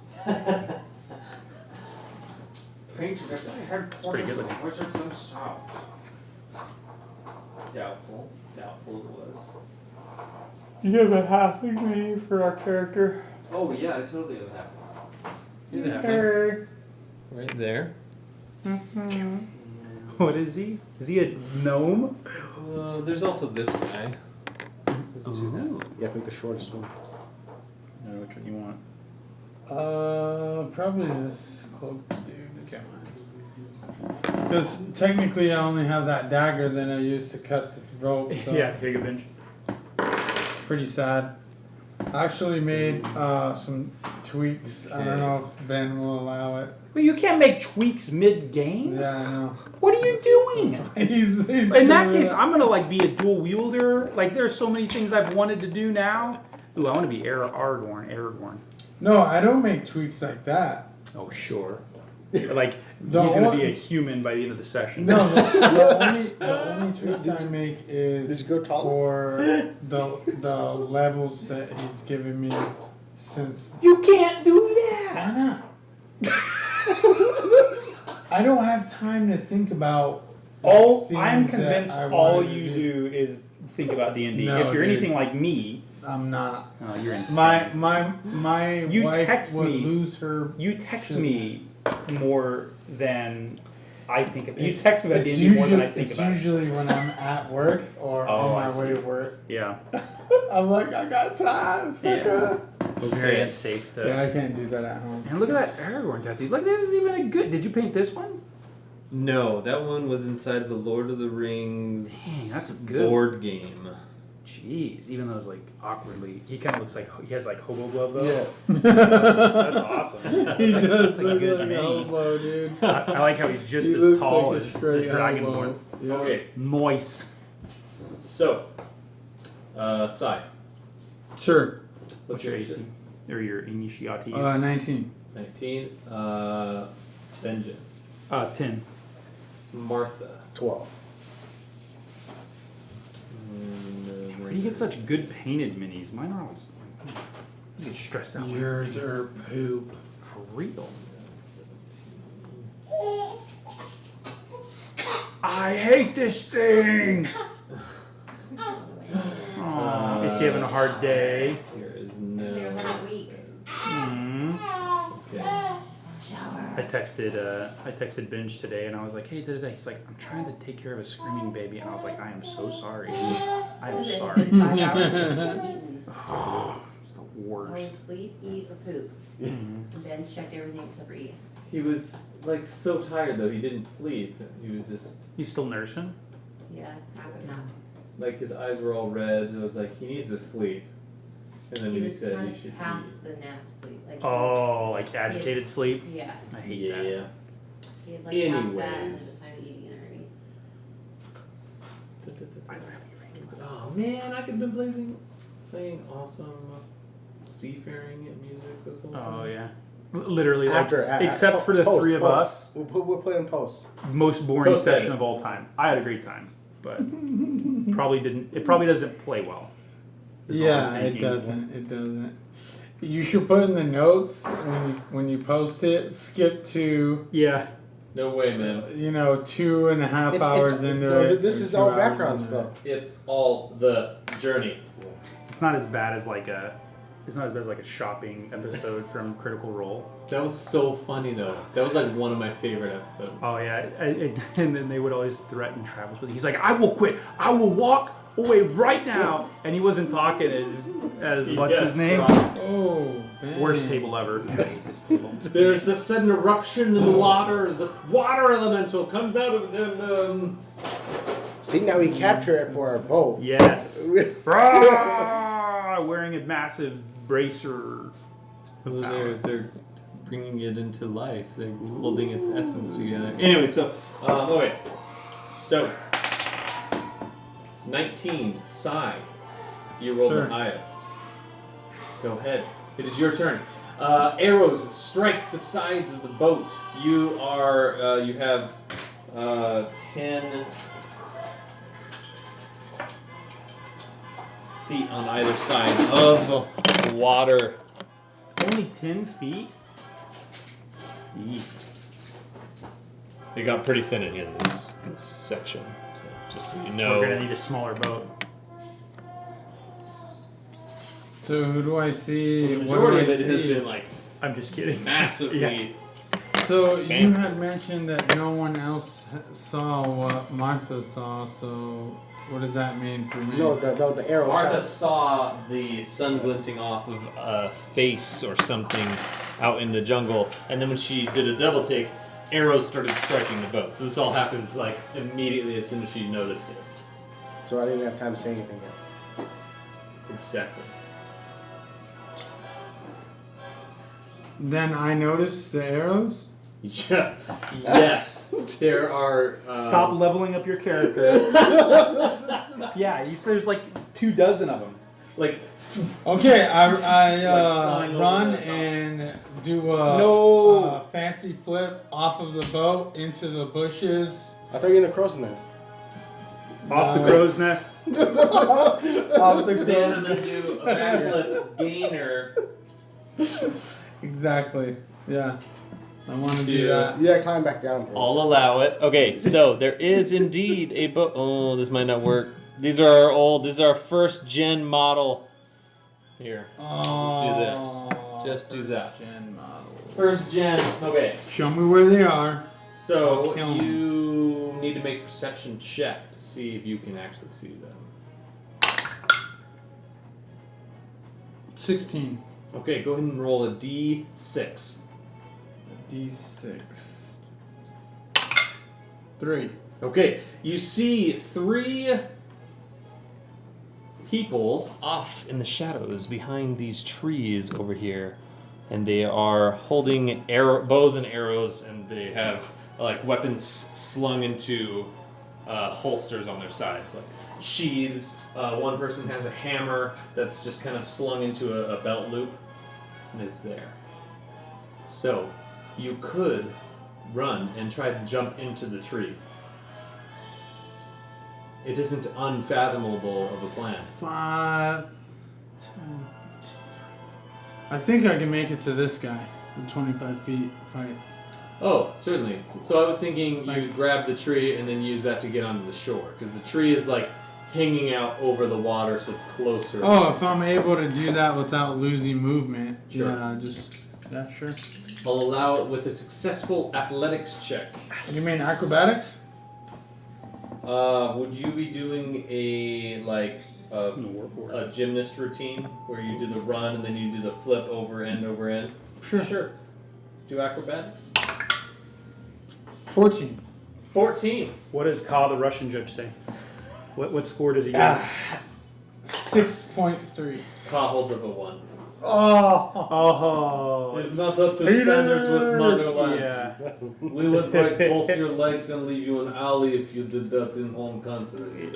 It's pretty good looking. Doubtful. Doubtful it was. You have a halfling mini for our character. Oh yeah, I totally am happy. Here's a halfling. Okay. Right there. What is he? Is he a gnome? There's also this guy. There's two guys. Yeah, I think the shortest one. No, which one you want? Probably this cloak dude. Okay. Because technically I only have that dagger that I used to cut the rope. So Yeah, take a bench. it's pretty sad. I actually made some tweaks. I don't know if Ben will allow it. Well, you can't make tweaks mid-game. Yeah, I know. What are you doing? he's In that doing case, I'm gonna like be a dual wielder. Like, there's so many things I've wanted to do now. Ooh, I want to be Aragorn. No, I don't make tweaks like that. Oh, sure. Like, The he's gonna only- be a human by the end of the session. No, the only tweaks I make is Did you go taller? for the levels that he's given me since. You can't do that. Why not? I don't have time to think about. I'm things convinced that I all wanted to you do is think about D&D. No, If you're dude. anything like me, I'm not. oh, you're insane. My You wife text would me. lose her. You text shit. me more than I think about. You It's- text me about it's D&D more than I usually- think about it. It's usually when I'm at work or Oh, on I my see. way to work. Yeah. I'm like, I got time, sucker. Very unsafe to. Yeah, I can't do that at home. And look at that Aragorn tattoo. Look, this is even a good. Did you paint this one? No, that one was inside the Lord of the Rings Dang, that's good. board game. Jeez, even though it's like awkwardly, he kind of looks like he has like hobo glove though. Yeah. That's awesome. He That's like, does that's like a look good like mini. a hobo, dude. I like how he's just He as looks tall like a as the straight Dragonborn. hobo. Yeah. Okay, Moist. so, Sai, Sure. What's your AC or your initiative? 19. 19. Benjen. 10. Martha. 12. Where do you get such good painted minis? Mine are always. I get stressed out. Yours are poop. For real. I hate this thing. Aw, is he having a hard day? Here is They're no. about a week. Okay. Shower. I texted Benj today and I was like, hey, today. He's like, I'm trying to take care of a screaming baby. And I was like, I am so sorry. I am sorry. 5 hours. worst. Always sleep, eat, or poop. And Ben checked everything except for eating. He was like so tired though. He didn't sleep. He was just He's still nursing? Yeah, half and half. like his eyes were all red. I was like, he needs to sleep. And then He when he was said kind he of should past the nap sleep. Like Oh, like agitated sleep? Yeah. I eat. hate that. Yeah. He had like past that and Anyways. the time eating and already. Oh man, I could have been playing awesome seafaring music this whole time. Oh, yeah. Literally, like, except for the post, three of post. us, We'll play in post. most boring Post session edit. of all time. I had a great time, but it probably doesn't play well. is all I'm Yeah, it thinking. doesn't. It doesn't. You should put in the notes when you post it. Skip to Yeah. No way, man. 2.5 hours into no, it. This or is 2 all hours background into stuff. It's all the journey. It's not as bad as like a shopping episode from Critical Role. That was so funny though. That was like one of my favorite episodes. Oh yeah, and then they would always threaten Travis with. He's like, "I will quit. I will walk away right now." And he wasn't talking as what's his name? it. Oh, man. Worst table ever. I hate this table. There's a sudden eruption in the waters. A water elemental comes out of them. See, now we capture it for our boat. Yes. Rah! Wearing a massive bracer. They're bringing it into life. They're holding its essence together. Anyway, so okay. So 19, Sai. You rolled Sure. the highest. Go ahead. It is your turn. Arrows strike the sides of the boat. You are. You have 10 feet on either side of water. Only 10 feet. Eek. They got pretty thin in here in this section. So just so you know. We're gonna need a smaller boat. So who do I see? The What majority do of I it has see? been like I'm just kidding. massively. Yeah. So you expansive. had mentioned that no one else saw what Martha saw. So what does that mean for me? No, the arrow. Martha shot. saw the sun glinting off of a face or something out in the jungle, and then when she did a double take, arrows started striking the boat. So this all happens like immediately as soon as she noticed it. So I didn't have time to say anything yet. Exactly. Then I noticed the arrows. Yes. There are. Stop leveling up your character. Yeah, you said there's like 24 of them. Like Okay, I flying run over the top. and do a No. fancy flip off of the boat into the bushes. I thought you were in a crow's nest. Off the crow's nest. Off the then I'm crow's gonna do a backflip gainer. Exactly. Yeah. I want to To- do that. Yeah, climb back down. Please. I'll allow it. Okay, so there is indeed a boat. Oh, this might not work. These are our old. This is our first gen model. Here, Oh, Just do that. Gen model. first gen. Okay, Show me where they are. so I'll kill 'em. you need to make a perception check to see if you can actually see them. 16. Okay, go ahead and roll a d6. D6. 3. Okay, you see 3 people off in the shadows behind these trees over here, and they are holding bows and arrows, and they have like weapons slung into holsters on their sides, like sheaths. One person has a hammer that's just kind of slung into a belt loop, and it's there. So you could run and try to jump into the tree. It isn't unfathomable of a plan. 5, 10, I think I can make it to this guy. The 25 feet fight. Oh, certainly. So I was thinking you Like- grab the tree and then use that to get onto the shore, because the tree is like hanging out over the water, so it's closer. Oh, if I'm able to do that without losing movement. Sure. Yeah, yeah, sure. I'll allow it with a successful athletics check. You mean acrobatics? Would you be doing a a gymnast routine where you do the run and then you do the flip over end over end? Sure. Do acrobatics. 14. 14. What does Ka, the Russian judge, say? What score does he get? 6.3. Ka holds up a 1. Oh. It's not up to standards with motherland. Yeah. We would break both your legs and leave you an alley if you did that in home country.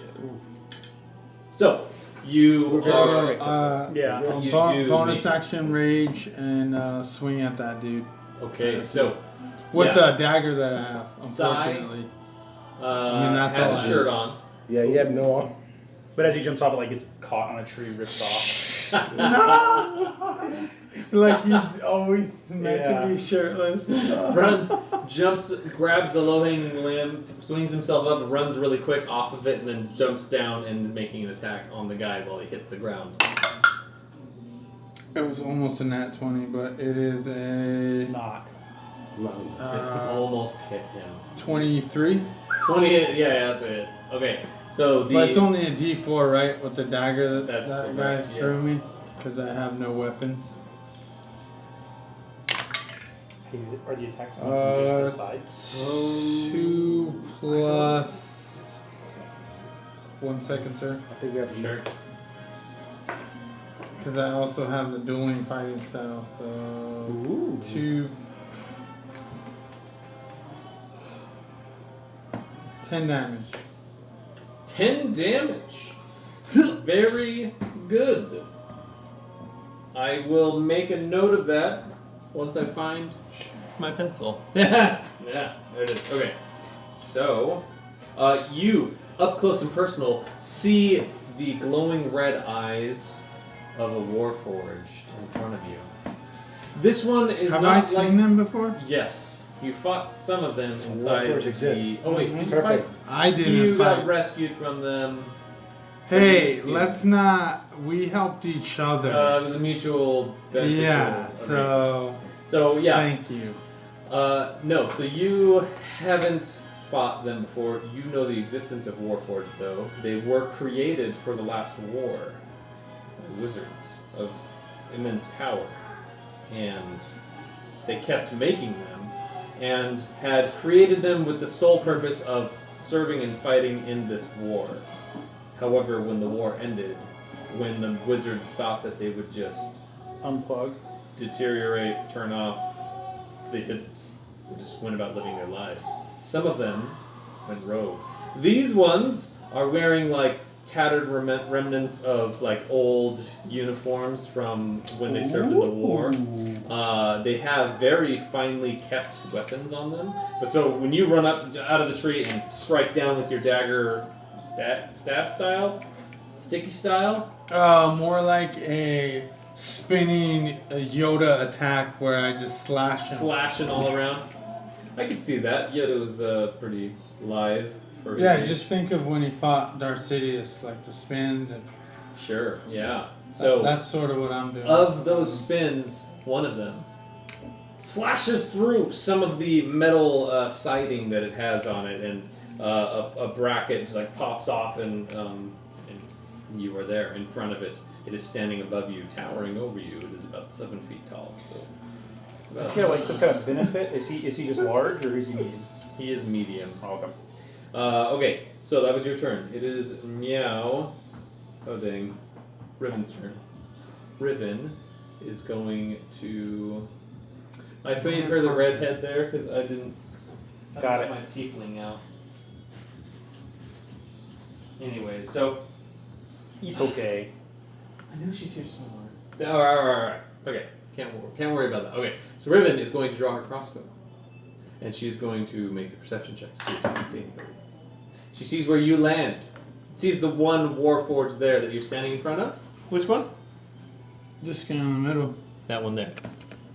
So, you are... Yeah. You do bonus the- action, rage, and swing at that dude. Okay, so... With yeah. the dagger that I have, unfortunately. That's all has I a shirt have. on. Yeah, he had no arm. But as he jumps off, it like gets caught on a tree, ripped off. No! Like he's always meant Yeah. to be shirtless. Runs, jumps, grabs the low-hanging limb, swings himself up, runs really quick off of it, and then jumps down and is making an attack on the guy while he hits the ground. It was almost a nat 20, but it is a Not. Almost hit him. 23. 28, yeah, that's it. Okay, so the... But it's only a D4, right? With the dagger That's that guy correct, threw yes. me? Because I have no weapons. Hey, are the attacks on just the side? 2 plus... 1 second, sir. I think we have Sure. Because I also have the dueling fighting style, so... Ooh. 2... 10 damage. 10 damage. Very good. I will make a note of that once I find my pencil. Yeah, there it is. Okay. So, you, up close and personal, see the glowing red eyes of a warforged in front of you. This one is Have not I seen them before? Yes. You fought some of them So inside warforged exists. Oh wait, did you fight? Perfect. I didn't You fight. got rescued from them. Hey, See. let's not... We helped each other. It was a mutual beneficial yeah, arrangement. so... yeah. Thank you. No, so you haven't fought them before. You know the existence of Warforged, though. They were created for the last war by wizards of immense power. And they kept making them and had created them with the sole purpose of serving and fighting in this war. However, when the war ended, when the wizards thought that they would just Unplug. deteriorate, turn off, they just went about living their lives. Some of them went rogue. These ones are wearing like tattered remnants of like old uniforms from when they served in the war. They have very finely kept weapons on them. But so when you run up out of the tree and strike down with your dagger, stab style, sticky style. More like a spinning Yoda attack where I just slash him. Slashing all around. I could see that. Yoda was pretty lithe. For Yeah, his age. just think of when he fought Darth Sidious, like the spins and... Sure, yeah. So that's sort of what I'm doing. of those spins, one of them slashes through some of the metal siding that it has on it, and a bracket just like pops off, and you are there in front of it. It is standing above you, towering over you. It is about 7 feet tall. So it's about, Does he have like some kind of benefit? Is he just large or is he medium? he is medium. Oh, okay. Okay, so that was your turn. It is Meow. Oh dang, Riven's turn. Riven is going to. I made her the redhead there because I didn't. Got it. My tiefling out. Anyways, so He's okay. I know she's here somewhere. Alright. Okay, can't worry about that. Okay, so Riven is going to draw her crossbow, and she's going to make a perception check to see if she can see anybody. She sees where you land. Sees the one warforged there that you're standing in front of. Which one? Just get in the middle. That one there.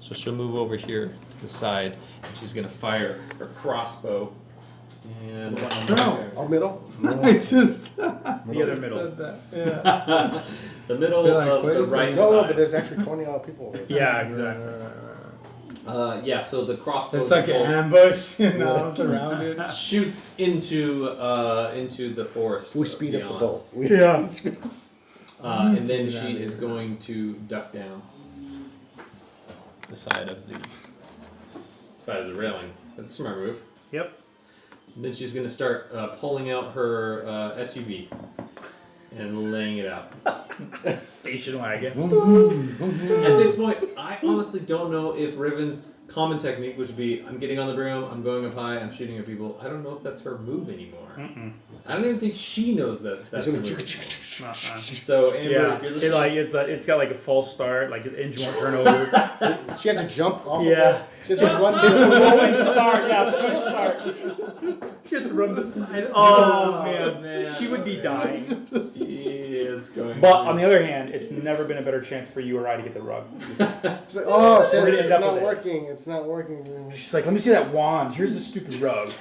So she'll move over here to the side, and she's going to fire her crossbow. And No. All middle. I just... The other middle. said that. Yeah. the middle You're like, of wait the a right second. No, side. but there's actually 20 people over there. Yeah, exactly. Yeah, so the crossbow It's like an ambush, you know, it's around it. shoots into the forest. We speed up the beyond. boat. Yeah. And then she is going to duck down the side of the railing. That's a smart move. Yep. And then she's going to start pulling out her SUV and laying it out. Station wagon. At this point, I honestly don't know if Riven's common technique, which would be I'm getting on the broom, I'm going up high, I'm shooting at people. I don't know if that's her move anymore. I don't even think she knows that that's her move. So Amber, if you're listening, It's got like a false start, like the engine won't turn over. She has to jump off. Yeah. She has to run. It's a rolling start, yeah, push start. She has to run the side. Oh man, she would be dying. She is going. But on the other hand, it's never been a better chance for you or I to get the rug. She's like, oh, We're shit, gonna it's end up not with it. working. It's not working. She's like, let me see that wand. Here's the stupid rug.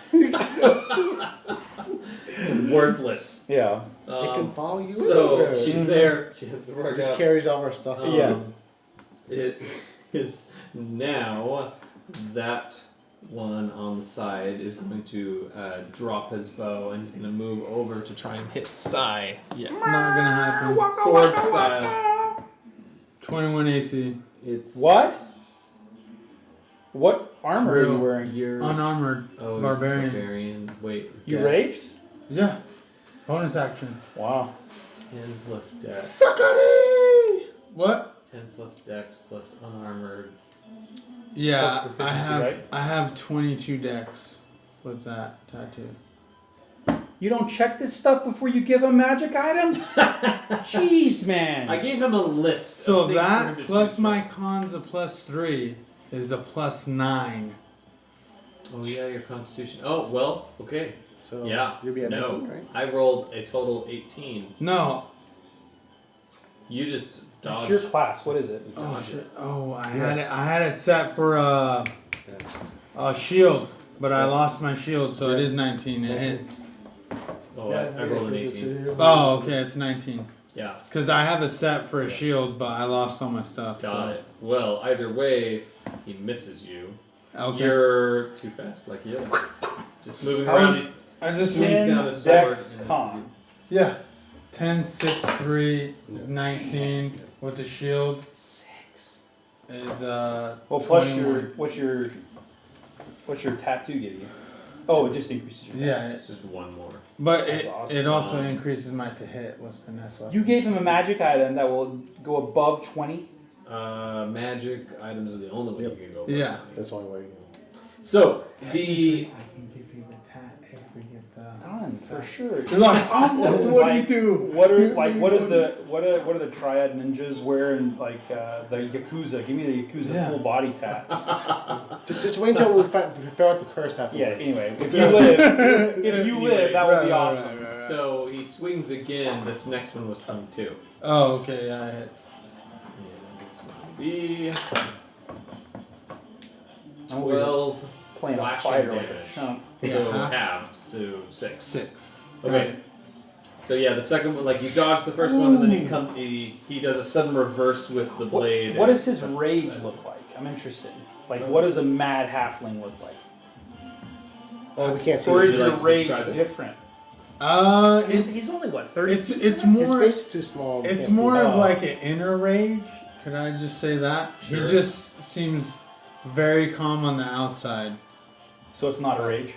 It's worthless. Yeah. It can follow you. So everywhere. she's there. She has the rug Just out. carries all our stuff. Yeah. It is now that one on the side is going to drop his bow and he's going to move over to try and hit Sai. Yeah. Not gonna happen. Sword style. 21 AC. It's What? What armor are you Real. wearing? You're Unarmored. oh, he's Barbarian. Barbarian. Wait. You dex. race? Yeah. Bonus action. Wow. 10 plus dex. What? 10 plus dex plus unarmored. Yeah, Plus I proficiency, have right? I have 22 decks with that tattoo. You don't check this stuff before you give him magic items? Jeez, man. I gave him a list. So of things for him that to plus choose my con's a +3 is a +9. from. Oh yeah, your constitution. Oh well, okay. So Yeah. you'll be at No, 19, right? I rolled a total 18. No. You just What's dodged. your class? What is it? Oh Dodge shit. it. Oh, I had it set for a shield, but I lost my shield, so it is 19. It hits. Oh, I rolled an 18. Oh, okay, it's 19. Yeah, Because I have it set for a shield, but I lost all my stuff. got it. Well, either way, he misses you. Okay. You're too fast, like the other. Just moving I around. was- He I just swings Ten down his sword. dex and misses con. you. Yeah. 10, 6, 3 is 19. With the shield 6. is Well, plus 21. what's your tattoo give you? Oh, it just increases your Yeah, dex. It's just one more. but That's it awesome. also increases my to hit with finesse weapon. You gave him a magic item that will go above 20. Magic items are the only way you can go. Yeah. That's the only way. So the I can give you the tat if we get the. Done for sure. You're like, oh, what do you do? What are the triad ninjas wearing like the yakuza? Give me the yakuza Yeah. full body tat. Just wait until we prepare out the curse afterwards. Yeah. Anyway, if you live, that would be Right, awesome. right, right. So he swings again. This next one was 22. Oh, okay, yeah, it hits. And it's going to be I'm weird. 12 Playing a slashing fighter like a damage. chump. Yeah, So half. halved, so 6. 6. Okay. So yeah, the second one, like you dodge the first one, and then he does a sudden reverse with the blade. What and does his cuts rage the side. look like? I'm interested. Like, what does a mad halfling look like? Oh, we can't see. Or his is Would you your like to rage describe it? different? It's He's only what 30. it's more face is too small. we it's can't see more it. of like an inner rage. Could I just say that? Sure. He just seems very calm on the outside. So it's not a rage.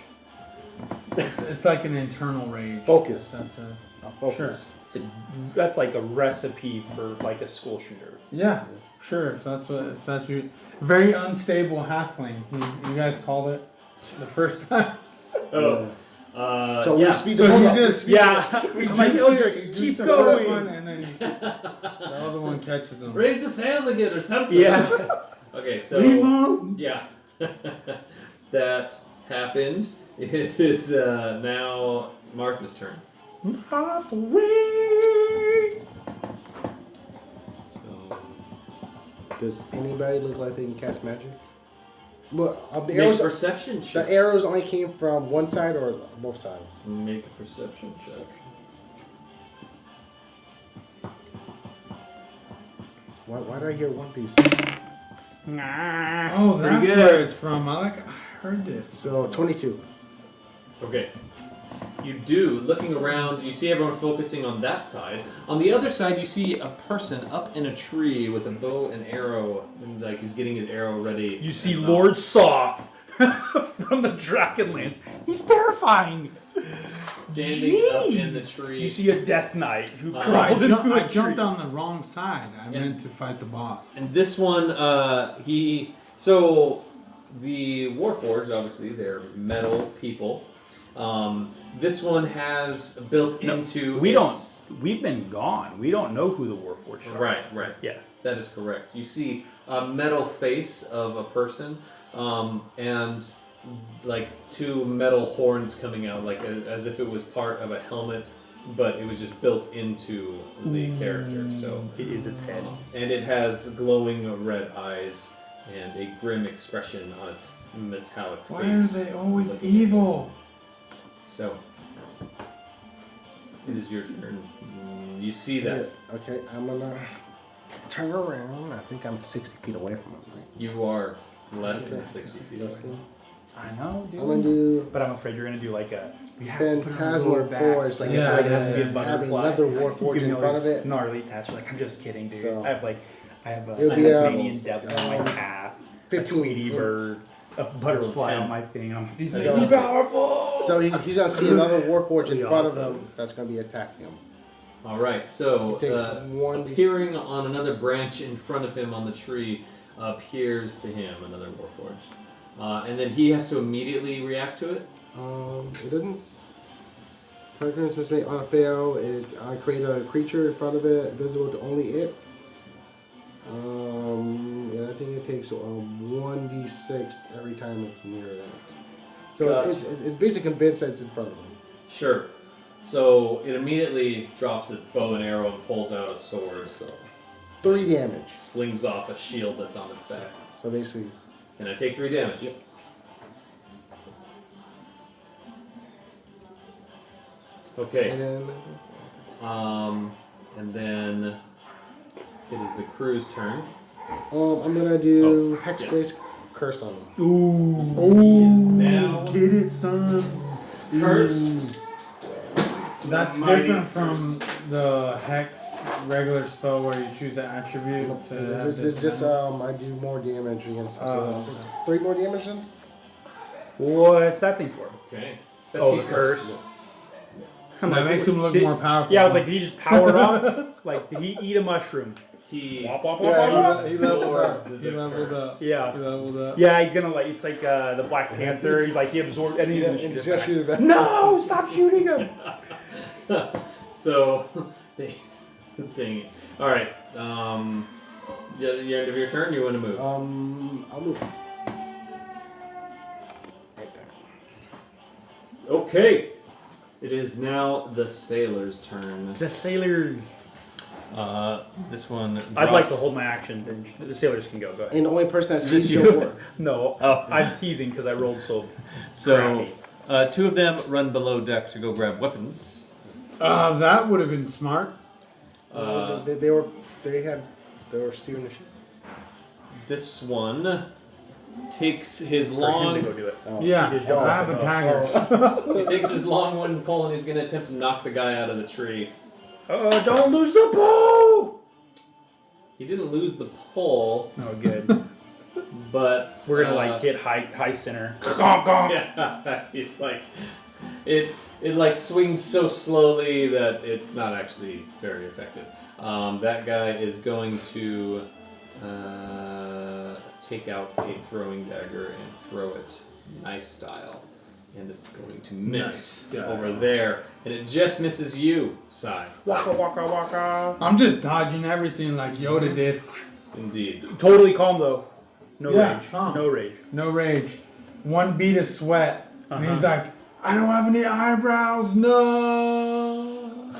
It's like an internal rage. Focus. That's a, Focus. That's like a recipe for like a school shooter. yeah, sure. If that's your very unstable halfling. You guys called it the first time. Oh. So yeah. we speed So the he boat up. just Yeah. he I'm like, shoots Eldrick, it, he keep shoots the first going. one, and then the other one catches him. Raise the sails again or something. Yeah. Okay, so Leave him. yeah, that happened. It is now Martha's turn. Halfway. So Does anybody look like they can cast magic? Well, the make arrows. a perception The check. arrows only came from one side or both sides. Make a perception check. Why do I hear One Piece? Nah. Oh, Pretty that's good. where it's from. I heard this. So 22. Okay. You do. Looking around, you see everyone focusing on that side. On the other side, you see a person up in a tree with a bow and arrow, and like he's getting his arrow ready. You see Lord Soth from the Dragonlance. He's terrifying. Standing up in the tree. You see a Death Knight who I, crawled into a I jumped tree. on the wrong side. I meant to fight the boss. And this one, so the Warforged, obviously, they're metal people. This one has built into. We've been gone. We don't know who the Warforged are. Right. Yeah. That is correct. You see a metal face of a person, and like two metal horns coming out, like as if it was part of a helmet, but it was just built into the character. So it is its head, and it has glowing red eyes and a grim expression on its metallic face. Why are they always evil? So it is your turn. You see that. Okay, I'm gonna turn around. I think I'm 60 feet away from him. Right? You are less than 60 feet Less away. than. I know, dude. I'm gonna do But I'm afraid you're gonna do like a. We have to put her Phantasmal lower back. Force. Like, Yeah, like it has to be a yeah, butterfly. having another Warforged You in know, front of it's it. gnarly attached. Like I'm just kidding, dude. So- I have a It'll be, Tasmanian devil on my path, a 15 Tweety bird, a butterfly 10. on my thing. I'm like, these So- are powerful. So he's gonna see another Warforged in Pretty front of awesome. him that's gonna be attacking him. All right, so It takes 1d6. appearing on another branch in front of him on the tree appears to him another Warforged. And then he has to immediately react to it. It doesn't. Perkins supposed to make on a fail. I create a creature in front of it, visible to only it. And I think it takes 1d6 every time it's near that. So Gotcha. it's basically convinced that it's in front of him. Sure. So it immediately drops its bow and arrow and pulls out a sword. So 3 damage. slings off a shield that's on its back. So basically, And I take 3 damage. Yep. Okay. and then And then it is the crew's turn. I'm gonna do Oh, Hexblaze Curse on him. He is now Get it, son. cursed. That's Mighty different from the Hex regular spell where you choose an attribute to have This this is just now. I do more damage against him. Oh. So 3 more damage then. What's that thing for? Okay. Oh, he's the curse. I'm That like, makes him look did- more powerful. Yeah, I was like, did he just power up? Like, did he eat a mushroom? He Wop, wop, wop, Yeah, wop, wop. he leveled up. absorbed He the leveled curse. up. Yeah. He leveled up. Yeah, he's gonna like, it's like the Black Panther. He's like, he absorbed, and he's Yeah, gonna and shoot he's it gonna back. shoot it back. No, stop shooting him. So, dang it. All right. The end of your turn. You want to move? I'll move. Right there. Okay. It is now the sailor's turn. The sailors. This one. I'd like drops- to hold my action. Then the sailors can go. Go ahead. And the only person that Is this sees you? your work. No, Oh. I'm teasing because I rolled so. So, 2 of them run below deck to go grab weapons. That would have been smart. They were steering the ship. This one takes his For him long. to go do it. Oh. Yeah, He just jumped I off have a the dagger. He takes his long wooden pole and he's going to attempt to knock the guy out of the tree. Don't lose the bow. He didn't lose the pole, Oh, good. but We're gonna like hit high center. Gonk, gonk. Yeah, it's like it like swings so slowly that it's not actually very effective. That guy is going to take out a throwing dagger and throw it knife style, and it's going to miss Knife style. over there, and it just misses you, Sai. Waka waka waka. I'm just dodging everything like Yoda did. Indeed. Totally calm though. No Yeah, rage. calm. No rage. No rage. 1 bead of sweat. And he's Uh-huh. like, I don't have any eyebrows. No.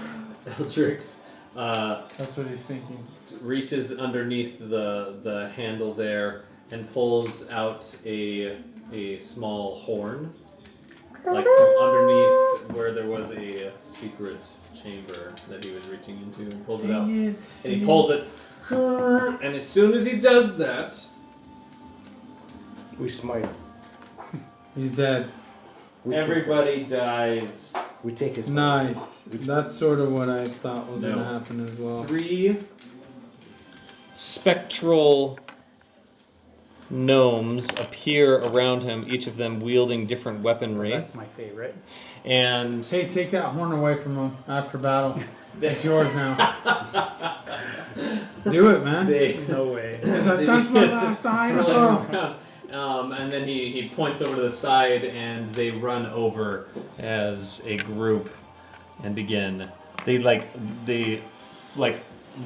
Eldrix That's what he's thinking. reaches underneath the handle there and pulls out a small horn, like from underneath where there was a secret chamber that he was reaching into, and pulls it out. Dang it. And he pulls it, and as soon as he does that, We smite him. He's dead. We take everybody dies We take his. Nice. That's sort of what I thought was No. gonna happen as well. 3 spectral gnomes appear around him, each of them wielding different weaponry. That's my favorite. And Hey, take that horn away from him after battle. It's yours now. Do it, man. No way. That's my last item. And then he points over to the side, and they run over as a group and begin. They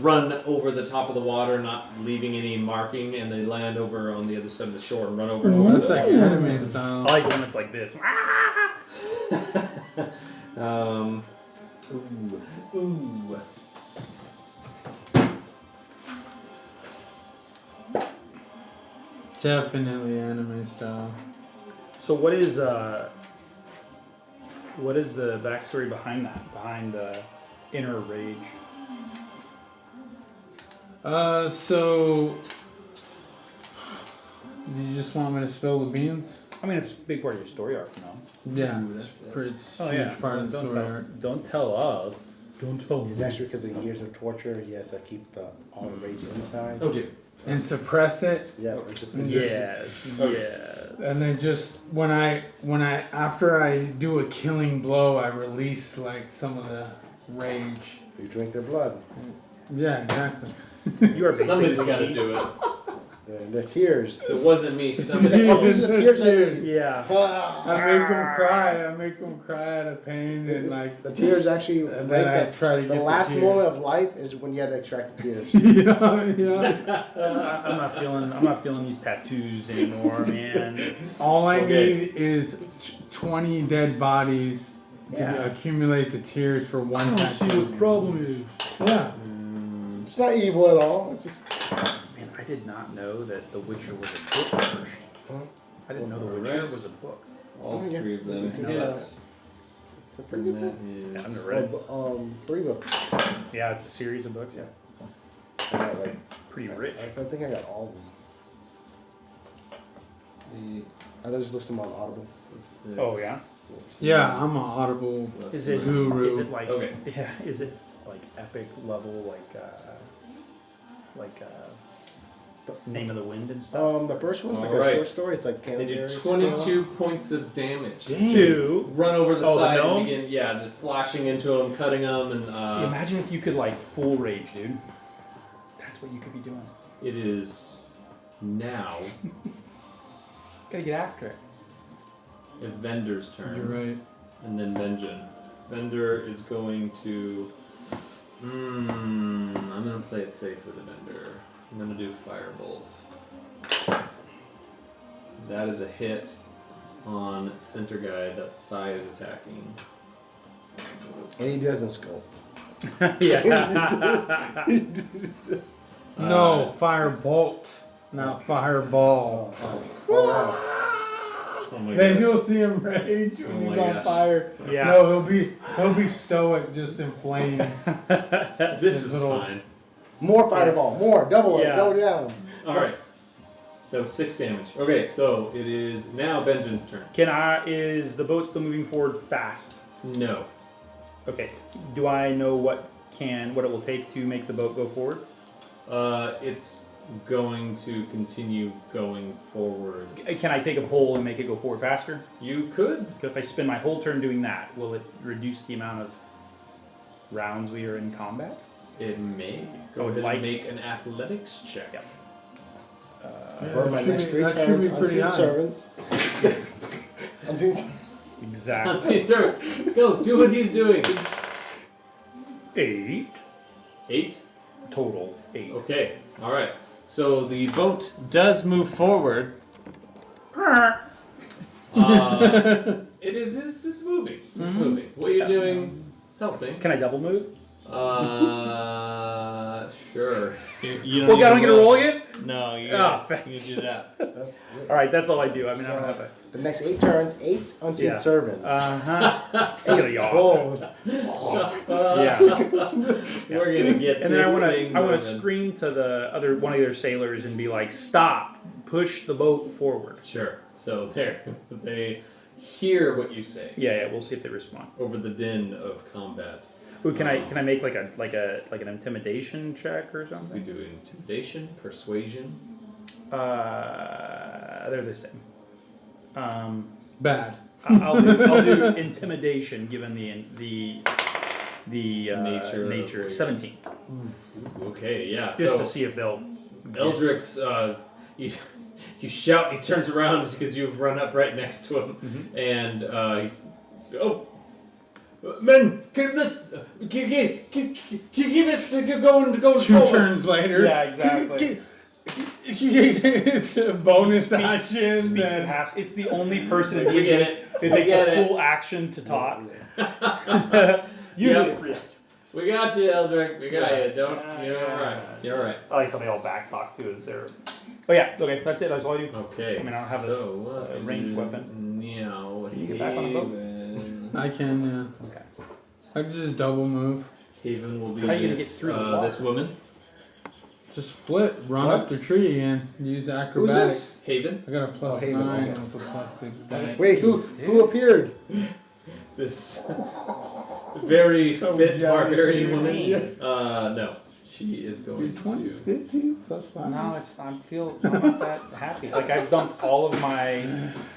run over the top of the water, not leaving any marking, and they land over on the other side of the shore and run over. Ooh, towards that's like anime style. I like when it's like this. Ooh. Definitely anime style. So what is the backstory behind that? Behind the inner rage? So do you just want me to spill the beans? I mean, it's a big part of your story arc, you know. Yeah, Ooh, it's that's pretty Oh huge yeah. part of the Don't story tell, arc. don't tell us. Don't tell It's me. actually because of years of torture. He has to keep all the rage inside. Oh, dude. And suppress it. Yeah, it's just Yes. Yes. And then just when I after I do a killing blow, I release like some of the rage. You drink their blood. Yeah, exactly. You are Somebody's basically- got to do it. Their tears. If it wasn't me, This somebody. is the tears I need. Yeah. I make them cry. I make them cry out of pain and like. The tears actually. And then I try to the get last the tears. moment of life is when you had to extract the tears. yeah. I'm not feeling these tattoos anymore, man. All I Okay. need is 20 dead bodies to Yeah. accumulate the tears for one tattoo. problem is. Yeah. It's not evil at all. It's just. Man, I did not know that The Witcher was a book first. Huh? I didn't know The Witcher was a book. All Oh, yeah. 3 of them. Yeah. Yes. It's a pretty good book. Yeah, I've Is, never read. 3 books. Yeah, it's a series of books. Yeah, I got like. pretty rich. I think I got all of them. I just list them on Audible. Oh yeah. Yeah, I'm an Audible Is it guru. Is it like Okay. yeah? Is it like epic level Name of the Wind and stuff? The first one's like Alright. a short story. It's like They do Canterbury. 22 points of damage. Two. Run over the Oh, the side and gnomes? begin, yeah, just slashing into them, cutting them, and See, imagine if you could like full rage, dude. That's what you could be doing. it is now Gotta get after it. Evendur's turn. You're right. And then Benjen. Evendur is going to. I'm gonna play it safe with Evendur. I'm gonna do Firebolt. That is a hit on Center Guy. That Sai is attacking. And he doesn't scope. Yeah. No, firebolt, not fireball. Oh my Then gosh. you'll see him rage when Oh he's my on gosh. fire. Yeah. No, he'll be stoic, just in flames. This is little- fine. More fireball. More. Double it. Yeah. Double down. Alright. That was 6 damage. Okay, so it is now Benjen's turn. Is the boat still moving forward fast? No. Okay. Do I know what it will take to make the boat go forward? It's going to continue going forward. Can I take a pole and make it go forward faster? You could. Because if I spend my whole turn doing that, will it reduce the amount of rounds we are in combat? It may. Go Oh, ahead like- and make an athletics check. Yep. For my should next be- 3 that should turns, be pretty unseen high. servants. Unseen. Exactly. That's it, sir. Go, do what he's doing. 8 8? total. 8. Okay, alright. So the boat does move forward. It's moving. It's moving. What you're doing is helping. Can I double move? Sure. You Well, I don't need get to a roll again? No, you Oh, gotta, thanks. you do that. That's All right, that's all I do. I mean, I don't have a. the next 8 turns. 8 unseen Yeah. servants. That's gonna be 8 awesome. bulls. Yeah. We're gonna get And then this I want thing to scream to one of the other sailors and be like, "Stop! Push the boat forward." Sure. So there, hear what you say Yeah, we'll see if they respond. over the din of combat. Ooh, can I make like an intimidation check or We something? do intimidation, persuasion. They're the same. Bad. I'll do intimidation given the Nature nature. of- 17. Okay, yeah. Just so to see if they'll. Eldrix, you shout. He turns around because you've run up right next to him, and he's oh, men, keep this, keep this going 2 forward. turns later. Yeah, exactly. It's a bonus Speaks- action. speaks Then in half. It's the only person in We the get game it. that We takes get a it. full action to talk. Usually Usually free action. We got you, Eldrick. We got Yeah. you. Don't. Yeah, You're yeah. alright. You're alright. I like how they all back talk too. Is there? Oh yeah. Okay, that's it. That's all I do. Okay. I mean, I don't have a ranged weapon. Yeah. Can you get back on the boat? Haven. I can. Okay. I can just double move. Haven will be How are you gonna this, get through the water? this woman. Just flip, run What? up the tree again. Use Who's acrobatics. this? Haven. I got a plus Haven, 9 okay. with a plus 6 die. Wait, who appeared? This very So fit jealous. barbarian woman. Yeah. No. She is going Your 20 to. 50 plus 5. No, I'm not that happy. Like I've dumped all of my.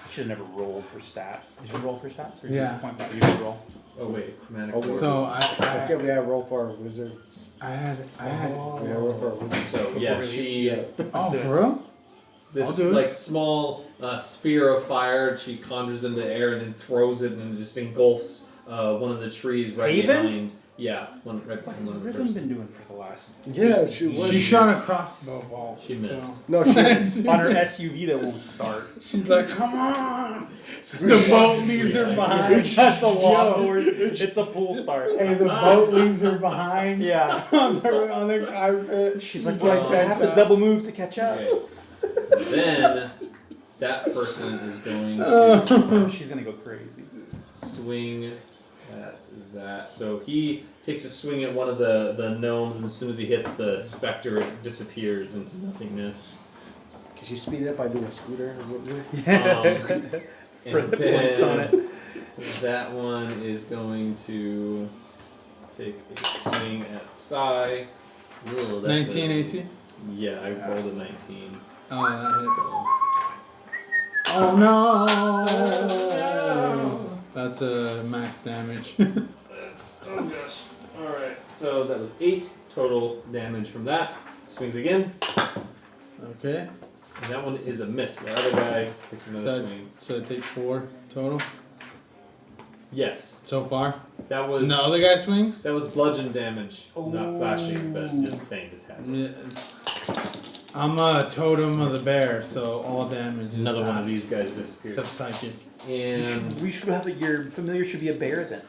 Should have never rolled for stats. Did you roll for stats? Or did Yeah. you point out? You should roll. Oh wait, chromatic. Oh, order. So Okay, we have roll for a wizard. I had. We have roll for a wizard. So yeah, Before we she Oh, for real? I'll this do it. like small sphere of fire. She conjures in the air and then throws it and it just engulfs one of the trees right Haven? behind. Yeah, one right behind one of the What has Riven person. been doing for the last? Yeah, she was. She shot a crossbow bolt. She missed. so- No, she. On her SUV that won't start. She's like, come on! The boat leaves her behind. That's a lawnmower. It's a pool start. Hey, the boat leaves her behind Yeah. on the carpet. She's like, Like well, I that have to time. double move to catch up. Okay. Then that person is going to She's gonna go crazy. swing at that. So he takes a swing at one of the gnomes, and as soon as he hits the specter, it disappears into nothingness. Can she speed up by doing a scooter? And Flips on it. that one is going to take a swing at Sai. Ooh, that's 19 a- AC? Yeah, I rolled a 19. Oh, that hits. So. Oh no! That's a max damage. Oh gosh. Alright, so that was 8 total damage from that. Swings again, Okay. and that one is a miss. The other guy takes another swing. So I take 4 total Yes, so far. that was No, other guy swings? that was bludgeon damage. Not slashing, but just saying this happened. Yeah. I'm a totem of the bear, so all damage is Another one of half, these guys disappeared. except psychic. And We should have your familiar should be a bear then.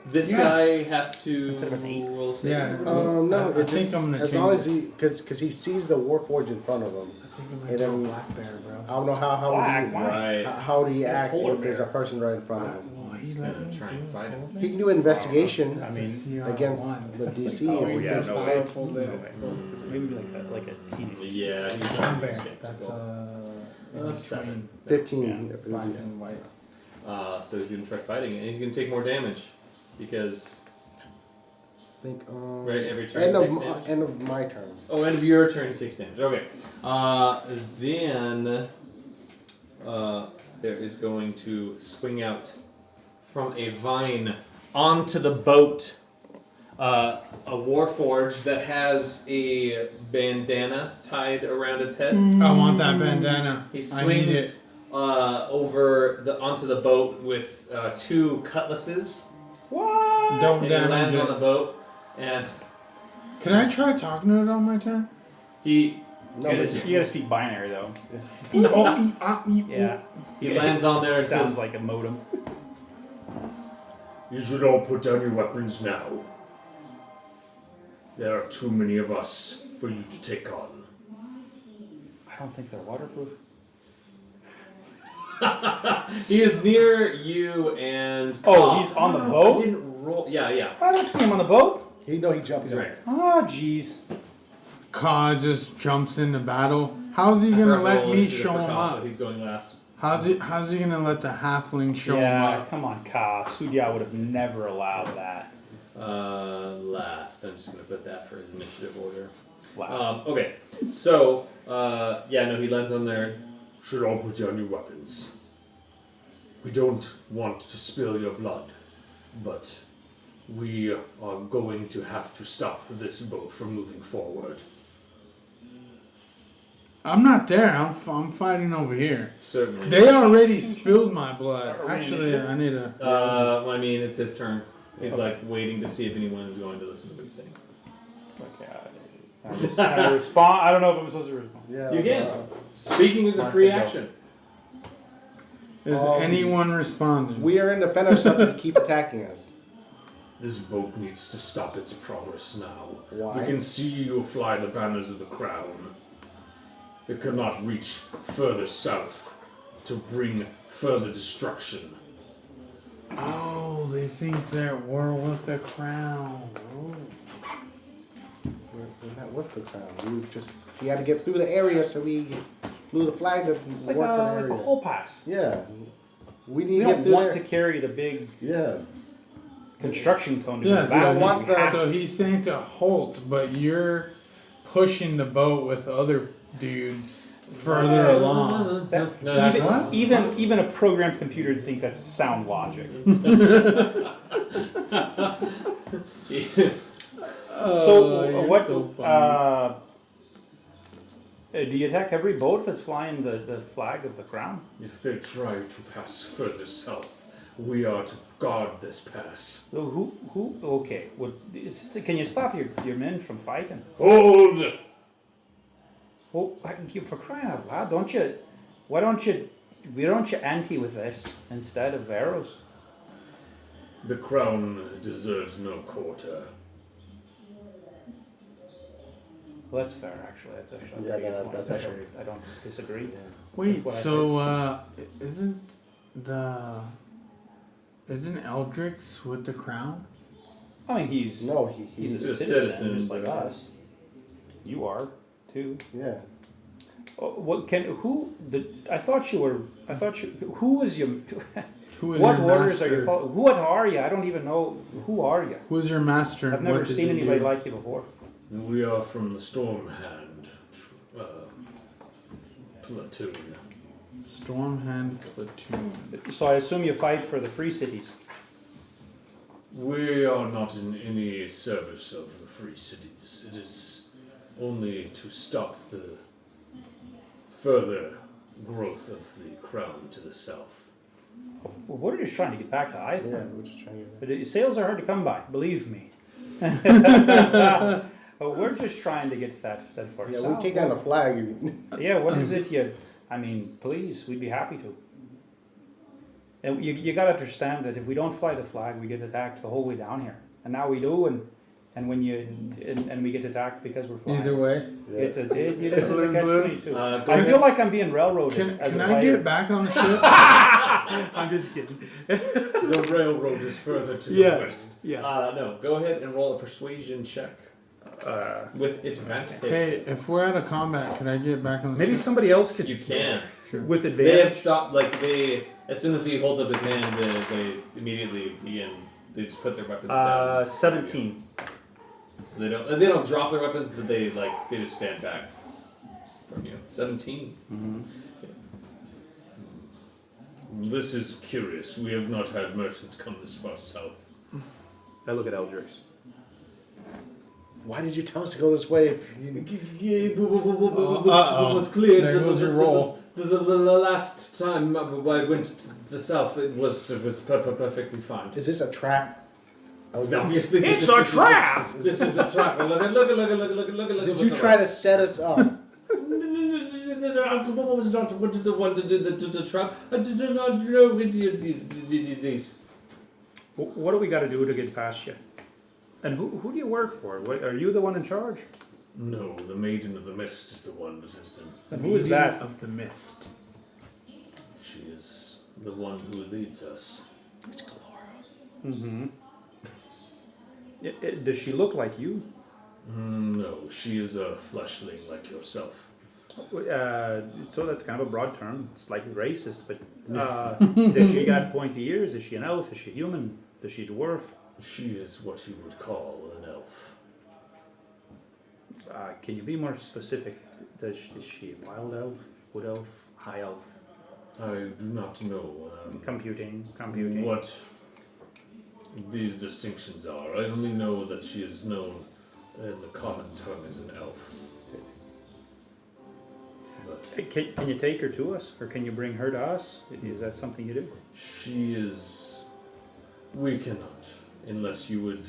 this Yeah. guy has to Instead of an 8. roll save. Yeah. No, I it think just, I'm gonna as change long as it. he, because he sees the Warforged in front of him. I think I'm Hey, gonna then- go black bear, bro. I don't know how Why? would he, Right. how would he act Polar if there's a bear. person right in front of him. Well, he He's let gonna me try and do fight him. He can do an investigation I mean, against the DC Oh, if he yeah, thinks no it's way. fake. No way. Maybe like a teenager. Yeah, he's Brown bear. skeptical. That's 7. 15. Yeah. If it black would be- and white. So he's gonna try fighting, and he's gonna take more damage because I think, right every turn end he of takes my, damage. end of my turn. Oh, end of your turn he takes damage. Okay. Then there is going to swing out from a vine onto the boat. A warforged that has a bandana tied around its head. I want that bandana. He I need it. swings onto the boat with 2 cutlasses. What? Don't And he damage lands on the it. boat, and Can I try talking to it on my turn? he No, You but gotta speak binary though. Yeah. he lands on there and Sounds says, like a modem. You should all put down your weapons now. There are too many of us for you to take on. I don't think they're waterproof. he is near you and. Oh, he's on the I boat? didn't roll. Yeah, yeah. I don't see him on the boat. he jumped. He's right. Oh, jeez. Ka just jumps into battle. How's he gonna First let roll me is show for him Ka, up? So he's going last. How's he gonna let the halfling show him Yeah, up? come on, Ka. Sudya would have never allowed that. Last. I'm just gonna put that for his initiative order. Last. Okay, so yeah, no, he lands on there. Should all put down your weapons. We don't want to spill your blood, but we are going to have to stop this boat from moving forward. I'm not there. I'm fighting over here. Certainly. They already spilled my blood. Are we Actually, I need to. I mean, it's his turn. He's Okay. like waiting to see if anyone is going to listen to what he's saying. Okay, I'm just gonna respond. I don't know if I'm supposed to respond. Yeah. You can. Speaking is a Mark, free go. action. Is anyone responding? We are in defend ourselves and keep attacking us. This boat needs to stop its progress now. Why? We can see you fly the banners of the crown. It cannot reach further south to bring further destruction. Oh, they think they're war with the crown. Oh. We're not with the crown. We had to get through the area, so we blew the flag that we It's like worked for the a area. whole pass. Yeah. We need We to get don't through want there. to carry the big Yeah. construction cone to Yeah, the so, back. don't want the- so he's saying to halt, but you're pushing the boat with other dudes further along. That- That even, what? even a programmed computer would think that's sound logic. So you're what? so funny. Do you attack every boat that's flying the flag of the crown? If they try to pass further south, we are to guard this pass. So who? Okay. Can you stop your men from fighting? Hold! Well, for crying out loud, don't you? Why don't you ante with this instead of arrows? The crown deserves no quarter. Well, that's fair, actually. That's actually. Yeah, a pretty good that- point. that's actually- I don't disagree. Wait, what I so isn't Eldrix with the crown? I mean, he's No, he's a He's a citizen, citizen, just like but- us. You are too. yeah. Oh, what can who? I thought you were. Who was your? Who is What your orders are master? you following? What are you? I don't even know. Who are you? Who is your master? I've never What does seen he anybody do? like you before. We are from the Stormhand platoon. Stormhand platoon. So I assume you fight for the free cities. We are not in any service of the free cities. It is only to stop the further growth of the crown to the south. Well, we're just trying to get back to Yeah, Iceland. we're just trying to get But sales are hard to come by, believe me. But we're just trying to get that far Yeah, south. we take down the flag. Yeah, what is it you? I mean, please, we'd be happy to. And you got to understand that if we don't fly the flag, we get attacked the whole way down here. And now we do, and when you and we get attacked because we're flying. Either way, Yeah. It's a this is a catch-22. Go I ahead. feel like I'm being railroaded as can a I writer. get back on the ship? I'm just kidding. The railroad is further to Yeah. the west. Yeah. No, go ahead and roll a persuasion check with advantage. Hey, if we're out of combat, can I get back on the Maybe ship? somebody else could You can. with They have advantage. stopped. Like as soon as he holds up his hand, they immediately begin. They just put their weapons down. 17. So they don't drop their weapons, but they just stand back from you. 17. This is curious. We have not had merchants come this far south. I look at Eldrix. Why did you tell us to go this way? It was clear. There goes your roll. The last time I went to the south, it was perfectly fine. Is this a trap? Obviously, It's this a is- trap! This is a trap. Look. Did you try to set us up? I was not the one to do the trap. I did not know these. What do we got to do to get past you? And who do you work for? Are you the one in charge? No, the Maiden of the Mist is the one that has been. And who is that? Of the mist. She is the one who leads us. Mm-hmm. Does she look like you? No, she is a fleshling like yourself. So that's kind of a broad term, slightly racist, but does she got pointy ears? Is she an elf? Is she human? Is she a dwarf? She is what you would call an elf. Can you be more specific? Is she a wild elf, wood elf, high elf? I do not know Computing. what these distinctions are. I only know that she is known in the common tongue as an elf. But Hey, can you take her to us, or can you bring her to us? Is that something you do? she is... We cannot, unless you would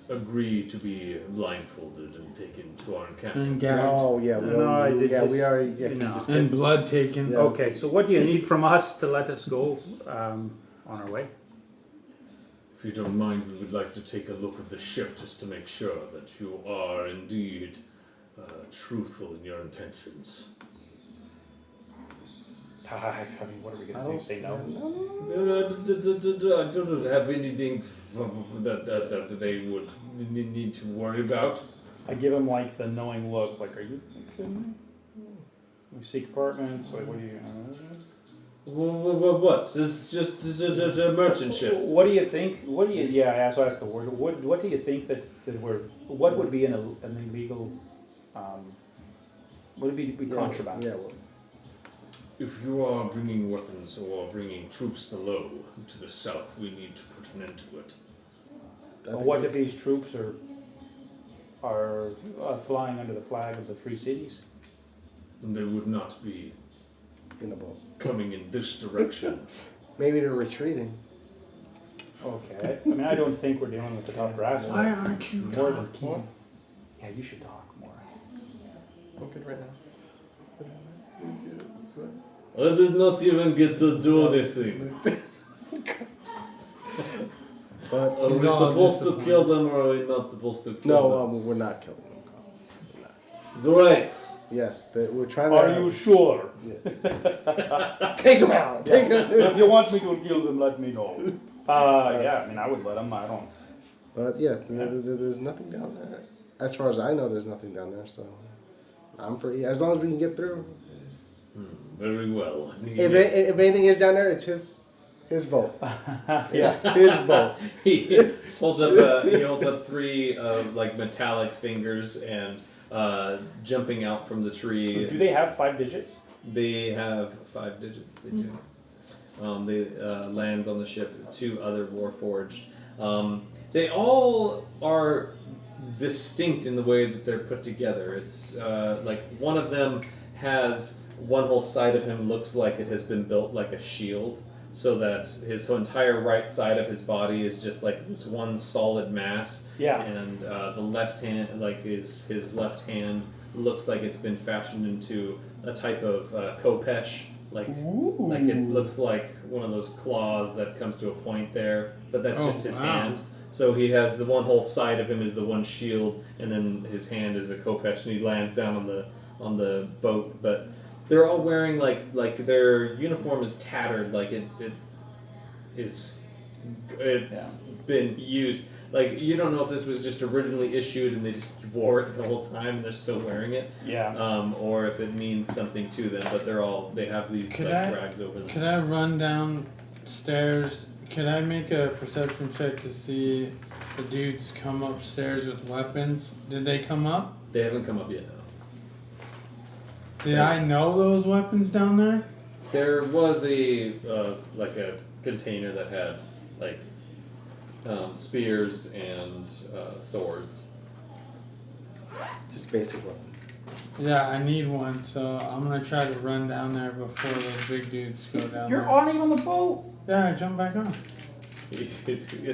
agree to be blindfolded and taken to our encampment. And gagged. Oh yeah, we are. Yeah, you can know. just And blood taken. Yeah. Okay, so what do you need from us to let us go on our way? If you don't mind, we would like to take a look at the ship just to make sure that you are indeed truthful in your intentions. I mean, what are we I gonna do? don't Say no? I don't have anything that they would need to worry about. I give him like the knowing look, like, are you kidding me? We seek apartments, like, what are you? What? This is just a merchant ship. What do you think? What do you? Yeah, I also asked the word. What do you think that we're? What would be an illegal? Would it be contraband? Yeah, well, If you are bringing weapons or bringing troops below to the south, we need to put an end to it. I Well, think what if these troops are flying under the flag of the Free Cities? And they would not be in a boat. coming in this direction. Maybe they're retreating. Okay. I mean, I don't think we're dealing with the top brass. Why aren't you More than talking? Yeah, you should talk more. I'm good right now. I did not even get to do anything. But Are we He's all supposed to disappointed. kill them or are we not supposed to kill no, them? we're not killing them. We're not. Great. Yes, we're trying to. Are you sure? Take them out? Take them. If you want me to kill them, let me know. Yeah, I mean, I would let them. I don't. But yeah, there's nothing down there. As far as I know, there's nothing down there. So I'm pretty. As long as we can get through. Very well. If anything is down there, it's his boat. Yeah. His boat. He holds up three like metallic fingers and jumping out from the tree. Do they have 5 digits? They have 5 digits. They do. They lands on the ship. 2 other warforged. They all are distinct in the way that they're put together. It's like one of them has one whole side of him looks like it has been built like a shield, so that his entire right side of his body is just like this one solid mass. Yeah. And the left hand, like his left hand, looks like it's been fashioned into a type of khopesh. Like it looks like one of those claws that comes to a point there, but that's just his hand. So he has the one whole side of him is the one shield, and then his hand is a khopesh, and he lands down on the boat. But they're all wearing like their uniform is tattered, like it's been used. Like you don't know if this was just originally issued and they just wore it the whole time and they're still wearing it. Yeah. Or if it means something to them, but they have these drags over them. Could I run downstairs? Could I make a perception check to see the dudes come upstairs with weapons? Did they come up? They haven't come up yet. No. Did I know those weapons down there? There was a like a container that had like spears and swords. Just basic weapons. Yeah, I need one, so I'm gonna try to run down there before those big dudes go down You're there. already on the boat. Yeah, I jump back on. As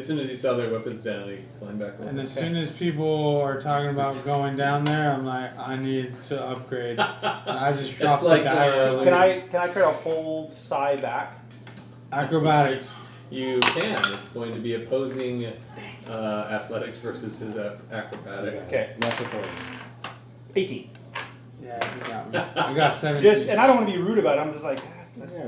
soon as you saw their weapons down, he climbed back over. And as soon as people are talking about going down there, I'm like, I need to upgrade. And I just drop like, the dagger. Can I try to hold Sai back? Acrobatics. You can. It's going to be opposing athletics versus his acrobatics. Okay. Natural 20. 18. Yeah, you got me. I got 17. Just, and I don't want to be rude about it. I'm just like,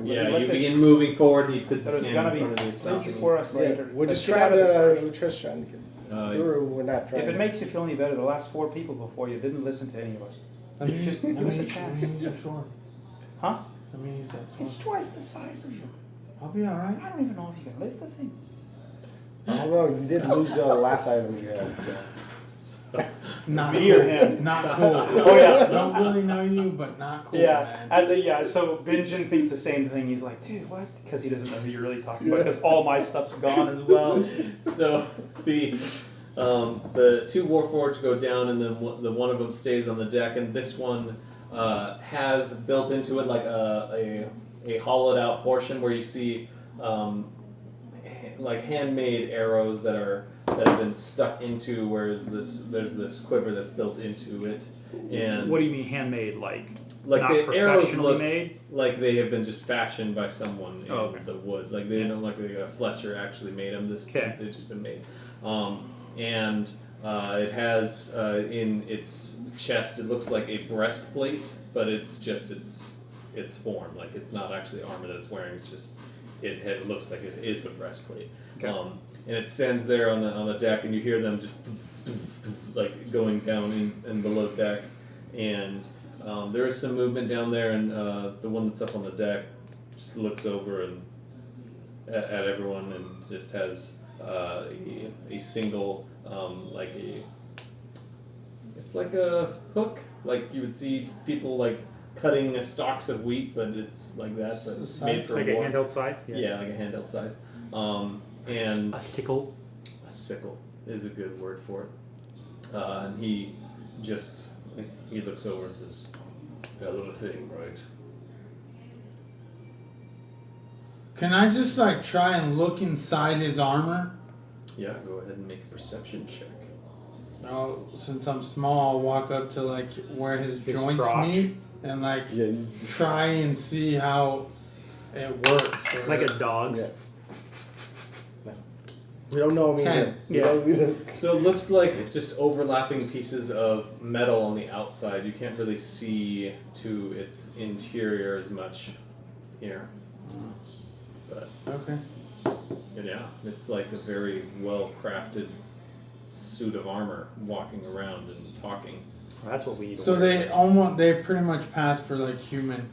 Yeah, let you this- begin moving forward. He puts that his was hand gonna in front of be you, stopping plenty you. for us Yeah, later. we're Let's just get trying out of this to. first. We're just trying to get Uh, through. We're not trying. If it makes you feel any better, the last 4 people before you didn't listen to any of us. Let me Just let give us me- a chance. Let me use your sword. Huh? Let me use that It's sword. twice the size of you. I'll be alright. I don't even know if you can lift the thing. I don't know. You did lose the last item you had. So. Not Me or cool. him? Not cool. Oh, yeah. Don't really know you, but not cool, man. Yeah. So Benjen thinks the same thing. He's like, dude, what? Because he doesn't know who you're really talking about. Because all my stuff's gone as well. So the two Warforged go down, and then the one of them stays on the deck, and this one has built into it like a hollowed out portion where you see like handmade arrows that have been stuck into, whereas there's this quiver that's built into it. And What do you mean handmade? Like not the arrows professionally look made? like they have been just fashioned by someone in Okay. the woods. Like they don't look like a Fletcher actually made them. They've just been made. And it has in its chest, it looks like a breastplate, but it's just its form. Like it's not actually armor that it's wearing. It's just it looks like it is a breastplate. Okay. And it stands there on the deck, and you hear them just like going down in below deck. And there is some movement down there, and the one that's up on the deck just looks over and at everyone, and just has a single it's like a hook, like you would see people like cutting stalks of wheat, but it's like that, but It's made for Like a war. handheld scythe? Yeah, like a handheld scythe. And A sickle? a sickle is a good word for it. And he looks over and says, Hell of a thing, right? Can I just like try and look inside his armor? "Yeah, go ahead and make a perception check." Oh, since I'm small, I'll walk up to like where his joints crotch. meet and like Yeah. You just, try and see how it works. Or, Like a dog's? yeah. We don't know him either. 10. We don't- we don't- So it looks like just overlapping pieces of metal on the outside. You can't really see to its interior as much here. But Okay. yeah, it's like a very well crafted suit of armor walking around and talking. Well, that's what we need to So wear. they pretty much pass for like humanoid.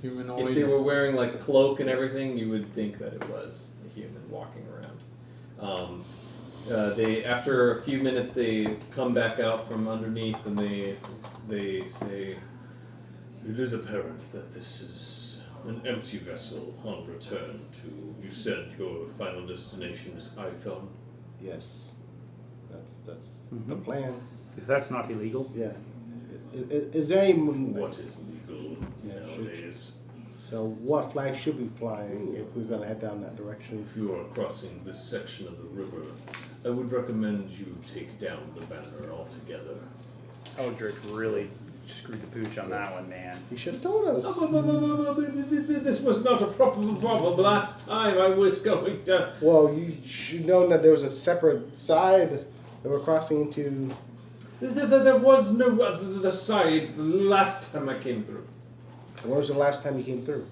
If they were wearing like a cloak and everything, you would think that it was a human walking around. They after a few minutes they come back out from underneath and they say, It is apparent that this is an empty vessel on return to. You said your final destination is Ithon. Yes. That's the plan. If that's not illegal. Yeah. Is there any? What is legal nowadays? So what flag should we fly if we're gonna head down that direction? If you are crossing this section of the river, I would recommend you take down the banner altogether. Eldrick really screwed the pooch on that one, man. You should have told us. "This was not a problem last time I was going to." Well, you should know that there was a separate side that we're crossing into. There was no other side last time I came through. When was the last time you came through?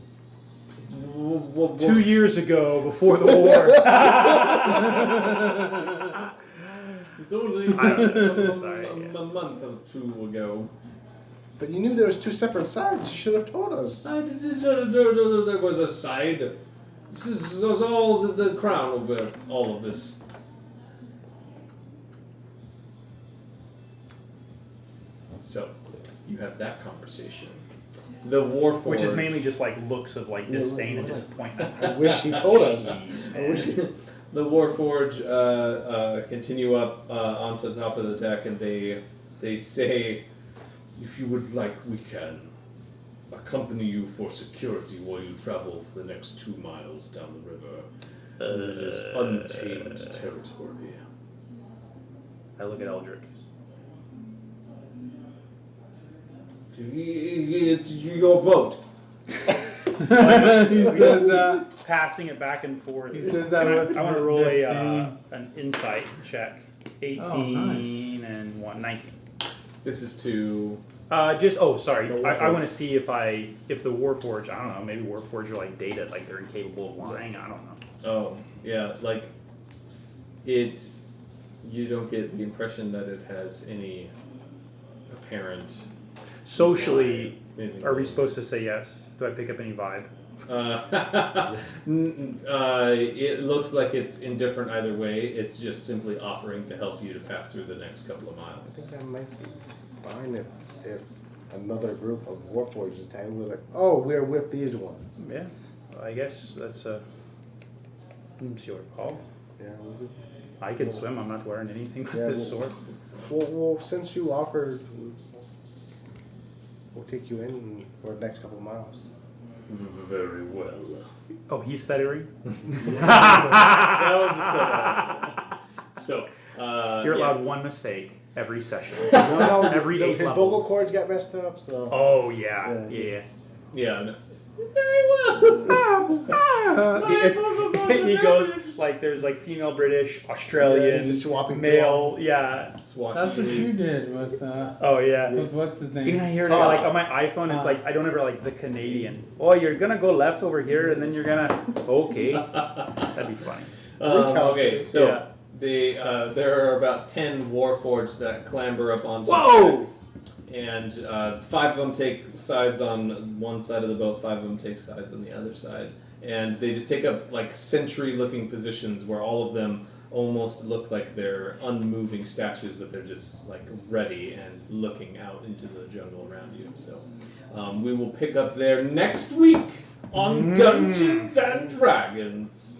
2 years ago, before the war. It's only I don't know. Sorry, a month or two ago. But you knew there was two separate sides. You should have told us. I didn't know there was a side. This was all the crown over all of this. So, you have that conversation. The Warforged, Which is mainly just like looks of like disdain and disappointment. I wish he told us. Jeez, I wish he. the Warforged continue up onto the top of the deck, and they say, If you would like, we can accompany you for security while you travel for the next 2 miles down the river. It is untamed territory. I look at Eldrick. "It's your boat." he says that. Passing it back and forth. He says that And with I want to roll disdain. an insight check. 18 Oh, nice. and 19. This is to Sorry. The I Warforged. want to see if the Warforged, I don't know, maybe Warforged are like dated, like they're incapable of lying. I don't know. Oh, yeah, like it. You don't get the impression that it has any apparent. Socially, Anything are we else? supposed to say yes? Do I pick up any vibe? It looks like it's indifferent either way. It's just simply offering to help you to pass through the next couple of I miles. think I might be fine if another group of warforges came. We're like, oh, we're with these ones. Yeah, I guess that's a. It's your call. Yeah. We I can swim. I'm not wearing anything with Yeah, this well- sword. well, since you offered, we'll take you in for the next couple of miles. Very well. Oh, he's stuttering. That was a step. So, You're yeah. allowed one mistake every session. No, Every 8 his levels. vocal cords got messed up, so. Oh yeah, Yeah. Yeah. No. Very well. He goes like there's like female British, Australian, Yeah, just swapping male. Yeah. Swat That's what you. you did with Oh yeah. what's his name? You can hear it Carl. like on my iPhone. It's like I don't ever like the Canadian. Oh, you're gonna go left over here, and then you're gonna. Okay, that'd be funny. Okay, so Yeah. there are about 10 warforged that clamber up onto Whoa! the deck, and 5 of them take sides on one side of the boat, 5 of them take sides on the other side, and they just take up like sentry-looking positions where all of them almost look like they're unmoving statues, but they're just like ready and looking out into the jungle around you. So we will pick up there next week on Dungeons and Dragons.